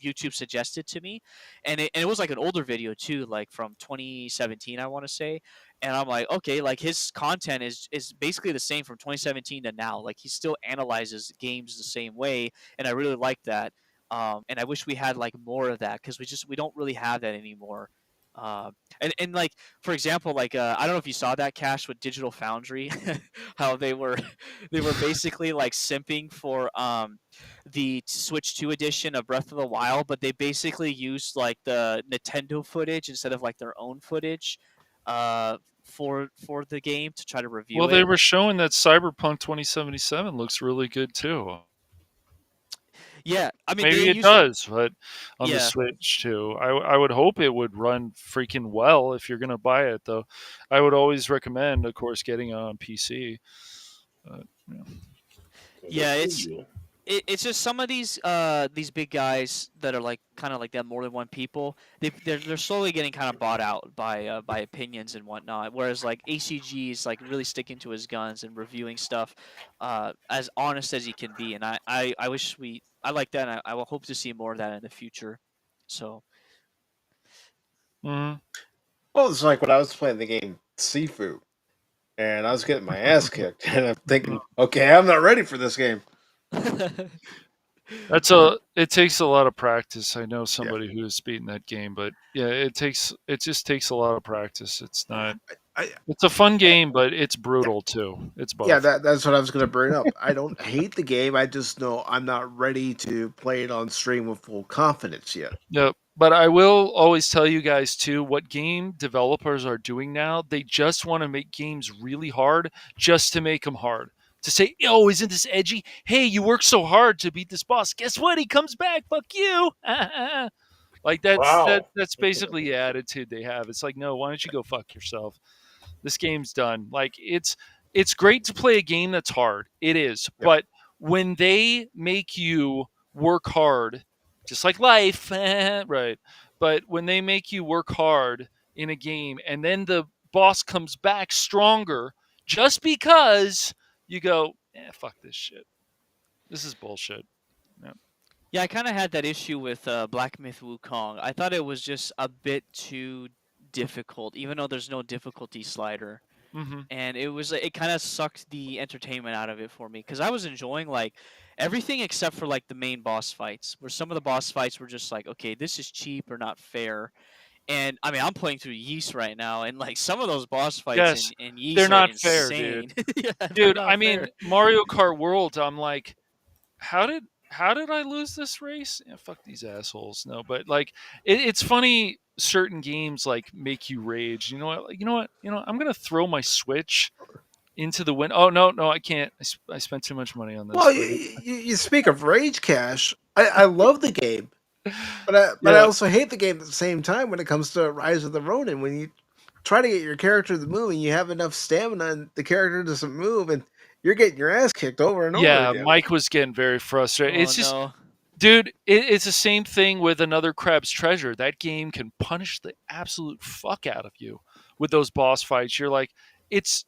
YouTube suggested to me, and it was like an older video too, like from 2017, I want to say. And I'm like, okay, like his content is basically the same from 2017 to now. Like he still analyzes games the same way, and I really like that. And I wish we had like more of that because we don't really have that anymore. Uh, and like for example, like I don't know if you saw that Cash with Digital Foundry, how they were they were basically like simping for the Switch 2 edition of Breath of the Wild, but they basically used like the Nintendo footage instead of like their own footage for the game to try to review Well, they it. were showing that Cyberpunk 2077 looks really good too. Yeah, I mean they Maybe it used does, but on the yeah. Switch too. I would hope it would run freaking well if you're gonna buy it though. I would always recommend, of course, getting it on PC. But, yeah. Yeah, Good for you. it's just some of these big guys that are like kind of like that more than one people. They're slowly getting kind of bought out by opinions and whatnot. Whereas like ACG is like really sticking to his guns and reviewing stuff as honest as he can be. And I wish I like that. And I will hope to see more of that in the future. So Mhm. Well, it's like when I was playing the game Sifu, and I was getting my ass kicked, and I'm thinking, okay, I'm not ready for this game. It takes a lot of practice. I know somebody who's beaten that game, but yeah, it just takes a lot of practice. It's not I, it's a fun game, but it's brutal too. It's yeah, both. that's what I was going to bring up. I don't hate the game. I just know I'm not ready to play it on stream with full confidence yet. Yeah, but I will always tell you guys too what game developers are doing now. They just want to make games really hard just to make them hard. To say, "Oh, isn't this edgy? Hey, you worked so hard to beat this boss. Guess what? He comes back. Fuck you." Like Wow. that's basically the attitude they have. It's like, "No, why don't you go fuck yourself? This game's done." Like it's great to play a game that's hard. It is. Yep. But when they make you work hard, just like life, right? But when they make you work hard in a game and then the boss comes back stronger just because you go, fuck this shit. This is bullshit. Yeah. yeah, I kind of had that issue with Black Myth Wukong. I thought it was just a bit too difficult, even though there's no difficulty slider. Mm-hmm. And it kind of sucked the entertainment out of it for me because I was enjoying like everything except for like the main boss fights, where some of the boss fights were just like, okay, this is cheap or not fair. And I mean, I'm playing through Yeast right now, and like some of those boss fights Yes, in they're Yeast are not fair, dude. insane. Yeah, they're Dude, I not mean, fair. Mario Kart World, I'm like, how did I lose this race? Yeah, fuck these assholes. No, but like it's funny. Certain games like make you rage. You know what? You know what? I'm gonna throw my Switch into the wind. Oh no, I can't. I spent too much money on this. Well, you speak of Rage Cash. I love the game, but I Yeah, also hate the game at the same time when it comes to Rise of the Ronin. When you try to get your character to move and you have enough stamina and the character doesn't move and you're getting your ass kicked over and over yeah. again. Mike was getting very frustrated. Oh It's just, no. dude, it's the same thing with Another Crab's Treasure. That game can punish the absolute fuck out of you with those boss fights. You're like, it's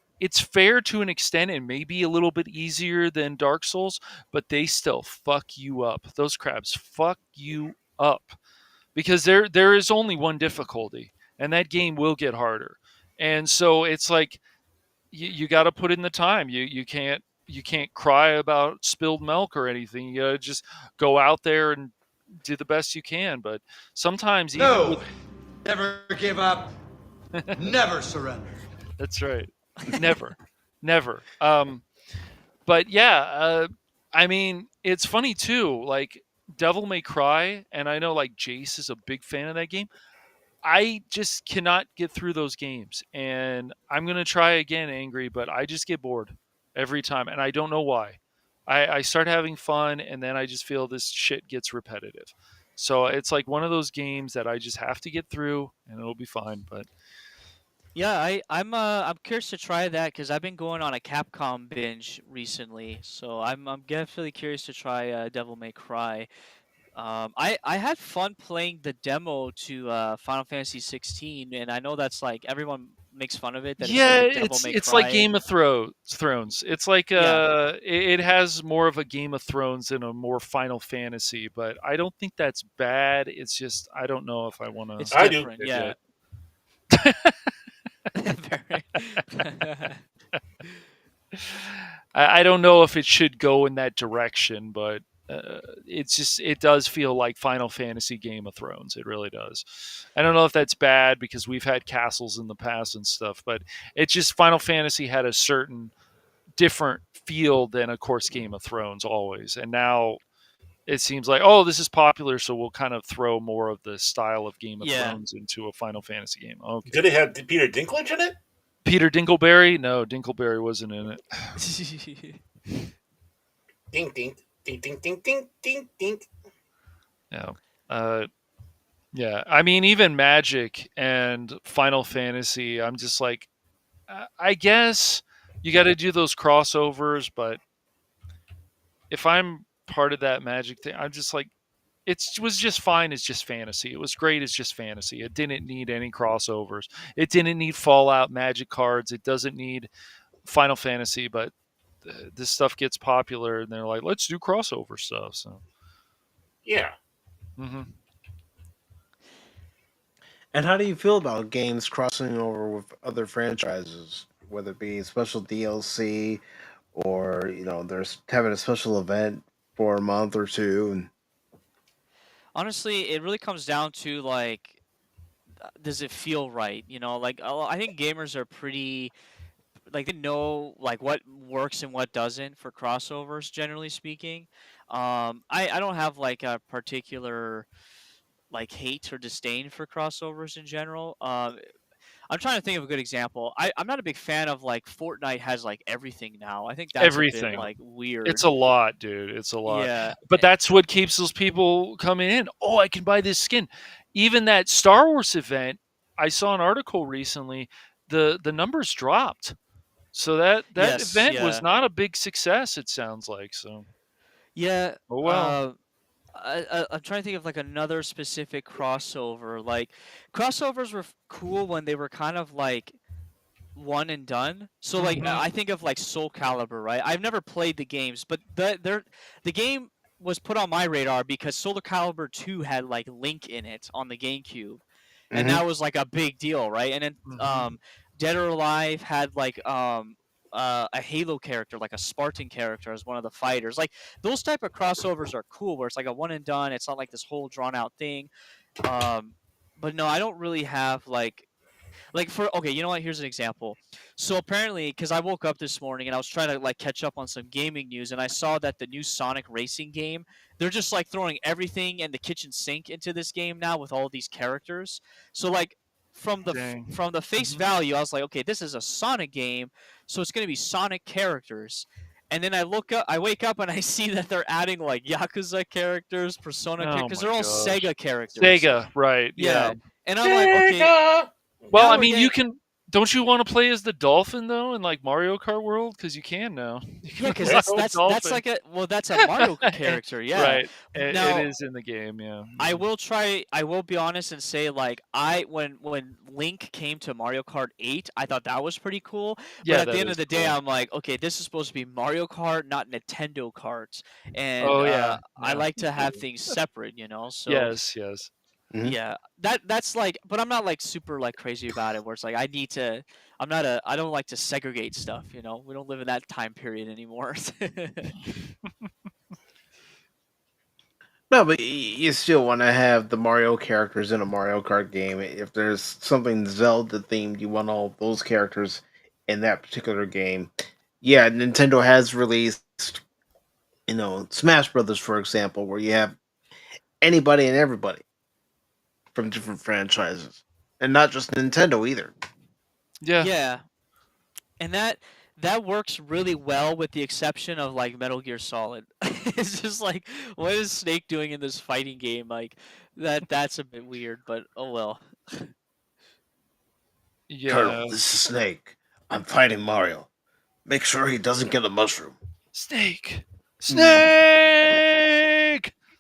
fair to an extent and maybe a little bit easier than Dark Souls, but they still fuck you up. Those crabs fuck you up because there is only one difficulty, and that game will get harder. And so it's like you got to put in the time. You can't cry about spilled milk or anything. You got to just go out there and do the best you can. But sometimes even with No, never give up, never surrender. that's right, never, never. But yeah, I mean, it's funny too. Like Devil May Cry, and I know like Jace is a big fan of that game. I just cannot get through those games, and I'm gonna try again, Angry, but I just get bored every time, and I don't know why. I start having fun, and then I just feel this shit gets repetitive. So it's like one of those games that I just have to get through, and it'll be fine. But Yeah, I'm curious to try that because I've been going on a Capcom binge recently, so I'm definitely curious to try Devil May Cry. I had fun playing the demo to Final Fantasy 16, and I know that's like everyone makes fun of it that Yeah, it's like a Devil May it's Cry. like Game of Thrones. It's like it has more of a Game of Thrones and a more Final Fantasy, but I don't think that's bad. It's just I don't know if I want It's to. I do. different, yeah. Very- I don't know if it should go in that direction, but it does feel like Final Fantasy Game of Thrones. It really does. I don't know if that's bad because we've had castles in the past and stuff, but it's just Final Fantasy had a certain different feel than, of course, Game of Thrones always. And now it seems like, oh, this is popular, so we'll kind of throw more of the style of Game of Yeah. Thrones into a Final Fantasy game. Okay. Did it have Peter Dinklage in it? Peter Dingleberry? No, Dingleberry wasn't in it. Ding, ding, ding, ding, ding, ding, ding, ding. Yeah. Yeah. I mean, even Magic and Final Fantasy, I'm just like, I guess you got to do those crossovers, but if I'm part of that Magic thing, I'm just like, it was just fine as just fantasy. It was great as just fantasy. It didn't need any crossovers. It didn't need Fallout Magic cards. It doesn't need Final Fantasy, but this stuff gets popular and they're like, let's do crossover stuff. So, Yeah. mm-hmm. And how do you feel about games crossing over with other franchises, whether it be special DLC or there's having a special event for a month or two? And Honestly, it really comes down to like, does it feel right? Like I think gamers are pretty like they know like what works and what doesn't for crossovers. Generally speaking, I don't have like a particular like hate or disdain for crossovers in general. I'm trying to think of a good example. I'm not a big fan of like Fortnite has like everything now. I think that's a bit Everything. like weird. It's a lot, dude. It's a lot. Yeah. But that's what keeps those people coming in. Oh, I can buy this skin. Even that Star Wars event, I saw an article recently. The numbers dropped. So that Yes, event was yeah. not a big success. It sounds like so. Yeah. Oh well. I'm trying to think of like another specific crossover. Like crossovers were cool when they were kind of like one and done. So like Mhm. I think of like Soul Calibur, right? I've never played the games, but the game was put on my radar because Soul Calibur 2 had like Link in it on the GameCube. And Mhm. that was like a big deal, right? And then Mhm. Dead or Alive had like a Halo character, like a Spartan character as one of the fighters. Like those type of crossovers are cool where it's like a one and done. It's not like this whole drawn out thing. But no, I don't really have like for okay, you know what? Here's an example. So apparently, because I woke up this morning and I was trying to like catch up on some gaming news, and I saw that the new Sonic racing game, they're just like throwing everything and the kitchen sink into this game now with all these characters. So like Dang. from the face Mhm. value, I was like, okay, this is a Sonic game, so it's gonna be Sonic characters. And then I wake up and I see that they're adding like Yakuza characters, Persona characters, Oh because my they're all gosh. Sega characters. Sega, right? Yeah. Yeah. And I'm like, okay, Sega! Well, now I we're mean, you getting can. Don't you want to play as the dolphin though in like Mario Kart World? Because you can now. You yeah, can because ride a that's dolphin. like that's a Mario character, yeah. Right. It Now is in the game. Yeah. I Mhm. will try. I will be honest and say like when Link came to Mario Kart 8, I thought that was pretty cool. But Yeah, at the that end is of the day, cool. I'm like, okay, this is supposed to be Mario Kart, not Nintendo Kart, and Oh yeah. I Yeah. like to have things separate, you know. So Yes. Yes. Mhm. yeah, that's like, but I'm not like super like crazy about it. Where it's like I need to. I don't like to segregate stuff. You know, we don't live in that time period anymore. No, but you still want to have the Mario characters in a Mario Kart game. If there's something Zelda themed, you want all those characters in that particular game. Yeah, Nintendo has released, Smash Brothers, for example, where you have anybody and everybody from different franchises, and not just Nintendo either. Yeah. Yeah, and that works really well with the exception of like Metal Gear Solid. It's just like what is Snake doing in this fighting game? Like that's a bit weird, but oh well. Colonel, Yeah. this is Snake. I'm fighting Mario. Make sure he doesn't get a mushroom. Snake. Snake.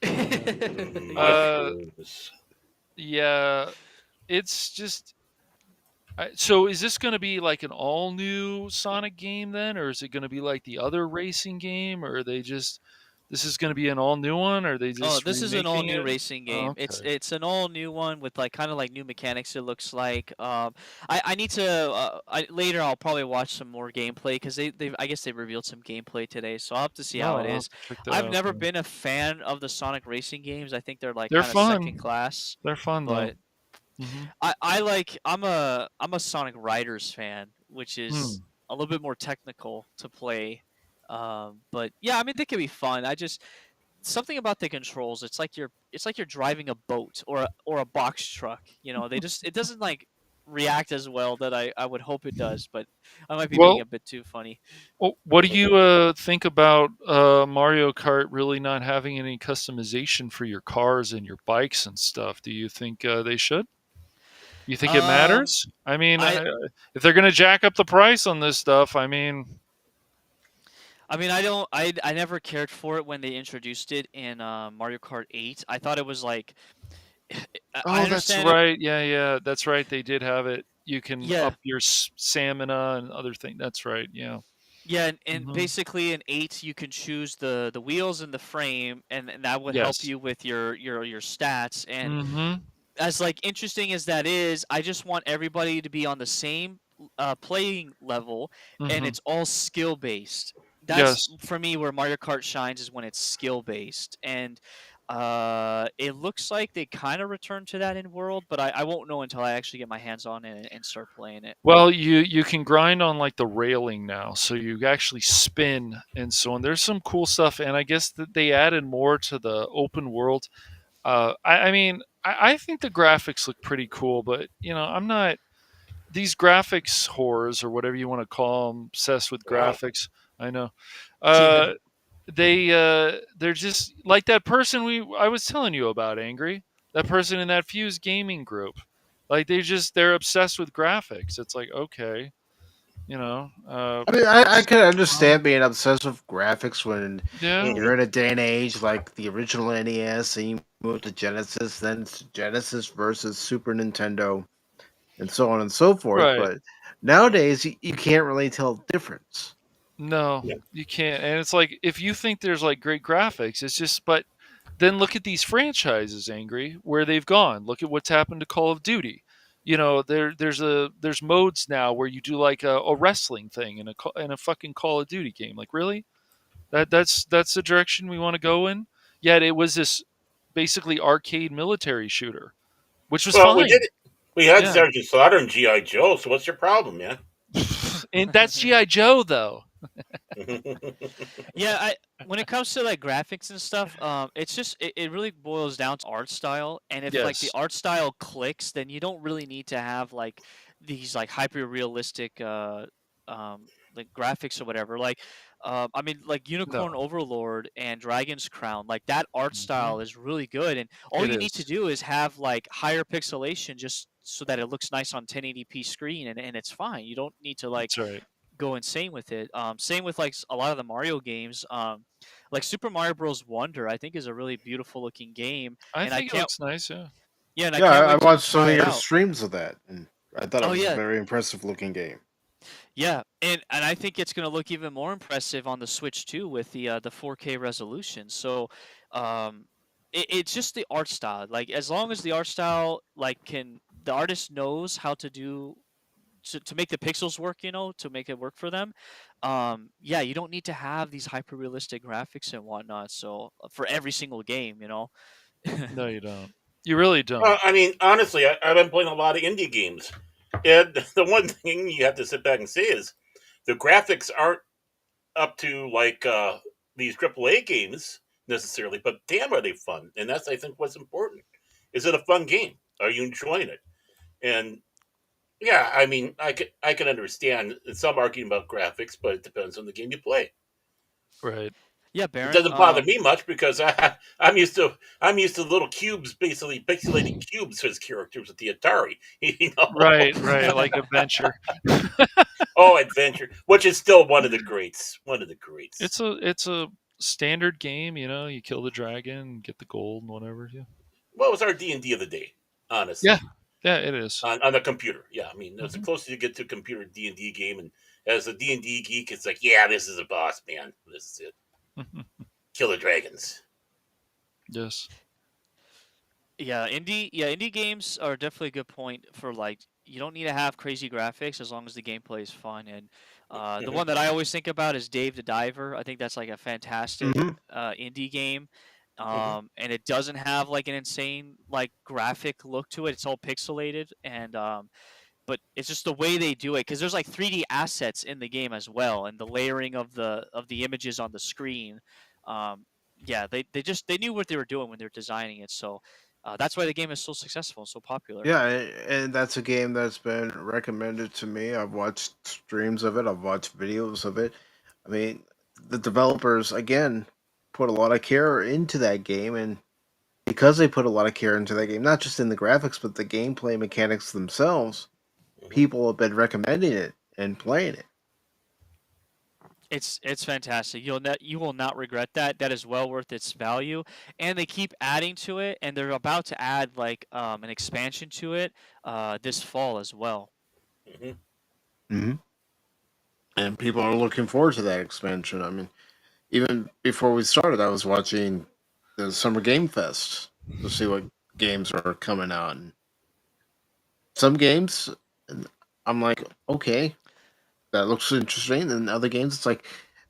Mm, Uh. mushrooms. Yeah. It's just So is this going to be like an all new Sonic game then, or is it going to be like the other racing game, or are they just this is going to be an all new one, or are they Oh, just this is an all remaking new it? racing Oh, game. It's okay. it's an all new one with like kind of like new mechanics. It looks like. I need to. Later I'll probably watch some more gameplay because they I guess they revealed some gameplay today, so I'll have to see how Oh, it I'll have is. to check that I've out never then. been a fan of the Sonic racing games. I think they're like They're kind of second fun. class, They're fun though. but Hmm. I like I'm a Sonic Riders fan, which is Hmm. a little bit more technical to play. But yeah, I mean they can be fun. I just something about the controls. It's like you're driving a boat or a box truck. They just it doesn't like react as well that I would hope it does. But I might be being Well, a bit too funny. what do you think about Mario Kart really not having any customization for your cars and your bikes and stuff? Do you think they should? You think it Um, matters? I mean, I if they're going to jack up the price on this stuff, I mean, I mean I don't I never cared for it when they introduced it in Mario Kart 8. I thought it was like I oh, that's understand it. right. Yeah, yeah, that's right. They did have it. You can Yeah, up your stamina and other things. That's right. Yeah. yeah, and Hmm. basically in 8 you can choose the wheels and the frame, and that would help Yes. you with your stats. And Hmm. as like interesting as that is, I just want everybody to be on the same playing level, and Hmm. it's all skill based. That's Yes. for me where Mario Kart shines is when it's skill based, and it looks like they kind of return to that in World, but I won't know until I actually get my hands on it and start playing it. Well, you can grind on like the railing now, so you actually spin and so on. There's some cool stuff, and I guess that they added more to the open world. I mean, I think the graphics look pretty cool, but I'm not these graphics whores or whatever you want to call them, obsessed with Wow. graphics. I know. Yeah. Uh, they're just like that person I was telling you about, Angry. That person in that Fuse gaming group. Like they're obsessed with graphics. It's like okay, I mean, I can fine. understand being obsessed with graphics when Yeah, Hmm. you're in a day and age like the original NES, and you move to Genesis, then it's Genesis versus Super Nintendo, and so on and so forth. right. But nowadays, you can't really tell the difference. No, Yeah. you can't. And it's like if you think there's like great graphics, it's just but then look at these franchises, Angry, where they've gone. Look at what's happened to Call of Duty. There's modes now where you do like a wrestling thing in a fucking Call of Duty game. Like really? That's the direction we want to go in? Yet it was this basically arcade military shooter, which was Well, we did fine. it. We had Yeah. Sergeant Slaughter and GI Joe. So what's your problem, man? And that's GI Joe though. Yeah, I when it comes to like graphics and stuff, it's just it really boils down to art style. And if like the Yes. art style clicks, then you don't really need to have like these like hyper realistic like graphics or whatever. Like I mean like Unicorn No. Overlord and Dragon's Crown, like that art Mhm. style is really good. And all It you need to is. do is have like higher pixelation just so that it looks nice on 1080p screen, and it's fine. You don't need to like That's right. go insane with it. Same with like a lot of the Mario games. Like Super Mario Bros. Wonder, I think is a really beautiful looking game, I and I think it can't. looks nice, yeah. Yeah, and I Yeah, can't I wait to watched some try of it your out. streams of that, and I thought it Oh was a yeah, very impressive looking game. yeah, and I think it's gonna look even more impressive on the Switch too with the 4K resolution. So, um, it's just the art style. Like as long as the art style like can the artist knows how to do to make the pixels work, to make it work for them. Yeah, you don't need to have these hyper realistic graphics and whatnot. So for every single game. No, you don't. You really Well, don't. I mean, honestly, I've been playing a lot of indie games, and the one thing you have to sit back and say is the graphics aren't up to like these AAA games necessarily, but damn, are they fun? And that's I think what's important. Is it a fun game? Are you enjoying it? And yeah, I mean, I can understand some arguing about graphics, but it depends on the game you play. Right. Yeah, It Baron. doesn't bother me much because I'm used to little cubes, basically pixelated cubes as characters with the Atari. You know, Right, right, like adventure. oh, Adventure, which is still one of the greats. One of the greats. It's a standard game, you kill the dragon, get the gold and whatever, yeah. What was our D&D of the day? Yeah. Honestly, Yeah, it is. on the computer. Yeah, I mean that's the closest you get to a computer D&D game, and as a D&D geek, it's like, yeah, this is a boss, man. This is it. Kill the dragons. Yes. Yeah, indie games are definitely a good point for like you don't need to have crazy graphics as long as the gameplay is fun. And the Hmm. one that I always think about is Dave the Diver. I think that's like a fantastic Hmm. indie game. Hmm. And it doesn't have like an insane like graphic look to it. It's all pixelated and but it's just the way they do it because there's like 3D assets in the game as well, and the layering of the images on the screen. Um, yeah, they knew what they were doing when they were designing it, so that's why the game is so successful and so popular. Yeah, and that's a game that's been recommended to me. I've watched streams of it. I've watched videos of it. I mean, the developers again put a lot of care into that game, and because they put a lot of care into that game, not just in the graphics but the gameplay mechanics themselves, Hmm. people have been recommending it and playing it. It's fantastic. You will not regret that. That is well worth its value, and they keep adding to it, and they're about to add like an expansion to it this fall as well. Hmm. Hmm. And people are looking forward to that expansion. I mean, even before we started, I was watching the Summer Game Fest to see what games are coming out. And some games, and I'm like, okay, that looks interesting. And other games, it's like,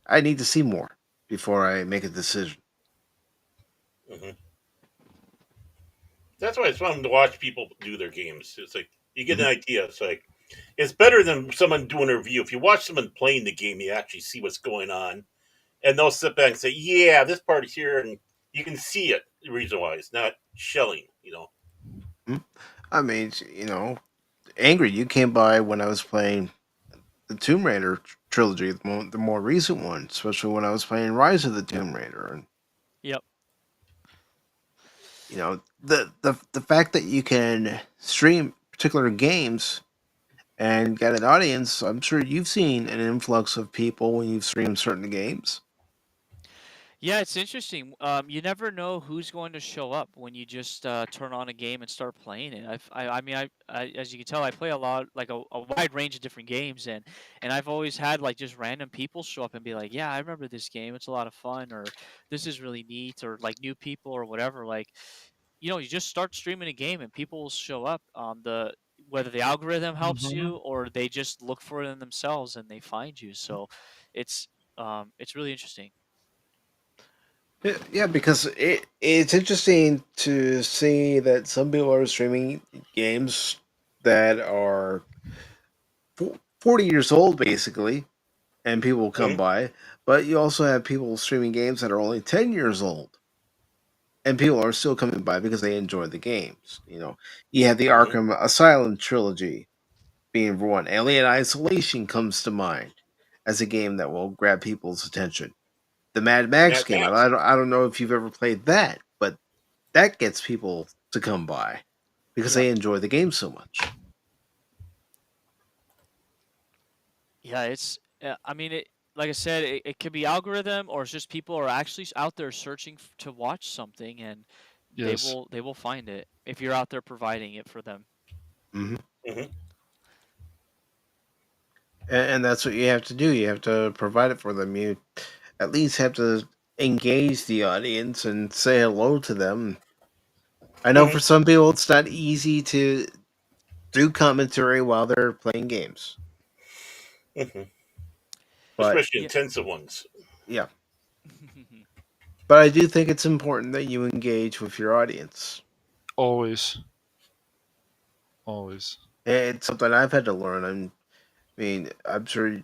I need to see more before I make a decision. Hmm. That's why it's fun to watch people do their games. It's like you get an Hmm. idea. It's like it's better than someone doing a review. If you watch someone playing the game, you actually see what's going on, and they'll sit back and say, "Yeah, this part is here," and you can see it. The reason why it's not shelling, you know. I mean, Angry, you came by when I was playing the Tomb Raider trilogy, the more recent one, especially when I was playing Rise of the Tomb Raider. And Yep. the fact that you can stream particular games and get an audience, I'm sure you've seen an influx of people when you've streamed certain games. Yeah, it's interesting. You never know who's going to show up when you just turn on a game and start playing it. I mean, as you can tell, I play a lot, like a wide range of different games, and I've always had like just random people show up and be like, "Yeah, I remember this game. It's a lot of fun," or "This is really neat," or like new people or whatever. Like, you just start streaming a game and people will show up. The whether the algorithm helps Hmm. you or they just look for it in themselves and they find you. So, it's it's really interesting. Yeah, because it's interesting to see that some people are streaming games that are 40 years old, basically, and people will come Hmm. by. But you also have people streaming games that are only 10 years old, and people are still coming by because they enjoy the games. You have the Hmm. Arkham Asylum trilogy being one. Alien Isolation comes to mind as a game that will grab people's attention. The Mad Max Mad game, Max. I don't know if you've ever played that, but that gets people to come by because Yep. they enjoy the game so much. Yeah, it's. I mean, like I said, it could be algorithm or it's just people are actually out there searching to watch something, and Yes. they will find it if you're out there providing it for them. Hmm. Hmm. And that's what you have to do. You have to provide it for them. You at least have to engage the audience and say hello to them. I know Hmm. for some people it's not easy to do commentary while they're playing games, Hmm. but Especially Yeah. intensive ones. yeah. But I do think it's important that you engage with your audience. Always. Always. It's something I've had to learn. I mean, I'm sure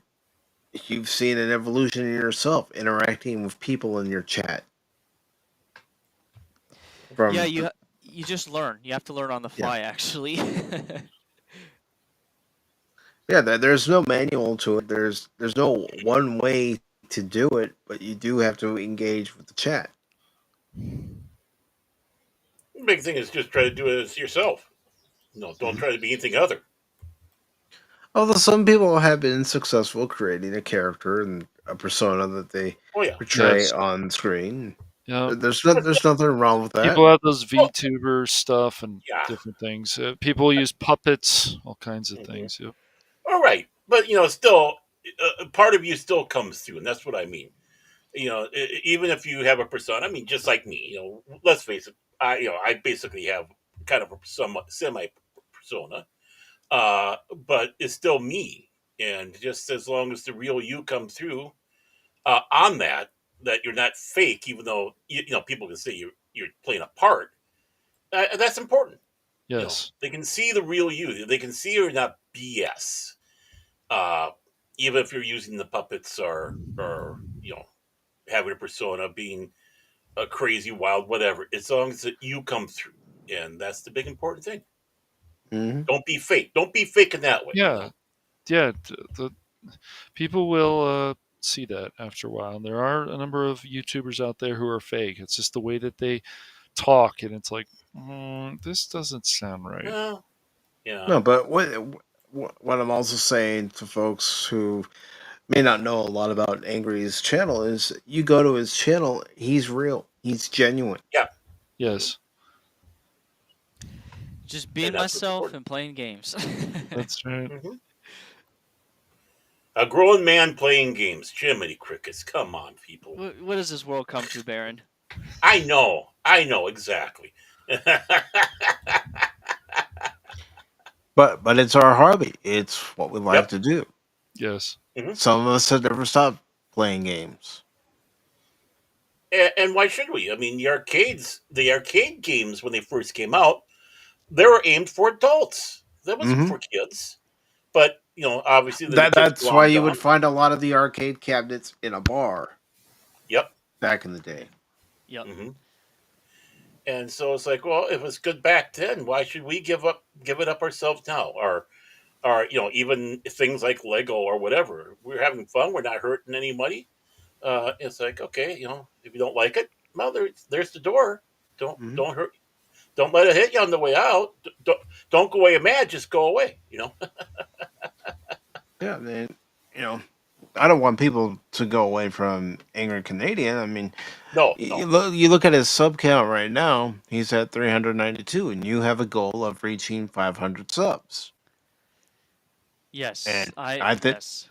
you've seen an evolution in yourself interacting with people in your chat. Yeah, From you just learn. You have to learn on the yeah, fly, actually. yeah. There's no manual to it. There's no one way to do it, but you do have to engage with the chat. The big thing is just try to do it as yourself. No, don't Mhm. try to be anything other. Although some people have been successful creating a character and a persona that they Oh yeah. portray Yes. on screen. Yeah. There's nothing wrong with that. People have those VTuber stuff and Yeah. different things. People use puppets, all kinds of Mhm. things. Yep. All right, but still, part of you still comes through, and that's what I mean. Even if you have a persona, I mean, just like me, let's face it, I basically have kind of a somewhat semi persona, but it's still me, and just as long as the real you comes through on that you're not fake, even though people can say you're playing a part. That's important. Yes. They can see the real you. They can see you're not BS. Uh, Even if you're using the puppets or having a persona, being a crazy, wild, whatever. As long as you come through, and that's the big important thing. Mhm. Don't be fake. Don't be fake in that way. Yeah. Yeah. The people will see that after a while. And there are a number of YouTubers out there who are fake. It's just the way that they talk, and it's like, this doesn't sound right. Yeah. No, but what I'm also saying to folks who may not know a lot about Angry's channel is you go to his channel, he's real, he's genuine. Yeah. Yes. Just being And that's what's myself important. and playing games. That's right. Mhm. A grown man playing games. Jiminy Crickets. Come on, people. What does this world come to, Baron? I know. I know exactly. But it's our hobby. It's what we like Yep. to do. Yes. Mhm. Some of us have never stopped playing games. And why should we? I mean, the arcade games when they first came out, they were aimed for adults. That wasn't Hmm for kids. But obviously, then the kids That's why glommed you on. would find a lot of the arcade cabinets in a bar Yep. back in the day. Yep. hmm And so it's like, well, if it was good back then, why should we give it up ourselves now? Or even things like Lego or whatever. We're having fun. We're not hurting any money. It's like, okay, if you don't like it, well, there's the door. Don't Hmm don't hurt. Don't let it hit you on the way out. Don't go away mad. Just go away. Yeah, man. You know, I don't want people to go away from Angry Canadian. I mean, No, you no. look at his sub count right now. He's at 392, and you have a goal of reaching 500 subs. Yes. And I think Yes.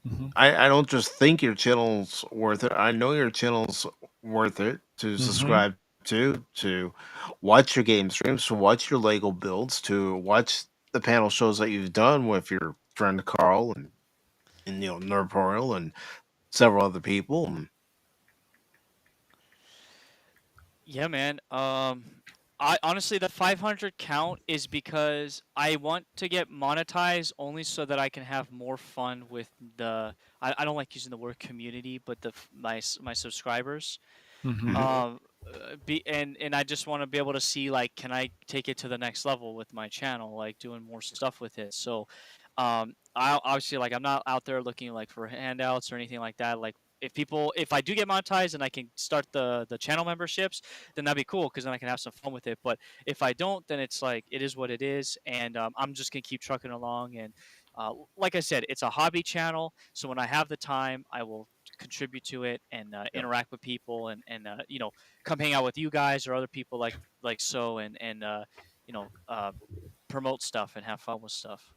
Hmm. I don't just think your channel's worth it. I know your channel's worth it to Hmm. subscribe to watch your game streams, to watch your Lego builds, to watch the panel shows that you've done with your friend Carl and Nerdportal and several other people. Yeah, man. I honestly, the 500 count is because I want to get monetized only so that I can have more fun with the. I don't like using the word community, but my subscribers. Hmm. hmm And I just want to be able to see, like, can I take it to the next level with my channel, like doing more stuff with it. So I obviously, like, I'm not out there looking like for handouts or anything like that. Like, if I do get monetized and I can start the channel memberships, then that'd be cool because then I can have some fun with it. But if I don't, then it's like it is what it is, and I'm just gonna keep trucking along. And like I said, it's a hobby channel, so when I have the time, I will contribute to it and Yep. interact with people and come hang out with you guys or other people like so and you know uh, promote stuff and have fun with stuff.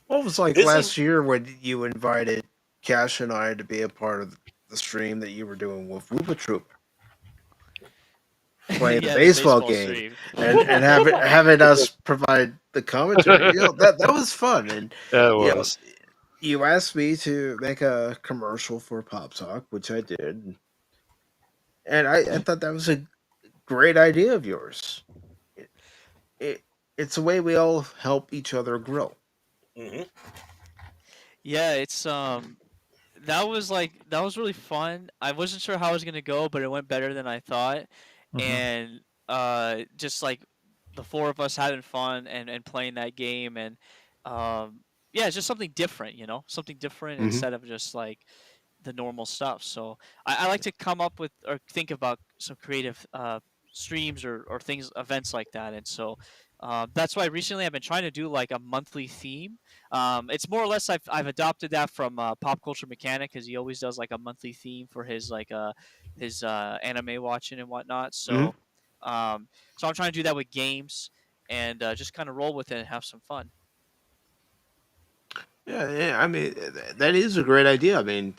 What was like This is last year when you invited Cash and I to be a part of the stream that you were doing with Woopah Troop playing the Yeah, the baseball baseball game stream. and having us provide the commentary. That was fun. And Yeah, it you know, was. you asked me to make a commercial for Pop Talk, which I did, and I thought that was a great idea of yours. It, it it's a way we all help each other grow. hmm Yeah, it's that was really fun. I wasn't sure how it was gonna go, but it went better than I thought. Hmm. And just like the four of us having fun and playing that game and yeah, it's just something different, something different Hmm instead of just like the normal stuff. So I like to come up with or think about some creative streams or things events like that. And so That's why recently I've been trying to do like a monthly theme. It's more or less I've adopted that from Pop Culture Mechanic because he always does like a monthly theme for his anime watching and whatnot. Hmm. So I'm trying to do that with games and just kind of roll with it and have some fun. Yeah, yeah. I mean, that is a great idea. I mean,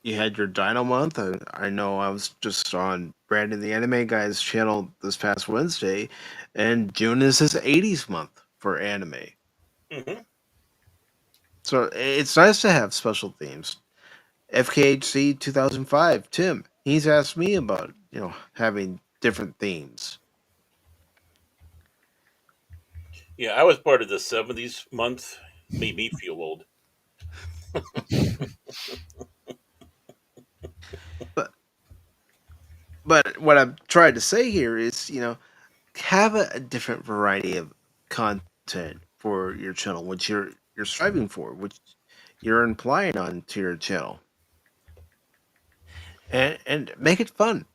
you had your Dino month. I know I was just on Brandon the Anime Guy's channel this past Wednesday, and June is his 80s month for anime. Hmm. So it's nice to have special themes. FKHC 2005, Tim, he's asked me about, having different themes. Yeah, I was part of the '70s month. Made me feel old. But what I'm trying to say here is, have a different variety of content for your channel, which you're striving for, which you're implying on to your channel, and make it fun.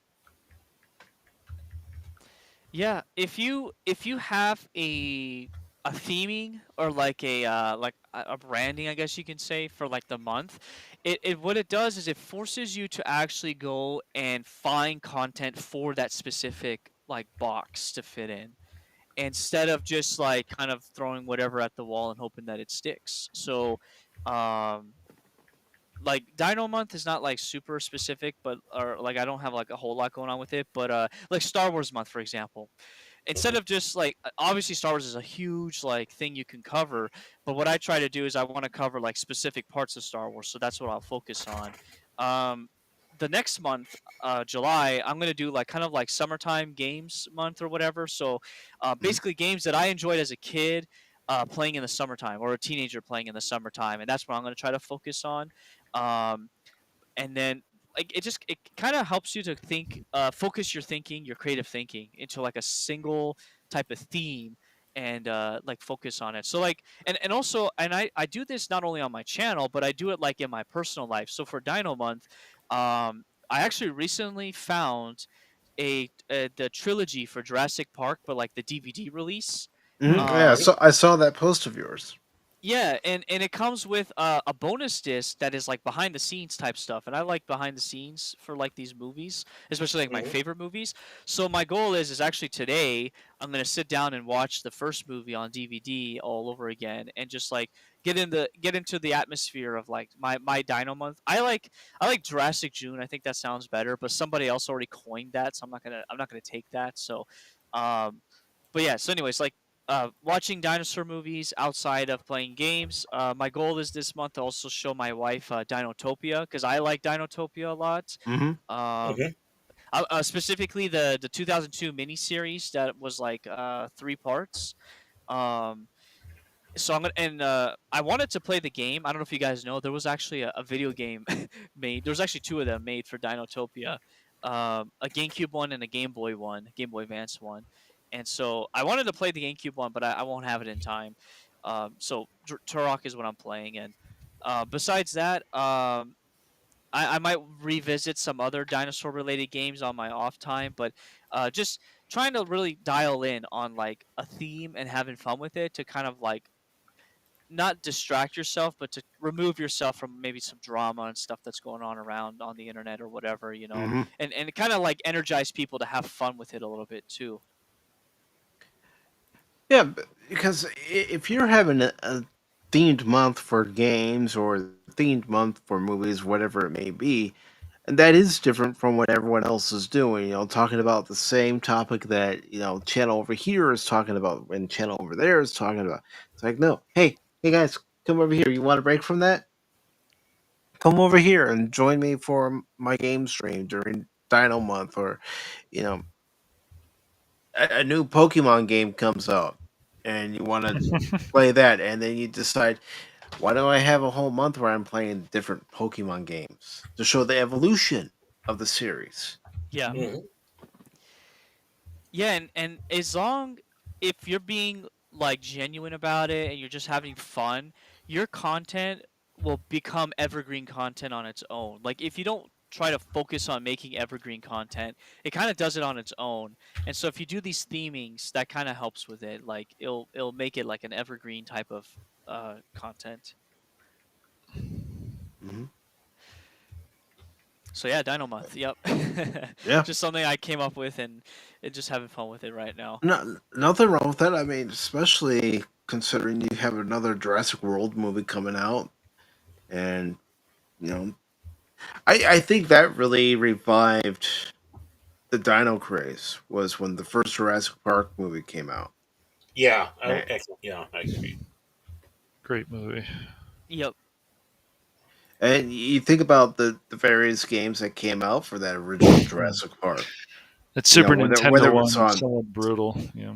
Yeah, if you have a theming or like a branding, I guess you can say for like the month, it what it does is it forces you to actually go and find content for that specific like box to fit in instead of just like kind of throwing whatever at the wall and hoping that it sticks. So, um, like Dino Month is not like super specific, but or like I don't have like a whole lot going on with it. But like Star Wars Month, for example, instead Hmm. of just like obviously Star Wars is a huge like thing you can cover, but what I try to do is I want to cover like specific parts of Star Wars, so that's what I'll focus on. Um, the next month, July, I'm gonna do like kind of like summertime games month or whatever. So Mhm. basically games that I enjoyed as a kid. Playing in the summertime or a teenager playing in the summertime, and that's what I'm going to try to focus on. Um, and then like it kind of helps you to think focus your thinking, your creative thinking into like a single type of theme and like focus on it. So like and also and I do this not only on my channel but I do it like in my personal life. So for Dino Month, I actually recently found the trilogy for Jurassic Park but like the DVD release. Yeah, um Hmm. so I saw that post of yours. yeah, and it comes with a bonus disc that is like behind the scenes type stuff, and I like behind the scenes for like these movies, especially like my Hmm. favorite movies. So my goal is actually today I'm gonna sit down and watch the first movie on DVD all over again, and just like get into the atmosphere of like my Dino Month. I like Jurassic June. I think that sounds better, but somebody else already coined that, so I'm not gonna take that. So, um, but yeah. So anyways, like watching dinosaur movies outside of playing games. My goal is this month to also show my wife Dinotopia because I like Dinotopia a lot. Hmm. Um, Hmm. specifically the 2002 miniseries that was like 3 parts. Um, so I'm gonna and I wanted to play the game. I don't know if you guys know there was actually a video game made. There was actually two of them made for Dinotopia, a GameCube one and a Game Boy one, Game Boy Advance one. And so I wanted to play the GameCube one, but I won't have it in time. So Turok is what I'm playing, and besides that, I might revisit some other dinosaur related games on my off time, but just trying to really dial in on like a theme and having fun with it to kind of like not distract yourself, but to remove yourself from maybe some drama and stuff that's going on around on the internet or whatever, Hmm. and kind of like energize people to have fun with it a little bit too. Yeah, because if you're having a themed month for games or themed month for movies, whatever it may be, and that is different from what everyone else is doing. Talking about the same topic that channel over here is talking about, and channel over there is talking about. It's like, no, hey guys, come over here. You want a break from that? Come over here and join me for my game stream during Dino Month, or you know, a new Pokemon game comes out, and you want to play that, and then you decide, why do I have a whole month where I'm playing different Pokemon games to show the evolution of the series? Yeah, Hmm. yeah, and as long if you're being like genuine about it and you're just having fun, your content will become evergreen content on its own. Like if you don't try to focus on making evergreen content. It kind of does it on its own. And so if you do these themings, that kind of helps with it. Like it'll make it like an evergreen type of content. Hmm. So yeah, Dino Month. Yep. Yeah. Just something I came up with and just having fun with it right now. No, nothing wrong with that. I mean, especially considering you have another Jurassic World movie coming out, and you know, I think that really revived the Dino craze was when the first Jurassic Park movie came out. Yeah, Man. I agree. Great movie. Yep. And you think about the various games that came out for that original Jurassic Park. That Super whether Nintendo it one was was on, somewhat brutal. Yeah,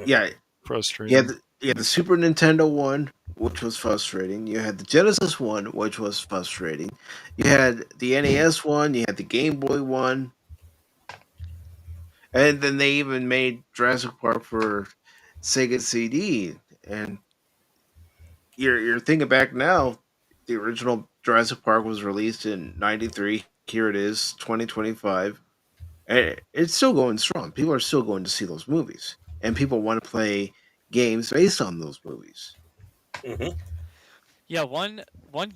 yeah, frustrating. you had the Super Nintendo one, which was frustrating. You had the Genesis one, which was frustrating. You had the NES one. You had the Game Boy one, and then they even made Jurassic Park for Sega CD. And you're thinking back now, the original Jurassic Park was released in '93. Here it is, 2025, and it's still going strong. People are still going to see those movies, and people want to play games based on those movies. Hmm. Yeah, one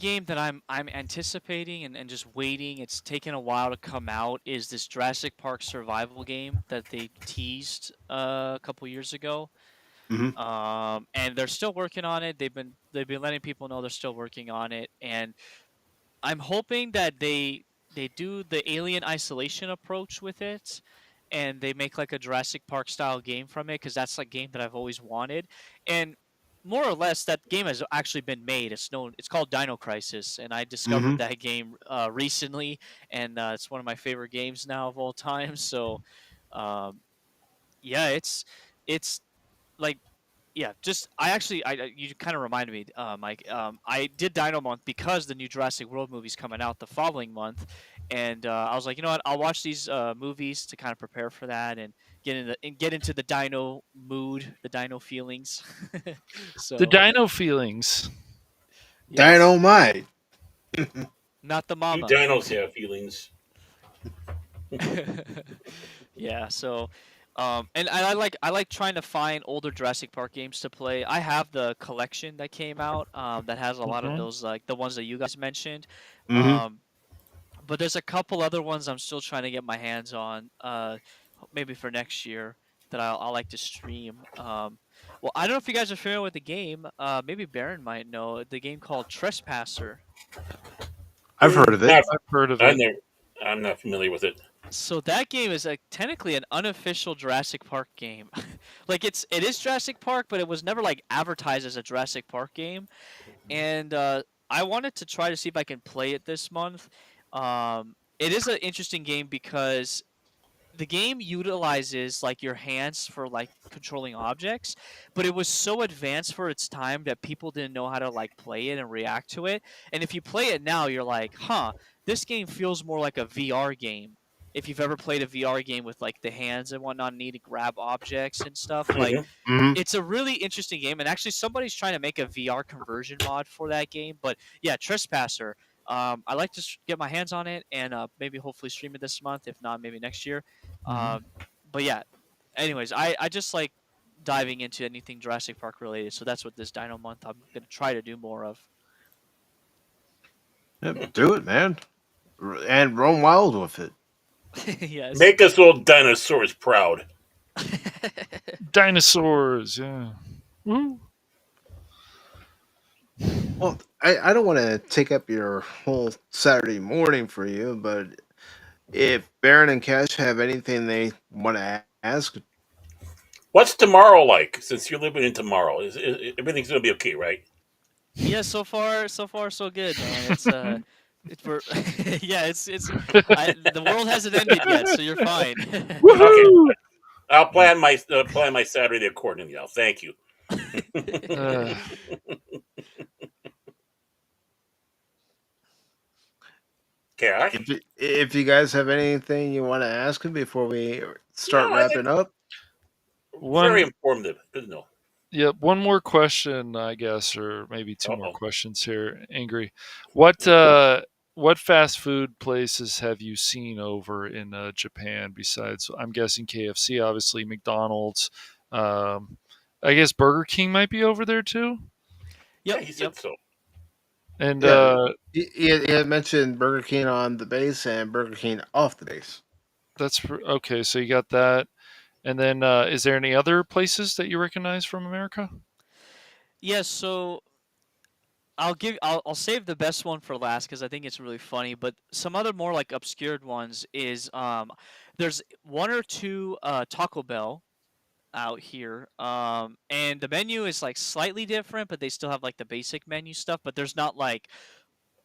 game that I'm anticipating and just waiting, it's taken a while to come out, is this Jurassic Park survival game that they teased a couple years ago. Hmm. And they're still working on it. They've been letting people know they're still working on it, and I'm hoping that they do the alien isolation approach with it, and they make like a Jurassic Park style game from it, because that's like game that I've always wanted. And more or less, that game has actually been made. It's called Dino Crisis, and I discovered Hmm. that game recently, and it's one of my favorite games now of all time. So, um, yeah, it's like, yeah, just you kind of reminded me, Mike. I did Dino Month because the new Jurassic World movie's coming out the following month, and I was like, you know what, I'll watch these movies to kind of prepare for that and get into the Dino mood, the Dino feelings. The So Dino feelings. yes, Dynamite. not the You mama. dinos have feelings. Yeah, so and I like trying to find older Jurassic Park games to play. I have the collection that came out that has a lot of Hmm. those, like the ones that you guys mentioned. Hmm. Um but there's a couple other ones I'm still trying to get my hands on, maybe for next year, that I'll like to stream. Well, I don't know if you guys are familiar with the game. Maybe Baron might know the game called Trespasser. I've heard of it. Not, I've heard of I it. never, I'm not familiar with it. So that game is technically an unofficial Jurassic Park game. Like it is Jurassic Park, but it was never like advertised as a Jurassic Park game. And I wanted to try to see if I can play it this month. It is an interesting game because the game utilizes like your hands for like controlling objects, but it was so advanced for its time that people didn't know how to like play it and react to it. And if you play it now, you're like, huh, this game feels more like a VR game. If you've ever played a VR game with like the hands and whatnot, need to grab objects and stuff, like Hmm. Hmm. it's a really interesting game. And actually, somebody's trying to make a VR conversion mod for that game. But yeah, Trespasser. I like to get my hands on it and maybe hopefully stream it this month. If not, maybe next year. Hmm. Um, but yeah, anyways, I just like diving into anything Jurassic Park related. So that's what this Dino Month I'm gonna try to do more of. Yep, do it, man, and roam wild with it. Yes. Make us old dinosaurs proud. Dinosaurs. Yeah. Woo. Well, I don't want to take up your whole Saturday morning for you, but if Baron and Cash have anything they want to ask, What's tomorrow like? Since you're living in tomorrow, is everything's gonna be okay, right? Yeah, so far so good, man. It's for yeah, the world hasn't ended yet, so you're fine. Okay, Woohoo! I'll plan my Saturday accordingly. Now, thank you. Uh, Cash? if you guys have anything you want to ask him before we start No, I think wrapping up, very one. informative. Good to know. Yeah. One more question, I guess, or maybe two more Uh-oh. questions here. Angry. What? what fast food places have you seen over in Japan besides, I'm guessing KFC, obviously McDonald's. Um, I guess Burger King might be over there too. Yep, Yeah, he yep. said so. And Yeah, he had mentioned Burger King on the base and Burger King off the base. okay. So you got that. And then is there any other places that you recognize from America? Yeah, so I'll save the best one for last because I think it's really funny. But some other more like obscured ones is there's one or two Taco Bell out here, and the menu is like slightly different, but they still have like the basic menu stuff. But there's not like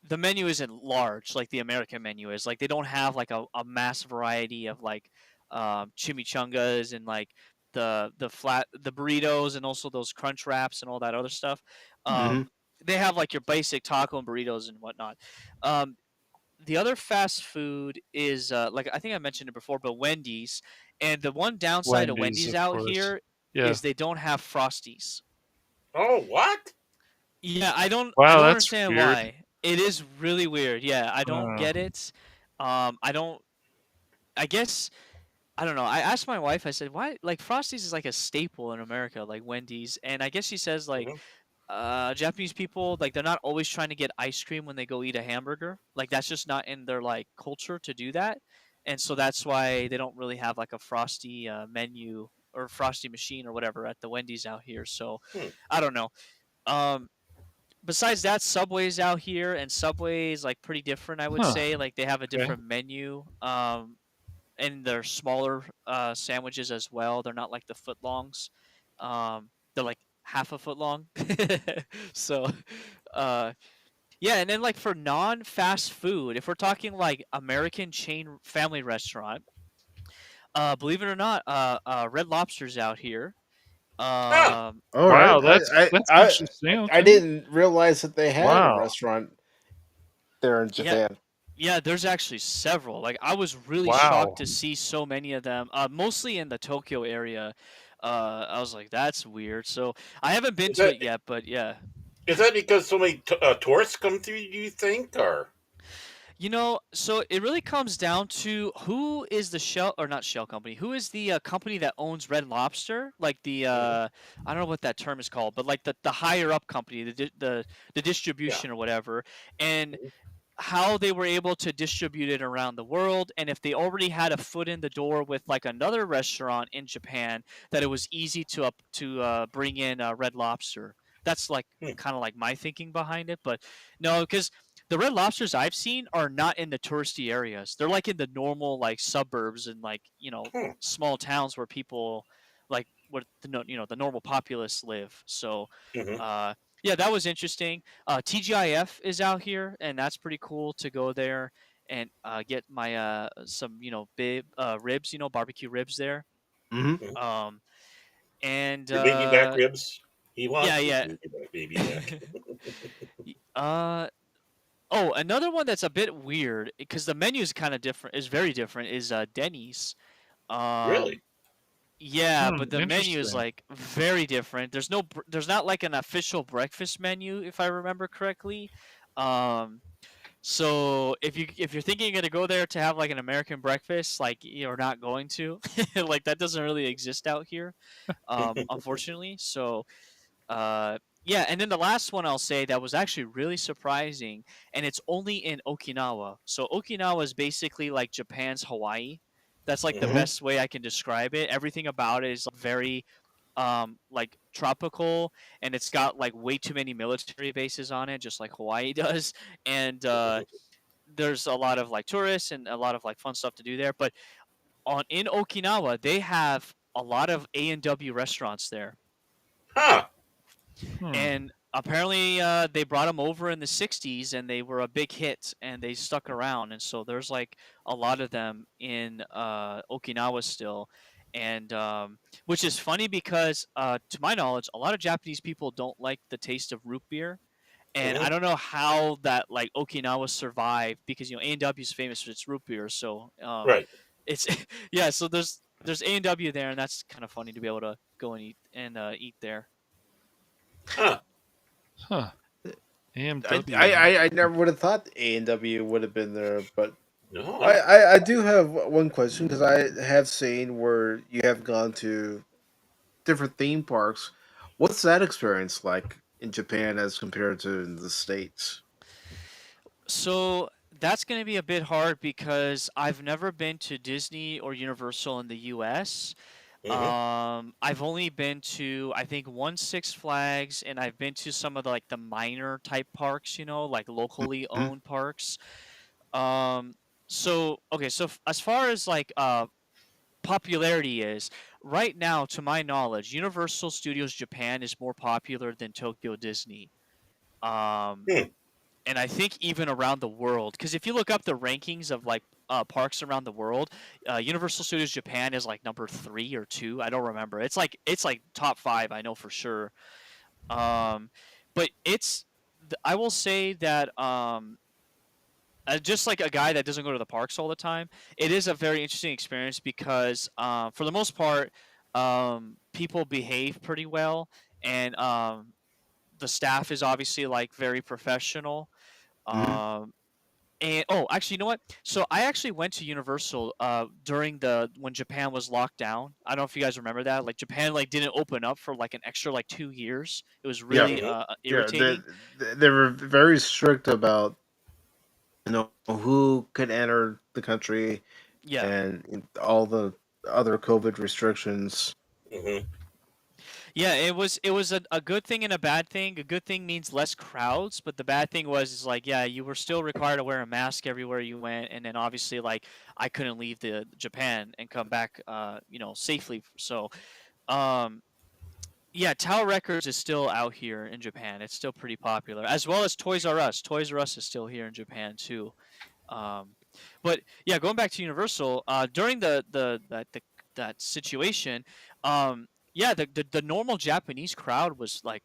the menu isn't large like the American menu is. Like they don't have like a mass variety of like chimichangas and like the burritos and also those crunch wraps and all that other stuff. Mm-hmm. They have like your basic taco and burritos and whatnot. Um, the other fast food is like I think I mentioned it before, but Wendy's. And the one downside of Wendy's, Wendy's of out course. here Yeah. is they don't have Frosties. Oh, what? Yeah, I Wow, don't that's understand weird. why. It is really weird. Yeah, I don't Uh, get it. I don't. I guess I don't know. I asked my wife. I said, "Why? Like Frosties is like a staple in America, like Wendy's." And I guess she says like Mhm. Japanese people like they're not always trying to get ice cream when they go eat a hamburger. Like that's just not in their like culture to do that, and so that's why they don't really have like a Frosty menu or Frosty machine or whatever at the Wendy's out here. So Hmm. I don't know. Um, besides that, Subway's out here, and Subway's like pretty different. I would huh. say like they have a Okay. different menu. And they're smaller sandwiches as well. They're not like the footlongs. They're like half a foot long. So, uh, yeah. And then like for non-fast food, if we're talking like American chain family restaurant, believe it or not, Red Lobster's out here. Ah, Um, All right. Wow, that's interesting. I Okay. didn't realize that they had a Wow. restaurant there in yeah, Japan. yeah. There's actually several. Like I was really shocked Wow. to see so many of them. Mostly in the Tokyo area. I was like, that's weird. So I haven't been is to that it yet, but yeah. is that because so many tourists come through? Do you think, or So it really comes down to who is the shell or not shell company? Who is the company that owns Red Lobster? Like the Mhm. I don't know what that term is called, but like the higher up company, the Yeah? distribution or whatever, and Mhm. how they were able to distribute it around the world, and if they already had a foot in the door with like another restaurant in Japan, that it was easy to bring in Red Lobster. That's like Hmm. kind of like my thinking behind it, but no, because the Red Lobsters I've seen are not in the touristy areas. They're like in the normal like suburbs and like Hmm. small towns where people like where the normal populace live. So, Mhm. uh, yeah, that was interesting. TGIF is out here, and that's pretty cool to go there and get my some ribs, barbecue ribs there. Mm-hmm. Mhm. Um, and Your baby back ribs. He yeah, wants his yeah. baby back. uh, oh, another one that's a bit weird because the menu is kind of different, is very different. Is Denny's. Really? Um, yeah, but the menu is Interesting. like very different. There's not like an official breakfast menu if I remember correctly. Um, So if you're thinking you're gonna go there to have like an American breakfast, like you're not going to, like that doesn't really exist out here, unfortunately. So yeah, and then the last one I'll say that was actually really surprising, and it's only in Okinawa. So Okinawa is basically like Japan's Hawaii. That's like the Mhm. Mm-hmm. best way I can describe it. Everything about it is very like tropical, and it's got like way too many military bases on it, just like Hawaii does. And there's a lot of like tourists and a lot of like fun stuff to do there. But on in Okinawa, they have a lot of A&W restaurants there, Huh. Hmm. and apparently they brought them over in the 60s and they were a big hit and they stuck around, and so there's like a lot of them in Okinawa still. And which is funny because to my knowledge a lot of Japanese people don't like the taste of root beer, and I Mhm. don't know how that like Okinawa survived because A&W is famous for its root beer. So Right. it's yeah. So there's A&W there, and that's kind of funny to be able to go and eat there. Huh. Huh. AMW. I never would have thought A&W would have been there, but No, I do have one question because I have seen where you have gone to different theme parks. What's that experience like in Japan as compared to in the States? So that's going to be a bit hard because I've never been to Disney or Universal in the US. hmm I've only been to, I think, one Six Flags, and I've been to some of the, like the minor type parks, like locally Mhm. owned parks. Um, so okay, so as far as like popularity is right now, to my knowledge, Universal Studios Japan is more popular than Tokyo Disney. Um, Hmm. and I think even around the world, because if you look up the rankings of like parks around the world, Universal Studios Japan is like number 3 or 2. I don't remember. It's like top 5. I know for sure. Um, but I will say that just like a guy that doesn't go to the parks all the time, it is a very interesting experience because for the most part, people behave pretty well, and the staff is obviously like very professional. Mhm. Um, and oh, actually, you know what? So I actually went to Universal during the when Japan was locked down. I don't know if you guys remember that. Like Japan like didn't open up for like an extra like 2 years. It was Yeah, really hmm yeah. irritating. They were very strict about who could enter the country Yeah. and all the other COVID restrictions. hmm Yeah, it was a good thing and a bad thing. A good thing means less crowds, but the bad thing was is like yeah, you were still required to wear a mask everywhere you went, and then obviously like I couldn't leave the Japan and come back safely. So um yeah, Tower Records is still out here in Japan. It's still pretty popular, as well as Toys R Us. Toys R Us is still here in Japan too. Um, but yeah, going back to Universal, during that situation, yeah, the normal Japanese crowd was like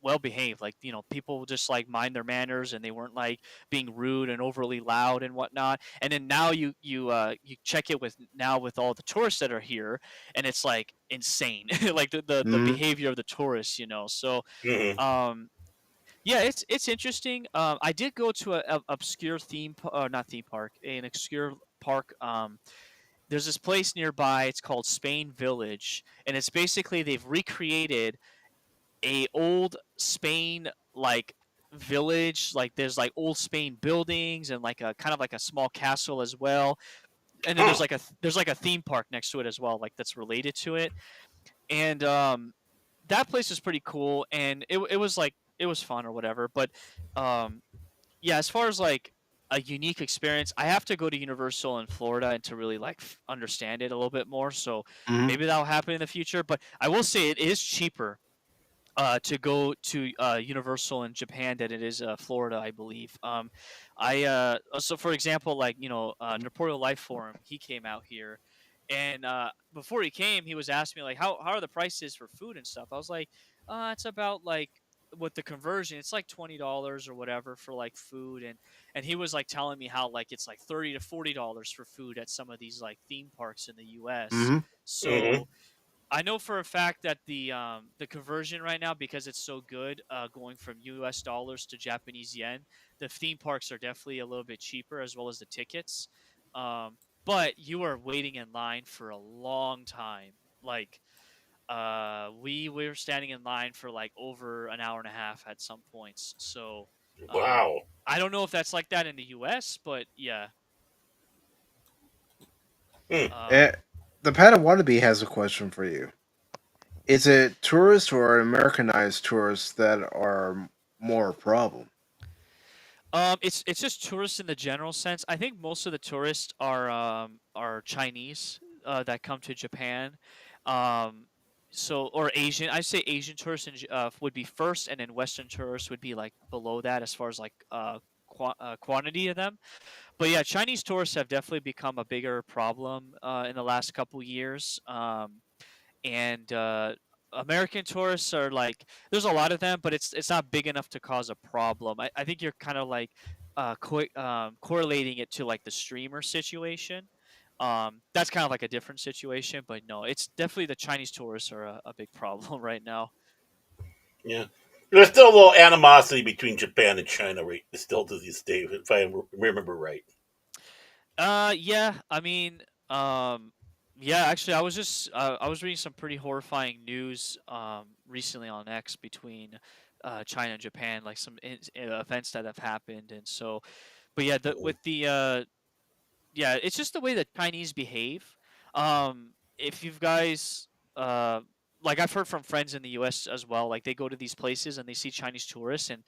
well behaved. Like people just like mind their manners and they weren't like being rude and overly loud and whatnot. And then now you check it with now with all the tourists that are here, and it's like insane, like the Hmm. behavior of the tourists. So hmm um yeah, it's interesting. I did go to a obscure not theme park, an obscure park. There's this place nearby. It's called Spain Village, and it's basically they've recreated a old Spain like village. Like there's like old Spain buildings and like a kind of like a small castle as well. And then Huh. there's like a theme park next to it as well, like that's related to it. And that place is pretty cool, and it was like it was fun or whatever. But um, yeah, as far as like a unique experience, I have to go to Universal in Florida and to really like understand it a little bit more. So Hmm. maybe that'll happen in the future. But I will say it is cheaper to go to Universal in Japan than it is Florida, I believe. I so for example, like Napoleon Life Forum, he came out here, and before he came, he was asking me like, how are the prices for food and stuff? I was like, it's about like with the conversion, it's like $20 or whatever for like food, and he was like telling me how like it's like $30 to $40 for food at some of these like theme parks in the U.S. Hmm. hmm So I know for a fact that the conversion right now, because it's so good, going from U.S. dollars to Japanese yen, the theme parks are definitely a little bit cheaper as well as the tickets. But you are waiting in line for a long time. Like we were standing in line for like over an hour and a half at some points. So Wow. I don't know if that's like that in the U.S., but yeah. Hmm. Eh, Um, the Panda Wannabe has a question for you. Is it tourists or Americanized tourists that are more a problem? it's just tourists in the general sense. I think most of the tourists are Chinese that come to Japan. Um, so or Asian. I say Asian tourists would be first, and then Western tourists would be like below that as far as like quantity of them. But yeah, Chinese tourists have definitely become a bigger problem in the last couple years. And American tourists are like there's a lot of them, but it's not big enough to cause a problem. I think you're kind of like correlating it to like the streamer situation. That's kind of like a different situation, but no, it's definitely the Chinese tourists are a big problem right now. Yeah. There's still a little animosity between Japan and China, right? Still to this day, if I remember right. Yeah. I mean, yeah. Actually, I was reading some pretty horrifying news recently on X between China and Japan, like some events that have happened, and so. But yeah, with the yeah, it's just the way that Chinese behave. If you guys uh like I've heard from friends in the US as well, like they go to these places and they see Chinese tourists, and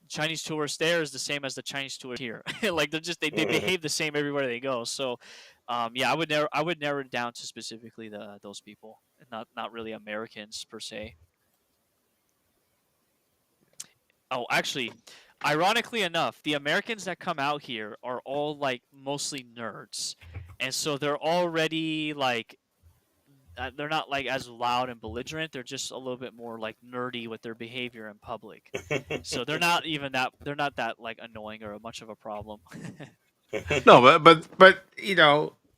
Chinese tourists there is the same as the Chinese tourists here. Like they Mm-hmm. behave the same everywhere they go. So yeah, I would narrow it down to specifically those people, and not really Americans per se. Oh, actually, ironically enough, the Americans that come out here are all like mostly nerds. And so they're already like they're not like as loud and belligerent. They're just a little bit more like nerdy with their behavior in public. So they're not that like annoying or much of a problem. No, but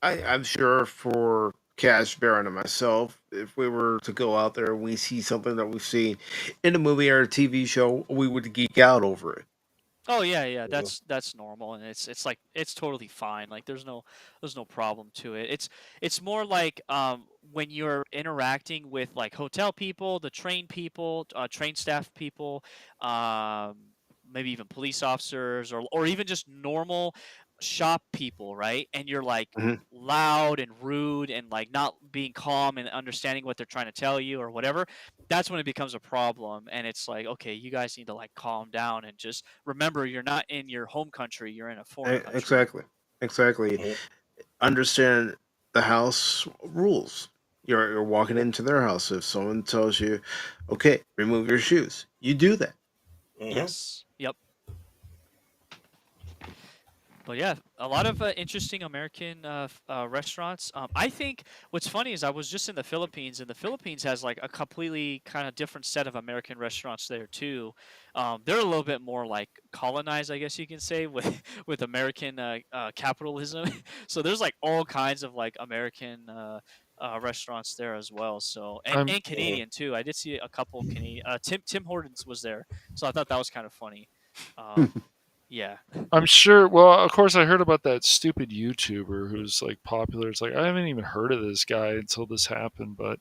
I'm sure for Cash, Baron, and myself, if we were to go out there and we see something that we've seen in a movie or a TV show, we would geek out over it. Oh yeah, yeah, that's normal, and it's like it's totally fine. Like there's no problem to it. It's more like when you're interacting with like hotel people, the train people, train staff people, um maybe even police officers or even just normal shop people, right? And you're like Mhm. loud and rude and like not being calm and understanding what they're trying to tell you or whatever. That's when it becomes a problem, and it's like, okay, you guys need to like calm down and just remember you're not in your home country, you're in a foreign country. Exactly, exactly. Understand the house rules. You're walking into their house. If someone tells you, "Okay, remove your shoes," you do that. Mm-hmm. Yes, yep. But yeah, a lot of interesting American restaurants. I think what's funny is I was just in the Philippines, and the Philippines has like a completely kind of different set of American restaurants there too. They're a little bit more like colonized, I guess you can say, with American capitalism. So there's like all kinds of like American restaurants there as well. So I'm and Canadian too. I did see a couple Canadian. Tim Hortons was there, so I thought that was kind of funny. Um, yeah. I'm sure. Well, of course, I heard about that stupid YouTuber who's like popular. It's like I haven't even heard of this guy until this happened. But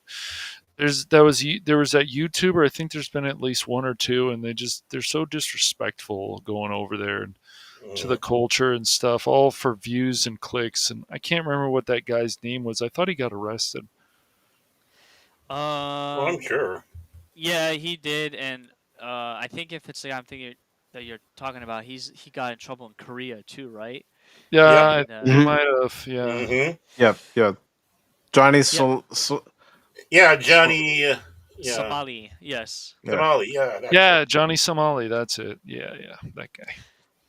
there was that YouTuber. I think there's been at least one or two, and they're so disrespectful going over there and to the culture and stuff, all for views and clicks. And I can't remember what that guy's name was. I thought he got arrested. Well, I'm Um, sure. yeah, he did, and I think if it's the guy I'm thinking that you're talking about, he got in trouble in Korea too, right? Yep. Yeah, And he Hmm. might have. Yeah, Mm-hmm. Yep, yeah. Johnny yeah, Yeah, Sol- Johnny. Yeah, Somali, yes. yeah. Somali. Yeah, that's it. yeah, Johnny Somali. That's it. Yeah, yeah, that guy.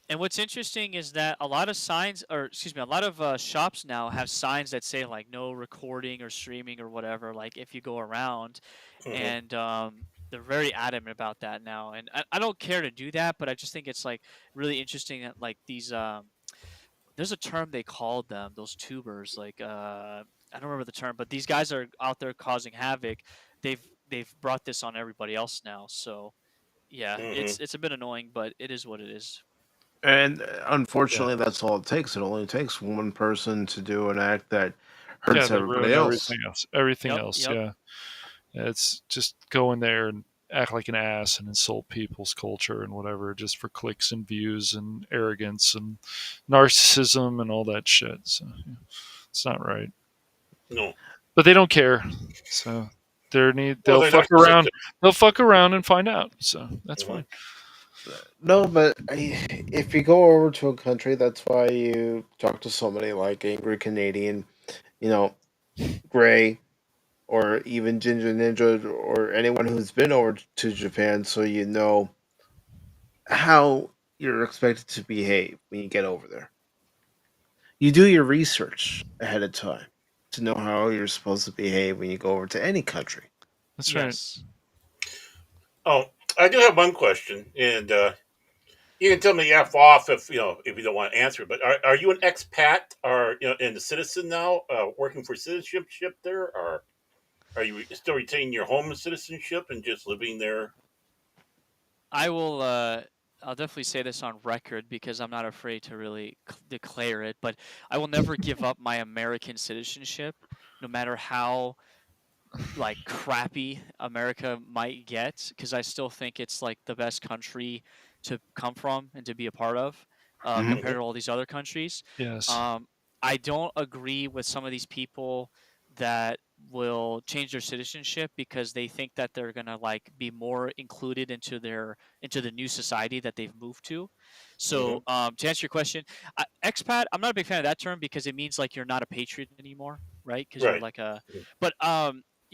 And what's interesting is that a lot of signs, or excuse me, a lot of shops now have signs that say like no recording or streaming or whatever. Like if you go around, Mm-hmm. and they're very adamant about that now. And I don't care to do that, but I just think it's like really interesting that like these there's a term they called them, those tubers, like I don't remember the term, but these guys are out there causing havoc. They've they've brought this on everybody else now. So yeah, Mm-hmm. it's a bit annoying, but it is what it is. And Yeah, unfortunately, that's all it takes. It only takes one person to do an act that yeah, hurts they everybody ruin else. everything else. Everything Yep, else. yep. Yeah. It's just go in there and act like an ass and insult people's culture and whatever just for clicks and views and arrogance and narcissism and all that shit. So yeah, it's not right. No. But they don't care. So Well, they'll they're fuck narcissistic. around. They'll fuck around and find out. So that's Mm-hmm. fine. No, but if you go over to a country, that's why you talk to somebody like Angry Canadian, you know, Gray, or even Ginger Ninja, or anyone who's been over to Japan, so you know how you're expected to behave when you get over there. You do your research ahead of time to know how you're supposed to behave when you go over to any country. That's right. Yes. Oh, I do have one question, and you can tell me f off if if you don't want to answer. But are you an expat or and a citizen now, working for citizenship there, or are you still retaining your home citizenship and just living there? I will. I'll definitely say this on record because I'm not afraid to really declare it. But I will never give up my American citizenship, no matter how like crappy America might get, because I still think it's like the best country to come from and to be a part of, Mhm. compared to all these other countries. Yes. I don't agree with some of these people that will change their citizenship because they think that they're gonna like be more included into the new society that they've moved to. So to answer your question, expat, I'm not a big fan of that term because it means like you're not a patriot anymore, right? Because you're Right. like a, but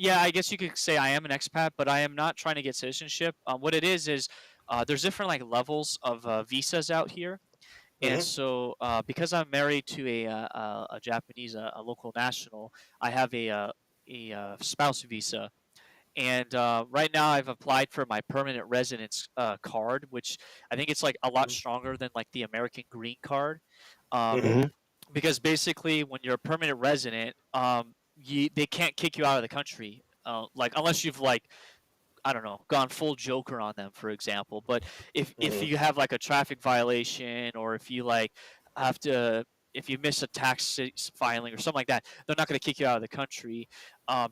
yeah, I guess you could say I am an expat, but I am not trying to get citizenship. What it is there's different like levels of visas out here, and Mm-hmm. so because I'm married to a Japanese, a local national, I have a spouse visa, and right now I've applied for my permanent residence card, which I think it's like a lot stronger than like the American green card. Um, Mm-hmm. Mhm. because basically when you're a permanent resident, they can't kick you out of the country, like unless you've like I don't know, gone full Joker on them, for example. But if Mm-hmm. you have like a traffic violation, or if you like have to, if you miss a filing or something like that, they're not going to kick you out of the country,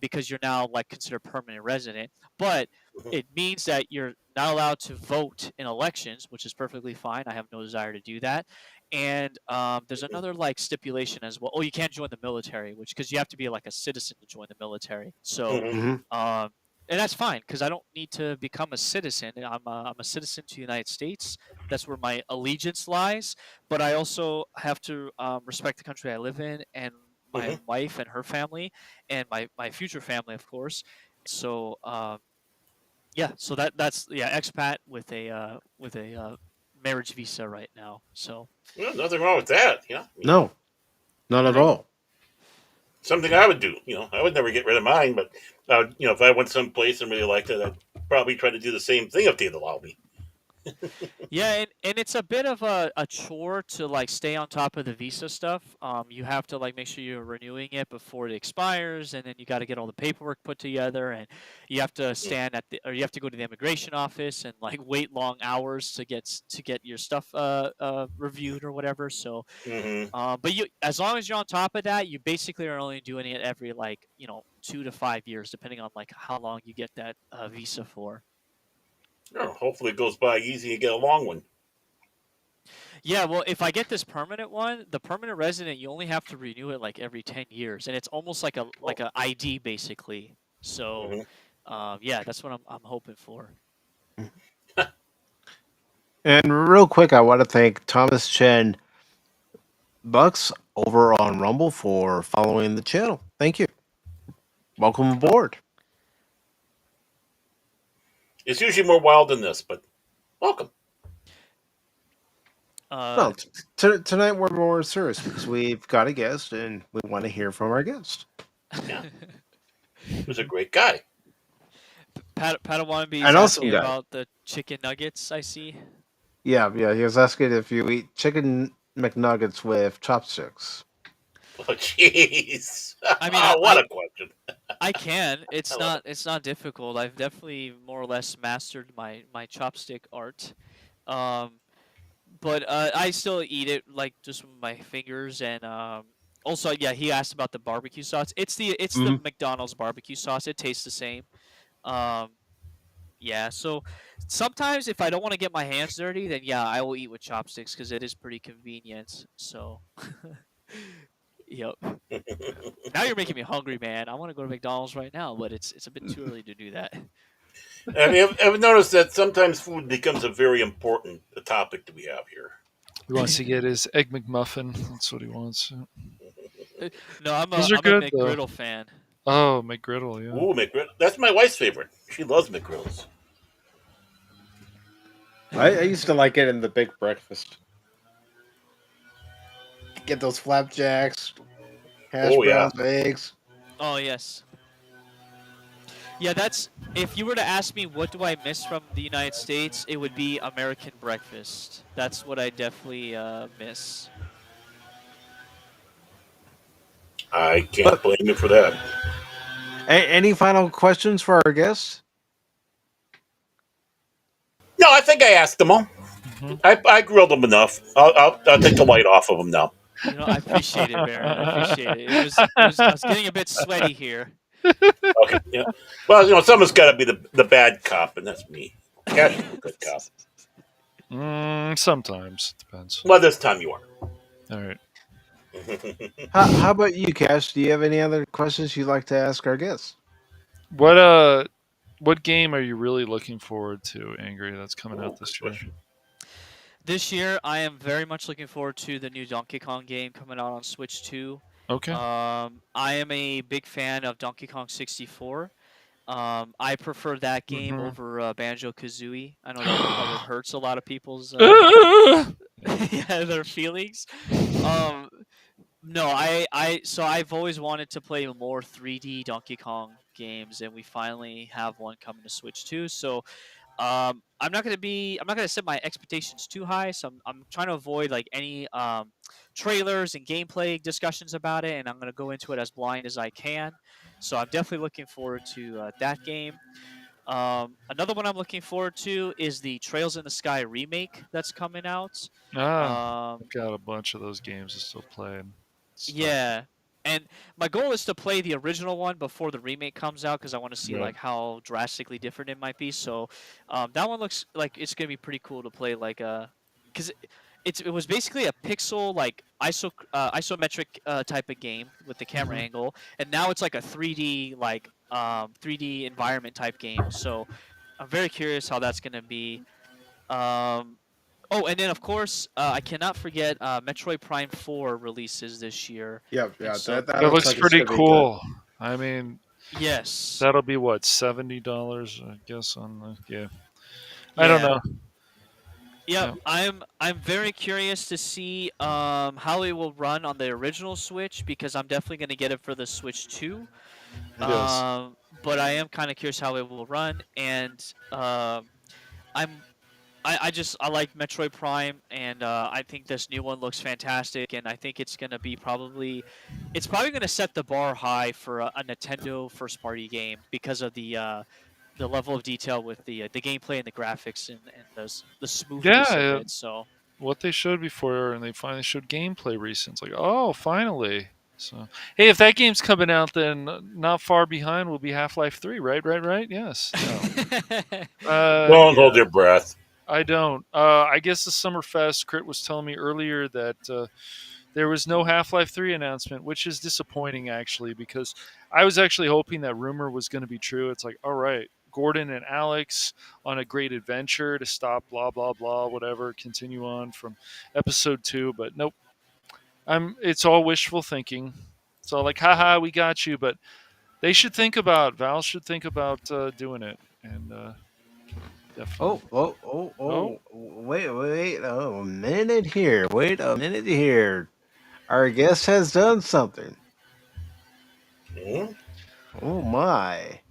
because you're now like considered permanent resident. But it means that you're not allowed to vote in elections, which is perfectly fine. I have no desire to do that. And there's another like stipulation as well. Oh, you can't join the military, which because you have to be like a citizen to join the military. So Mm-hmm. Mhm. um, and that's fine because I don't need to become a citizen. I'm a citizen to the United States. That's where my allegiance lies. But I also have to respect the country I live in and my Mm-hmm. wife and her family and my future family, of course. So yeah, so that's yeah, expat with a marriage visa right now. So Well, nothing wrong with that. Yeah. No, not at right. all. Something I would do. I would never get rid of mine, but if I went someplace and really liked it, I'd probably try to do the same thing if they'd allow me. Yeah, and it's a bit of a chore to like stay on top of the visa stuff. You have to like make sure you're renewing it before it expires, and then you got to get all the paperwork put together, and you have to stand at the or you have to go to the immigration office and like wait long hours to get your stuff reviewed or whatever. So, Mm-hmm. but you as long as you're on top of that, you basically are only doing it every like 2 to 5 years, depending on like how long you get that visa for. Hopefully, it goes by easy and get a long one. Yeah, well, if I get this permanent one, the permanent resident, you only have to renew it like every 10 years, and it's almost like a ID basically. So, Mm-hmm. yeah, that's what I'm hoping for. And real quick, I want to thank Thomas Chen Bucks over on Rumble for following the channel. Thank you. Welcome aboard. It's usually more wild than this, but welcome. Uh, Well, tonight we're more serious because we've got a guest and we want to hear from our guest. Yeah, he was a great guy. Padawan An is awesome asking guy. about the chicken nuggets. I see. Yeah, he was asking if you eat chicken McNuggets with chopsticks. Oh, jeez. I mean, What a question. I can. I love it. It's not difficult. I've definitely more or less mastered my chopstick art. Um, but I still eat it like just with my fingers, and also yeah, he asked about the barbecue sauce. It's the Hmm. McDonald's barbecue sauce. It tastes the same. Um, yeah, so sometimes if I don't want to get my hands dirty, then yeah, I will eat with chopsticks because it is pretty convenient. So, yep. Now you're making me hungry, man. I want to go to McDonald's right now, but it's a bit too early to do that. I mean, I've noticed that sometimes food becomes a very important topic that we have here. He wants to get his egg McMuffin. That's what he wants. No, Those are I'm a good though. McGriddle fan. Oh, McGriddle, yeah. Ooh, McGriddle. That's my wife's favorite. She loves McGriddles. I used to like it in the big breakfast. Get those flapjacks, hash Oh, yeah. browns, eggs. Oh yes. Yeah, that's if you were to ask me what do I miss from the United States, it would be American breakfast. That's what I definitely miss. I can't blame you for that. Any final questions for our guest? No, No, I think I asked them all. Hmm. I grilled them enough. I'll take the light off of them now. I appreciate it, Baron. I appreciate it. It was. I was getting a bit sweaty here. Okay. Yeah. Well, someone's got to be the bad cop, and that's me. Cash is the good cop. Sometimes depends. Well, this time you are. All right. How about you, Cash? Do you have any other questions you'd like to ask our guests? What game are you really looking forward to, Angry? That's coming out this year. This year, I am very much looking forward to the new Donkey Kong game coming out on Switch 2. Okay. I am a big fan of Donkey Kong 64. I prefer that game Mhm. over Banjo Kazooie. I know that probably hurts a lot of people's yeah, their feelings. Um, no, so I've always wanted to play more 3D Donkey Kong games, and we finally have one coming to Switch 2. So I'm not gonna set my expectations too high. So I'm trying to avoid like any trailers and gameplay discussions about it, and I'm gonna go into it as blind as I can. So I'm definitely looking forward to that game. Another one I'm looking forward to is the Trails in the Sky remake that's coming out. I've Um, got a bunch of those games to still play. And stuff. yeah, and my goal is to play the original one before the remake comes out because I want to see Right. like how drastically different it might be. So that one looks like it's gonna be pretty cool to play. Like because it was basically a pixel like isometric type of game with the camera Mhm. angle, and now it's like a 3D like 3D environment type game. So I'm very curious how that's gonna be. Um, Oh, and then of course, I cannot forget Metroid Prime 4 releases this year. Yep, And yeah, so that That looks looks like it's pretty gonna be good. cool. I mean, yes. that'll be what, $70, I guess. On the yeah. I don't Yeah. know. Yep. Yeah. I'm very curious to see how it will run on the original Switch because I'm definitely going to get it for the Switch 2. Yes. But I am kind of curious how it will run, and I'm I like Metroid Prime, and I think this new one looks fantastic, and I think it's gonna be it's probably gonna set the bar high for a Nintendo first party game because of the level of detail with the gameplay and the graphics and the smoothness of Yeah. it. So What they showed before, and they finally showed gameplay recent. It's like, oh, finally. So, hey, if that game's coming out, then not far behind will be Half-Life 3, right? Right? Right? Yes. No. Don't Yeah. hold your breath. I don't. I guess the Summerfest, Crit was telling me earlier that there was no Half-Life 3 announcement, which is disappointing actually, because I was actually hoping that rumor was going to be true. It's like, all right, Gordon and Alex on a great adventure to stop blah blah blah whatever, continue on from episode 2, but nope. It's all wishful thinking. It's all like, haha, we got you, but Val should think about doing it, and definitely. Wait a minute here. Wait a minute here. Our guest has done something. Hmm? Oh my.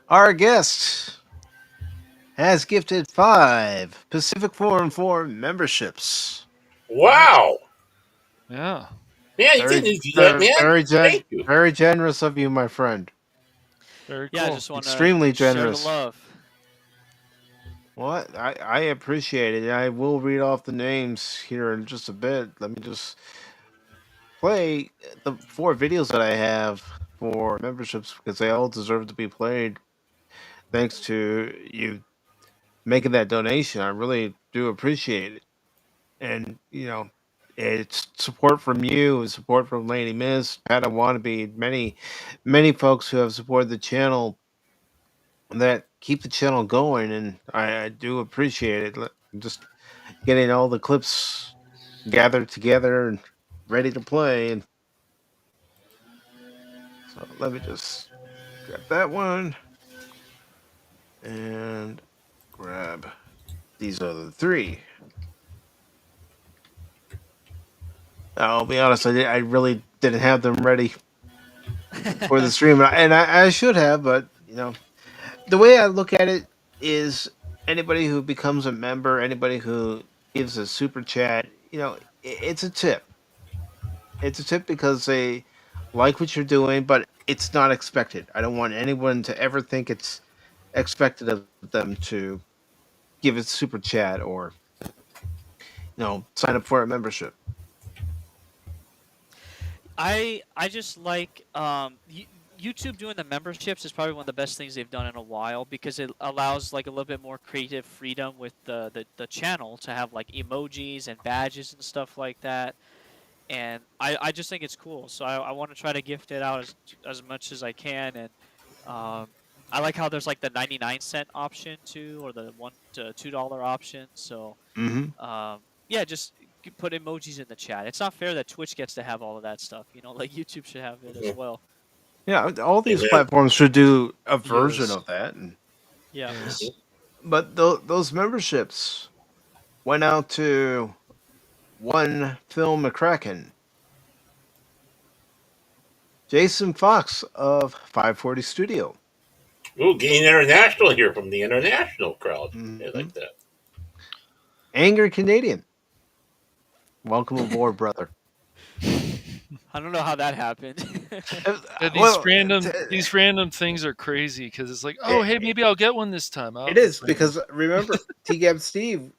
Our guest has gifted 5 Pacific414 memberships. Wow. Yeah. Man, you didn't do that, man. Thank you. Very generous of you, my friend. Very yeah, I cool. just want to Extremely share generous. the love. What? I appreciate it. I will read off the names here in just a bit. Let me just play the 4 videos that I have for memberships because they all deserve to be played. Thanks to you making that donation. I really do appreciate it. And, it's support from you, support from Lady Miss, Pat I Wannabe, many folks who have supported the channel that keep the channel going, and I do appreciate it. Just getting all the clips gathered together and ready to play. And so let me just grab that one and grab these other 3. I'll be honest, I really didn't have them ready for the stream, and I should have, but the way I look at it is anybody who becomes a member, anybody who gives a super chat, it's a tip. It's a tip because they like what you're doing, but it's not expected. I don't want anyone to ever think it's expected of them to give a super chat or sign up for a membership. I just like YouTube doing the memberships is probably one of the best things they've done in a while because it allows like a little bit more creative freedom with the channel to have like emojis and badges and stuff like that. And I just think it's cool. So I want to try to gift it out as much as I can. And I like how there's like the 99-cent option too, or the $1 to $2 option. So yeah, just put emojis in the chat. It's not fair that Twitch gets to have all of that stuff. Like YouTube should have it as well. Yeah, all these Amen. platforms should do a version Yes. of that. Yeah. Yes. But those memberships went out to one Phil McCracken, Jason Fox of 540 Studio. Ooh, getting international here from the international crowd. I Mhm. like that. Angry Canadian. Welcome aboard, brother. I don't know how that happened. Yeah, Well, these random things are crazy because it's like, oh, hey, maybe I'll get one this time. Oh, it is it's random. because remember, T-Gab Steve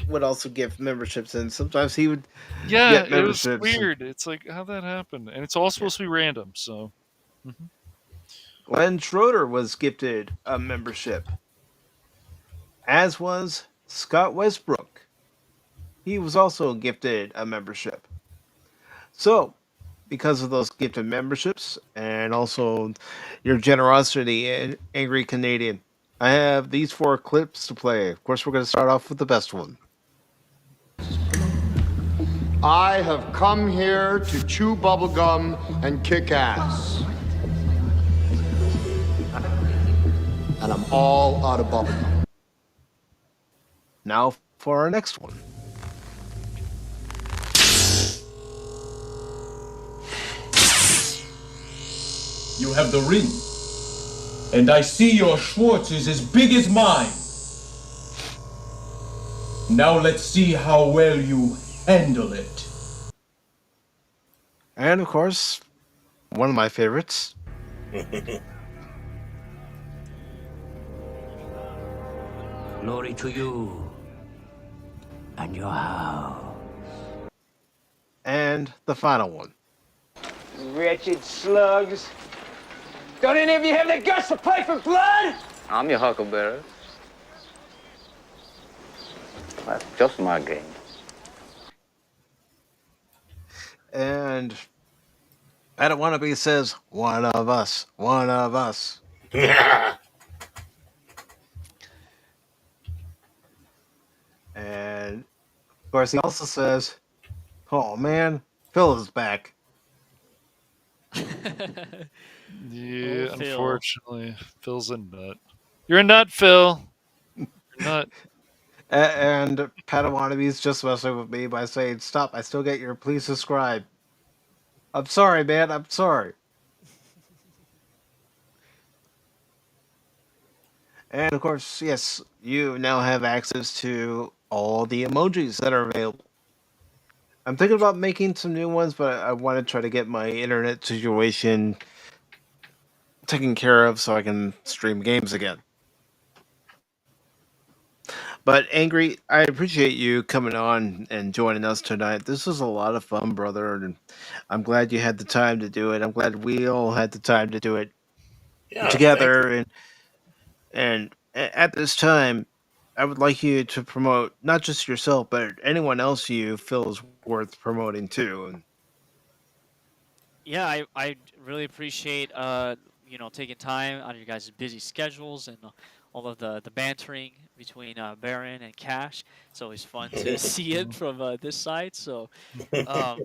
would also give memberships, and sometimes he would Yeah, get it was memberships. weird. It's like how that happened, and it's all supposed to be random. So Glenn Schroeder was gifted a membership, as was Scott Westbrook. He was also gifted a membership. So, because of those gifted memberships and also your generosity, Angry Canadian, I have these 4 clips to play. Of course, we're going to start off with the best one. I have come here to chew bubblegum and kick ass. And I'm all out of bubblegum. Now for our next one. You have the ring. And I see your Schwartz is as big as mine. Now let's see how well you handle it. And of course, one of my favorites. Glory to you and your house. And the final one. Wretched slugs. Don't any of you have the guts to play for blood? I'm your huckleberry. That's just my game. And I don't want to be says, one of us, one of us. And of course, he also says, oh man, Phil is back. yeah, Oh, Phil. unfortunately, Phil's a nut. You're a nut, Phil. You're a nut. And Padawanabe's just messing with me by saying, stop, I still get your please subscribe. I'm sorry, man, I'm sorry. And of course, yes, you now have access to all the emojis that are available. I'm thinking about making some new ones, but I want to try to get my internet situation taken care of so I can stream games again. But Angry, I appreciate you coming on and joining us tonight. This was a lot of fun, brother, and I'm glad you had the time to do it. I'm glad we all had the time to do it together. And at this time, I would like you to promote not just yourself, but anyone else you feel is worth promoting too. Yeah, I really appreciate taking time out of your guys' busy schedules and all of the bantering between Baron and Cash. It's always fun to see it from this side. So yeah,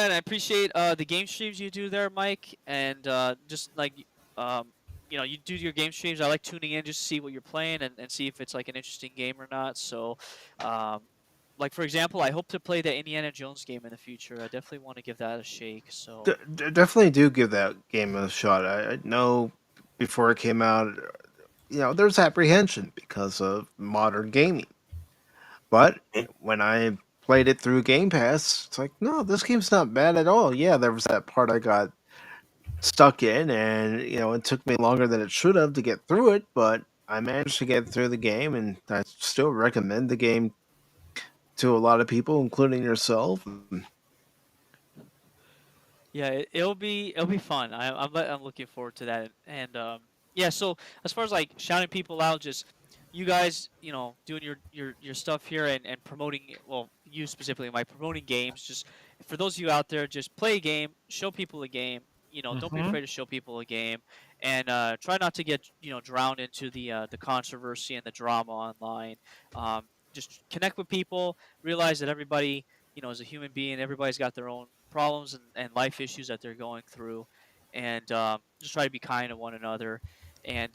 and I appreciate the game streams you do there, Mike, and just like you do your game streams. I like tuning in just to see what you're playing and see if it's like an interesting game or not. So like for example, I hope to play the Indiana Jones game in the future. I definitely want to give that a shake. So Definitely do give that game a shot. I know before it came out, there's apprehension because of modern gaming. But when I played it through Game Pass, it's like, no, this game's not bad at all. Yeah, there was that part I got stuck in, and it took me longer than it should have to get through it, but I managed to get through the game, and I still recommend the game to a lot of people, including yourself. Yeah, it'll be fun. I'm looking forward to that. And yeah, so as far as like shouting people out, just you guys, doing your stuff here and promoting. Well, you specifically, Mike, promoting games. Just for those of you out there, just play a game, show people a game. Don't be Mm-hmm. afraid to show people a game, and try not to get drowned into the controversy and the drama online. Just connect with people. Realize that everybody is a human being. Everybody's got their own problems and life issues that they're going through, and just try to be kind to one another, and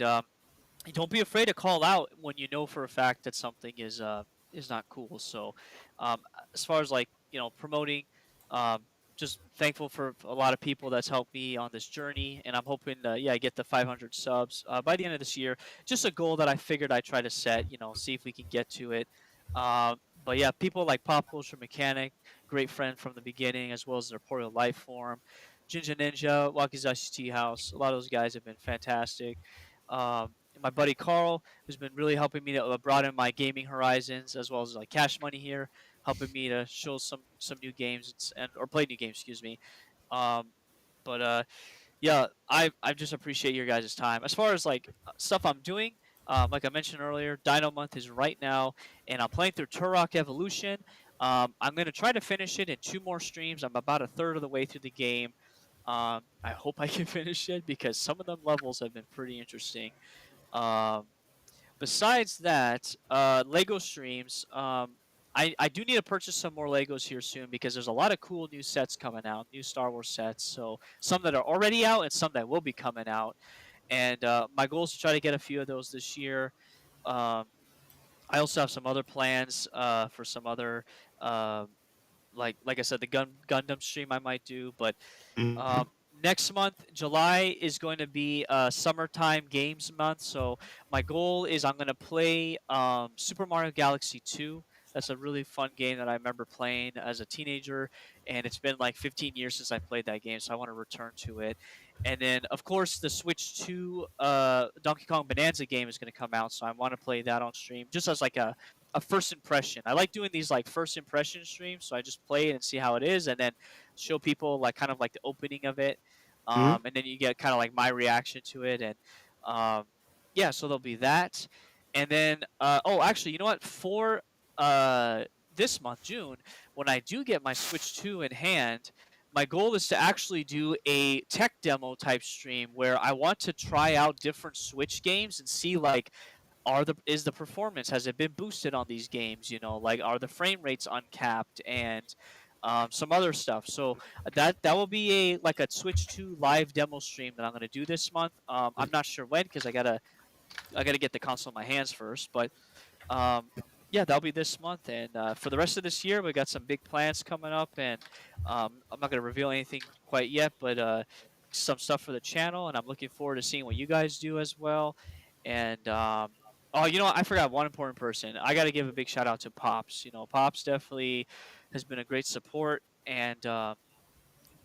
don't be afraid to call out when you know for a fact that something is not cool. So, um, as far as like promoting, um, just thankful for a lot of people that's helped me on this journey, and I'm hoping to get the 500 subs by the end of this year. Just a goal that I figured I'd try to set. See if we can get to it. But yeah, people like Pop Culture Mechanic, great friend from the beginning, as well as the Reporter Life Form, Jinja Ninja, Wakizashi Tea House. A lot of those guys have been fantastic. My buddy Carl, who's been really helping me to broaden my gaming horizons, as well as like Cash Money here, helping me to show some new games or play new games. Excuse me. Um, but yeah, I just appreciate your guys' time. As far as like stuff I'm doing, like I mentioned earlier, Dino Month is right now, and I'm playing through Turok Evolution. I'm gonna try to finish it in 2 more streams. I'm about a third of the way through the game. I hope I can finish it because some of them levels have been pretty interesting. Um, Besides that, Lego streams. I do need to purchase some more Legos here soon because there's a lot of cool new sets coming out, new Star Wars sets. So some that are already out and some that will be coming out. And my goal is to try to get a few of those this year. Um, I also have some other plans for some other like I said, the Gundam stream I might do. But Mhm. um, next month, July is going to be summertime games month. So my goal is I'm going to play Super Mario Galaxy 2. That's a really fun game that I remember playing as a teenager, and it's been like 15 years since I played that game, so I want to return to it. And then, of course, the Switch 2 Donkey Kong Bonanza game is going to come out, so I want to play that on stream just as like a first impression. I like doing these like first impression streams, so I just play it and see how it is, and then show people like kind of like the opening of it, Mhm. and then you get kind of like my reaction to it, and um, yeah, so there'll be that, and then oh, actually, you know what? For uh, this month, June, when I do get my Switch 2 in hand, my goal is to actually do a tech demo type stream where I want to try out different Switch games and see like is the performance, has it been boosted on these games, like are the frame rates uncapped, and some other stuff. So that will be a like a Switch 2 live demo stream that I'm going to do this month. I'm not sure when because I gotta get the console in my hands first, but um, yeah, that'll be this month. And for the rest of this year, we got some big plans coming up, and I'm not gonna reveal anything quite yet, but some stuff for the channel, and I'm looking forward to seeing what you guys do as well. And oh, I forgot one important person. I got to give a big shout out to Pops. Pops definitely has been a great support, and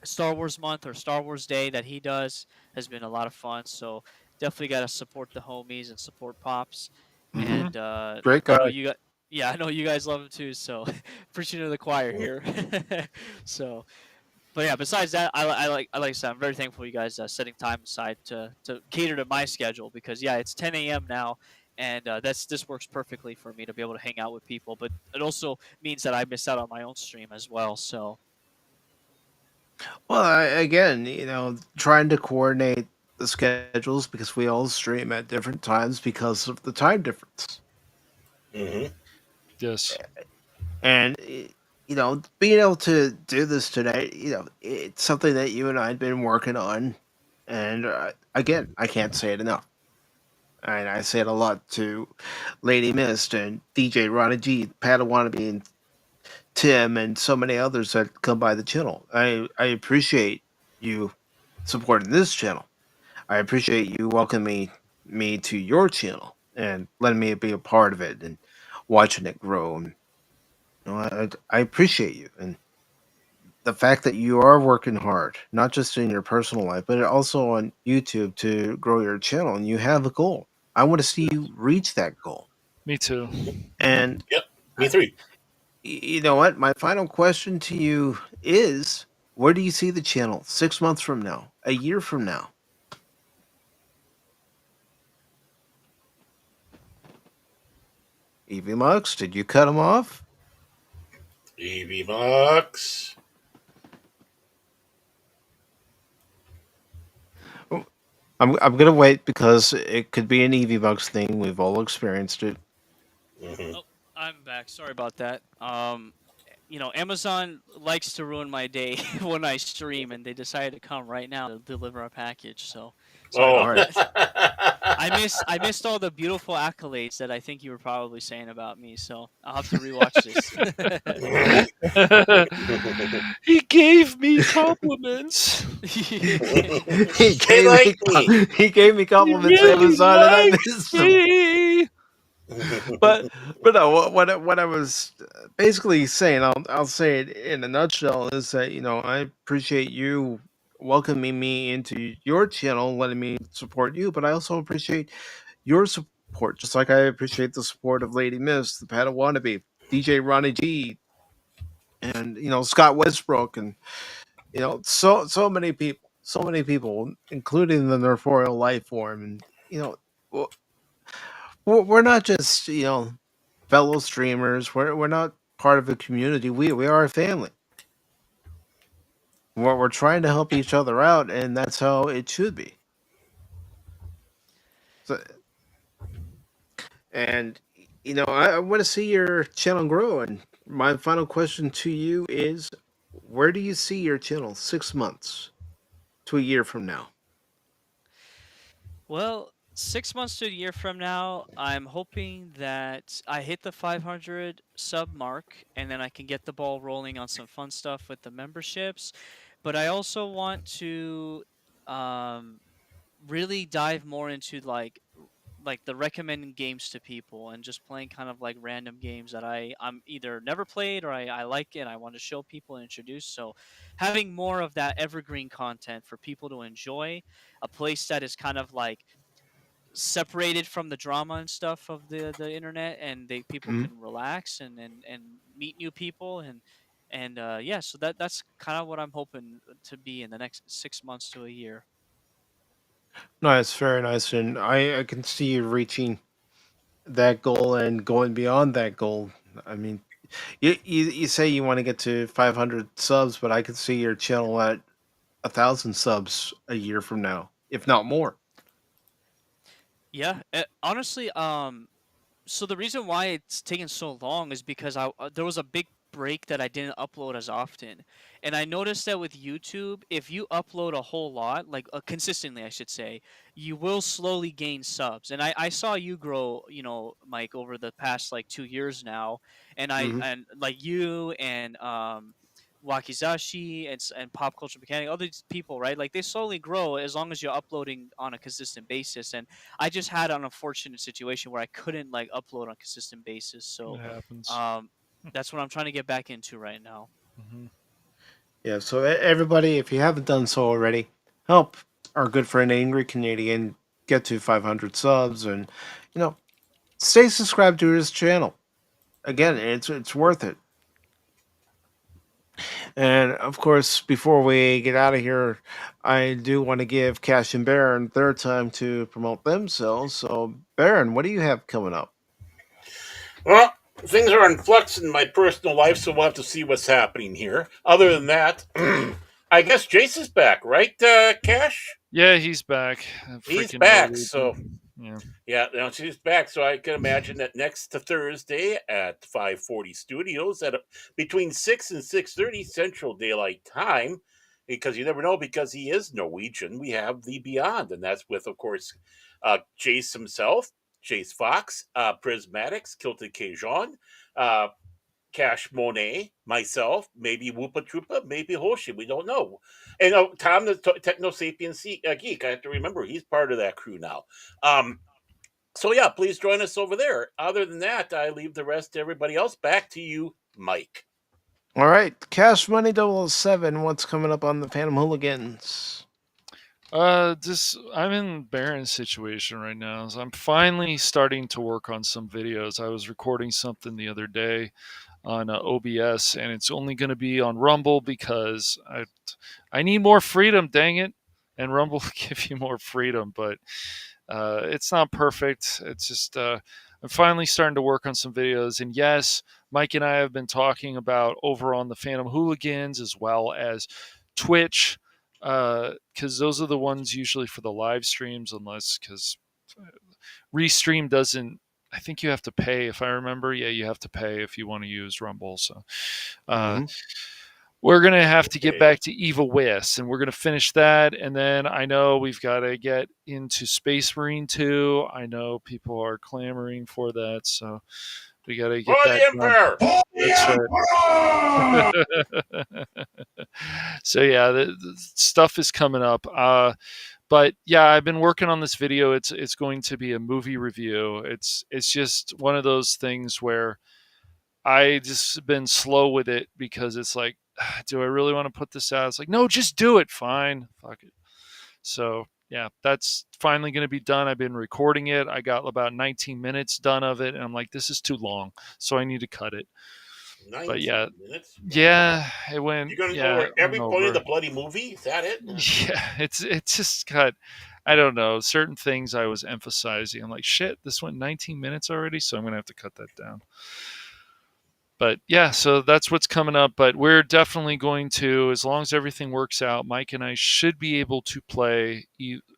Star Wars Month or Star Wars Day that he does has been a lot of fun. So definitely got to support the homies and support Pops. Mhm. And Great I know guy. you got, yeah, I know you guys love him too. So preaching to the choir here. So, but yeah, besides that, I like I said, I'm very thankful you guys setting time aside to cater to my schedule because yeah, it's 10 a.m. now. And this works perfectly for me to be able to hang out with people, but it also means that I miss out on my own stream as well. So Well, again, trying to coordinate the schedules because we all stream at different times because of the time difference. Mm-hmm. Yes. And being able to do this today, it's something that you and I had been working on. And again, I can't say it enough. And I say it a lot to Lady Mist and DJ Ronnie G, Padawannabe, and Tim, and so many others that come by the channel. I appreciate you supporting this channel. I appreciate you welcoming me to your channel and letting me be a part of it and watching it grow. And I appreciate you, and the fact that you are working hard, not just in your personal life, but also on YouTube to grow your channel, and you have a goal. I want to see you reach that goal. Me too. And Yep, me too. you know what? My final question to you is: where do you see the channel 6 months from now, a year from now? Evie Mux, did you cut him off? Evie Mux. I'm gonna wait because it could be an Evie Bucks thing. We've all experienced it. Mm-hmm. Oh, I'm back. Sorry about that. Amazon likes to ruin my day when I stream, and they decided to come right now to deliver a package. So, sorry Oh. about All right. that. I missed all the beautiful accolades that I think you were probably saying about me. So I'll have to rewatch this. He gave me compliments. he They gave like me. he gave me He compliments, really Amazon, and I likes missed them. me. But no, what I was basically saying, I'll say it in a nutshell, is that I appreciate you welcoming me into your channel, letting me support you, but I also appreciate your support, just like I appreciate the support of Lady Miss, the Padawannabe, DJ Ronnie G, and Scott Westbrook, and so many people, including the Nerforial Life Form, and w- we're not just fellow streamers. We're not part of a community. We are a family. We're trying to help each other out, and that's how it should be. So, and I want to see your channel grow. And my final question to you is: where do you see your channel 6 months to a year from now? Well, 6 months to a year from now, I'm hoping that I hit the 500 sub mark, and then I can get the ball rolling on some fun stuff with the memberships. But I also want to um, really dive more into like the recommending games to people and just playing kind of like random games that I'm either never played or I like it and I want to show people and introduce. So having more of that evergreen content for people to enjoy, a place that is kind of like separated from the drama and stuff of the internet, and people Mhm. can relax and meet new people, and yeah, so that's kind of what I'm hoping to be in the next 6 months to a year. Nice, very nice, and I can see you reaching that goal and going beyond that goal. I mean, you say you want to get to 500 subs, but I could see your channel at 1,000 subs a year from now, if not more. Yeah, honestly, so the reason why it's taken so long is because there was a big break that I didn't upload as often, and I noticed that with YouTube, if you upload a whole lot, like consistently, I should say, you will slowly gain subs. And I saw you grow, Mike, over the past like 2 years now, and Hmm. like you and Wakizashi and Pop Culture Mechanic, all these people, right? Like they slowly grow as long as you're uploading on a consistent basis. And I just had an unfortunate situation where I couldn't like upload on a consistent basis. It So happens. um, that's what I'm trying to get back into right now. Hmm. Yeah, so everybody, if you haven't done so already, help our good friend Angry Canadian get to 500 subs, and you know, stay subscribed to his channel. Again, it's worth it. And of course, before we get out of here, I do want to give Cash and Baron their time to promote themselves. So, Baron, what do you have coming up? Well, things are in flux in my personal life, so we'll have to see what's happening here. Other than that, I guess Jace is back, right, Cash? Yeah, he's back. He's Freaking back, so Norwegian. Yeah. yeah, now she's back. So I can imagine that next to Thursday at 5:40 Studios at between 6 and 6:30 Central Daylight Time, because you never know, because he is Norwegian. We have the Beyond, and that's with, of course, Jace himself, Jace Fox, Prismatics, Kilted Cajun, uh, Cash Monet, myself, maybe Woopah Troopah, maybe Hoshi. We don't know. And Tom, the Techno Sapien Geek, I have to remember he's part of that crew now. So yeah, please join us over there. Other than that, I leave the rest to everybody else. Back to you, Mike. All right, Cashmoney007. What's coming up on the Phantom Hooligans? Just I'm in Baron's situation right now. So I'm finally starting to work on some videos. I was recording something the other day on OBS, and it's only going to be on Rumble because I need more freedom. Dang it! And Rumble will give you more freedom, but it's not perfect. It's just I'm finally starting to work on some videos, and yes, Mike and I have been talking about over on the Phantom Hooligans as well as Twitch, because those are the ones usually for the live streams, unless because Restream doesn't. I think you have to pay, if I remember. Yeah, you have to pay if you want to use Rumble. So we're going to have to get back to Evil West, and we're going to finish that. And then I know we've got to get into Space Marine 2. I know people are clamoring for that, so we got to get For that the Emperor! That's right. So yeah, the stuff is coming up. But yeah, I've been working on this video. It's going to be a movie review. It's just one of those things where I just been slow with it because it's like, do I really want to put this out? It's like, no, just do it. Fine, fuck it. So yeah, that's finally going to be done. I've been recording it. I got about 19 minutes done of it, and I'm like, this is too long, so I need to cut it. 19 But yeah, minutes? yeah, it went. You're going to Yeah, go over it every went point of over. the bloody movie? Is that it? Yeah, it's just got. I don't know, certain things I was emphasizing. I'm like, shit, this went 19 minutes already, so I'm gonna have to cut that down. But yeah, so that's what's coming up. But we're definitely going to, as long as everything works out, Mike and I should be able to play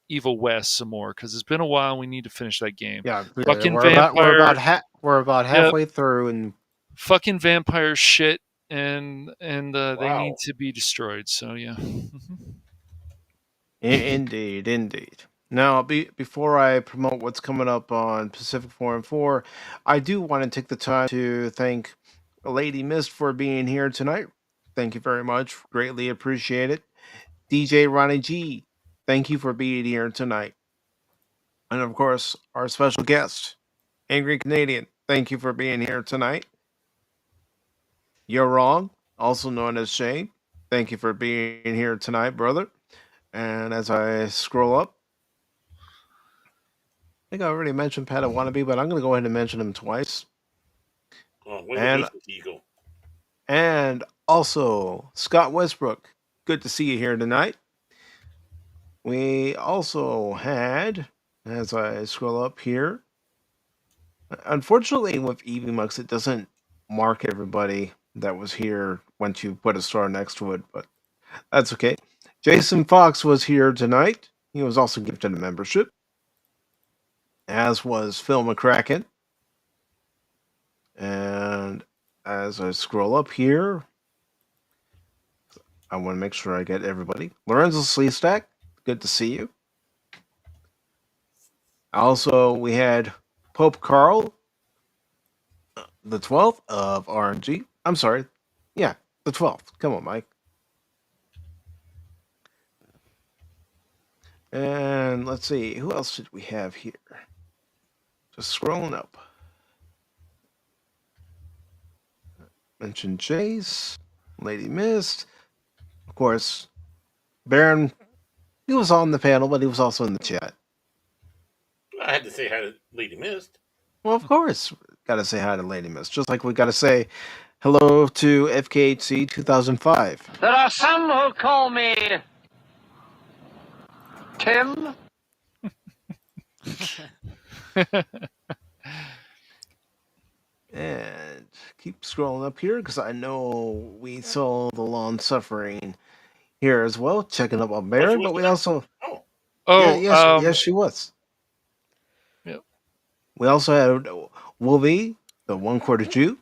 Evil West some more because it's been a while. We need to finish that game. Yeah, Fucking we're vampire. about Yep. halfway through, and Fucking vampire shit, and they need Wow. to be destroyed. So yeah. Indeed. Now, before I promote what's coming up on Pacific414, I do want to take the time to thank Lady Mist for being here tonight. Thank you very much. Greatly appreciate it. DJ Ronnie G, thank you for being here tonight. And of course, our special guest, Angry Canadien, thank you for being here tonight. You're Wrong, also known as Shane, thank you for being here tonight, brother. And as I scroll up, I think I already mentioned Pat Wannabe, but I'm going to go ahead and mention him twice. Oh, where was the eagle? And also, Scott Westbrook, good to see you here tonight. We also had, as I scroll up here, unfortunately with EVMux, it doesn't mark everybody that was here once you put a star next to it, but that's okay. Jason Fox was here tonight. He was also gifted a membership, as was Phil McCracken. And as I scroll up here, I want to make sure I get everybody. Lorenzo Sleestack, good to see you. Also, we had Pope Carl, the 12th of RNG. I'm sorry. Yeah, the 12th. Come on, Mike. And let's see, who else did we have here? Just scrolling up. Mentioned Chase, Lady Mist. Of course, Baron, he was on the panel, but he was also in the chat. I had to say hi to Lady Mist. Well, of course, got to say hi to Lady Mist. Just like we got to say hello to FKHC 2005. There are some who call me Tim. And keep scrolling up here because I know we saw the long suffering here as well, checking up on Baron, but we also yes, she was. Yep. We also had Wolvie, the 1/4 Jew,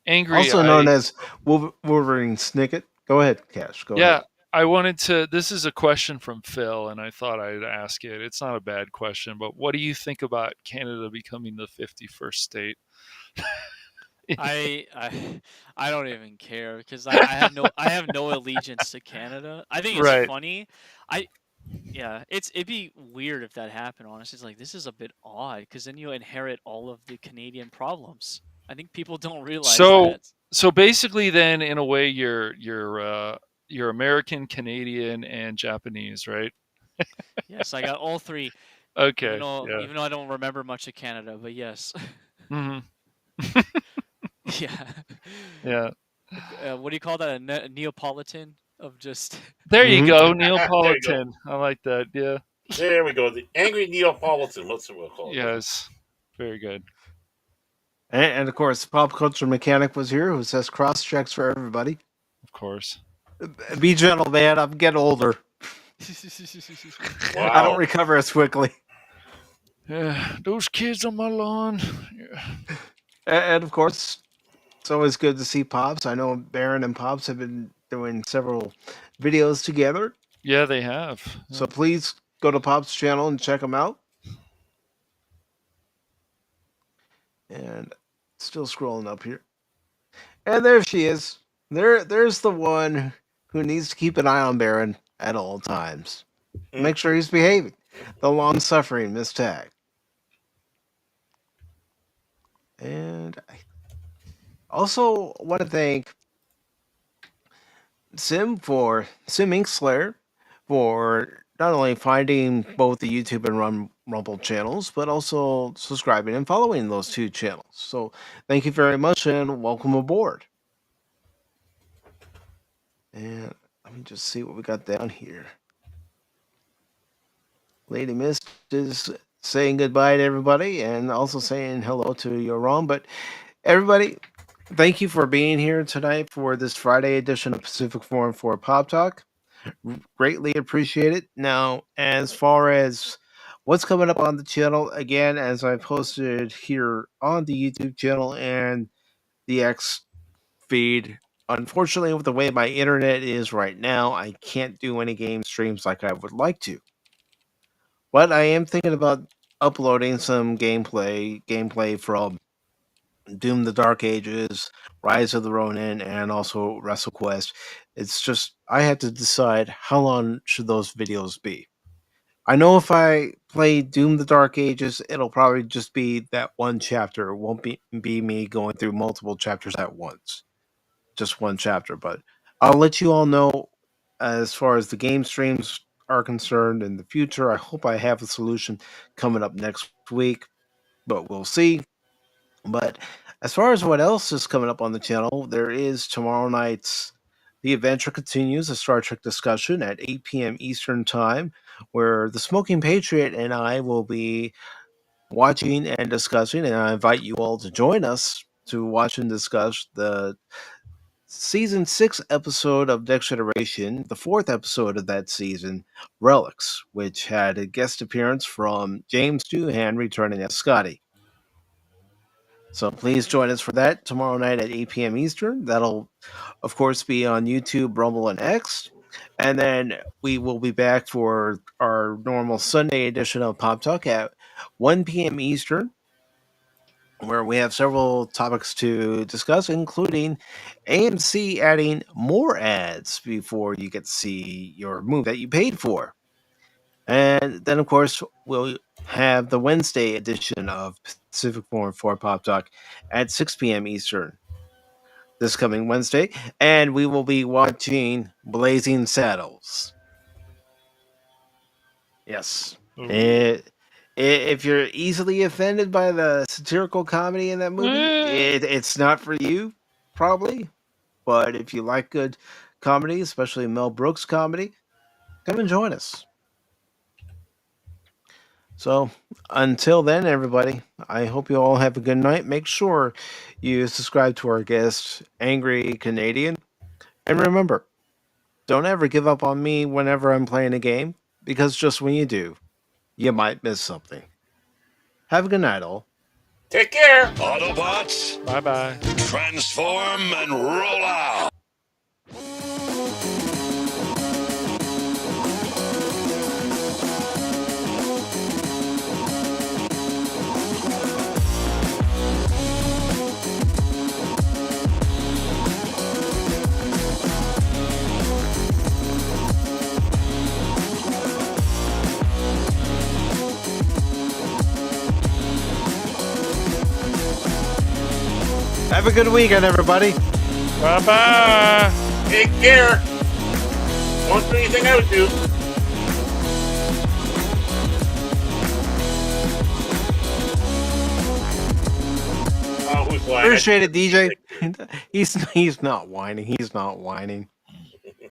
Angry, also known as Wolverine Snicket. Go ahead, Cash. Go ahead. I wanted to. This is a question from Phil, and I thought I'd ask it. It's not a bad question, but what do you think about Canada becoming the 51st state? I don't even care because I have no allegiance to Canada. I think it's funny. It'd be weird if that happened. Honestly, it's like this is a bit odd because then you inherit all of the Canadian problems. I think people don't realize So that. so basically, then in a way, you're American, Canadian, and Japanese, right? Yes, I got all three. Even Okay. though Yeah. even though I don't remember much of Canada, but yes. Hmm. Yeah. Yeah. What do you call that? A Neapolitan of just. There you Mhm. go, There you go. Neapolitan. I like that. Yeah. There we go. The angry Neapolitan. What's it we'll call it? Yes. Very good. And of course, Pop Culture Mechanic was here, who says cross checks for everybody. Of course. Be gentle, man. I'm getting older. I don't Wow. recover as quickly. Yeah. Those kids on my lawn. Yeah. And of course, it's always good to see Pops. I know Baron and Pops have been doing several videos together. Yeah, they have. So please go to Pop's channel and check them out. And still scrolling up here. And there she is. There's the one who needs to keep an eye on Baron at all times. Make sure he's behaving. The long-suffering Miss Tagge. And I also want to thank Sim Inkslayer for not only finding both the YouTube and Rumble channels, but also subscribing and following those two channels. So thank you very much and welcome aboard. And let me just see what we got down here. Lady Mist is saying goodbye to everybody and also saying hello to Yoram. But everybody, thank you for being here tonight for this Friday edition of Pacific414 Pop Talk. Greatly appreciate it. Now, as far as what's coming up on the channel, again, as I posted here on the YouTube channel and the X feed, unfortunately, with the way my internet is right now, I can't do any game streams like I would like to. But I am thinking about uploading some gameplay from Doom the Dark Ages, Rise of the Ronin, and also WrestleQuest. It's just I have to decide how long should those videos be. I know if I play Doom the Dark Ages, it'll probably just be that one chapter. It won't be me going through multiple chapters at once. Just one chapter, but I'll let you all know as far as the game streams are concerned in the future. I hope I have a solution coming up next week, but we'll see. But as far as what else is coming up on the channel, there is tomorrow night's The Adventure Continues, a Star Trek discussion at 8 p.m. Eastern Time, where the Smoking Patriot and I will be watching and discussing, and I invite you all to join us to watch and discuss the Season 6 episode of Next Generation, the 4th episode of that season, Relics, which had a guest appearance from James Doohan returning as Scotty. So please join us for that tomorrow night at 8 p.m. Eastern. That'll, of course, be on YouTube, Rumble, and X. And then we will be back for our normal Sunday edition of Pop Talk at 1 p.m. Eastern, where we have several topics to discuss, including AMC adding more ads before you get to see your movie that you paid for. And then, of course, we'll have the Wednesday edition of Pacific414 Pop Talk at 6 p.m. Eastern this coming Wednesday. And we will be watching Blazing Saddles. Yes. If you're easily offended by the satirical comedy in that movie, it's not for you, probably. But if you like good comedy, especially Mel Brooks comedy, come and join us. So until then, everybody, I hope you all have a good night. Make sure you subscribe to our guest, Angry Canadien. And remember, don't ever give up on me whenever I'm playing a game, because just when you do, you might miss something. Have a good night, all. Take care. Autobots, Bye-bye. transform and roll out. Have a good weekend, everybody. Bye-bye. Take care. Don't do anything I would do. Oh, who's lying? Appreciate it, DJ. He's not whining. He's not whining.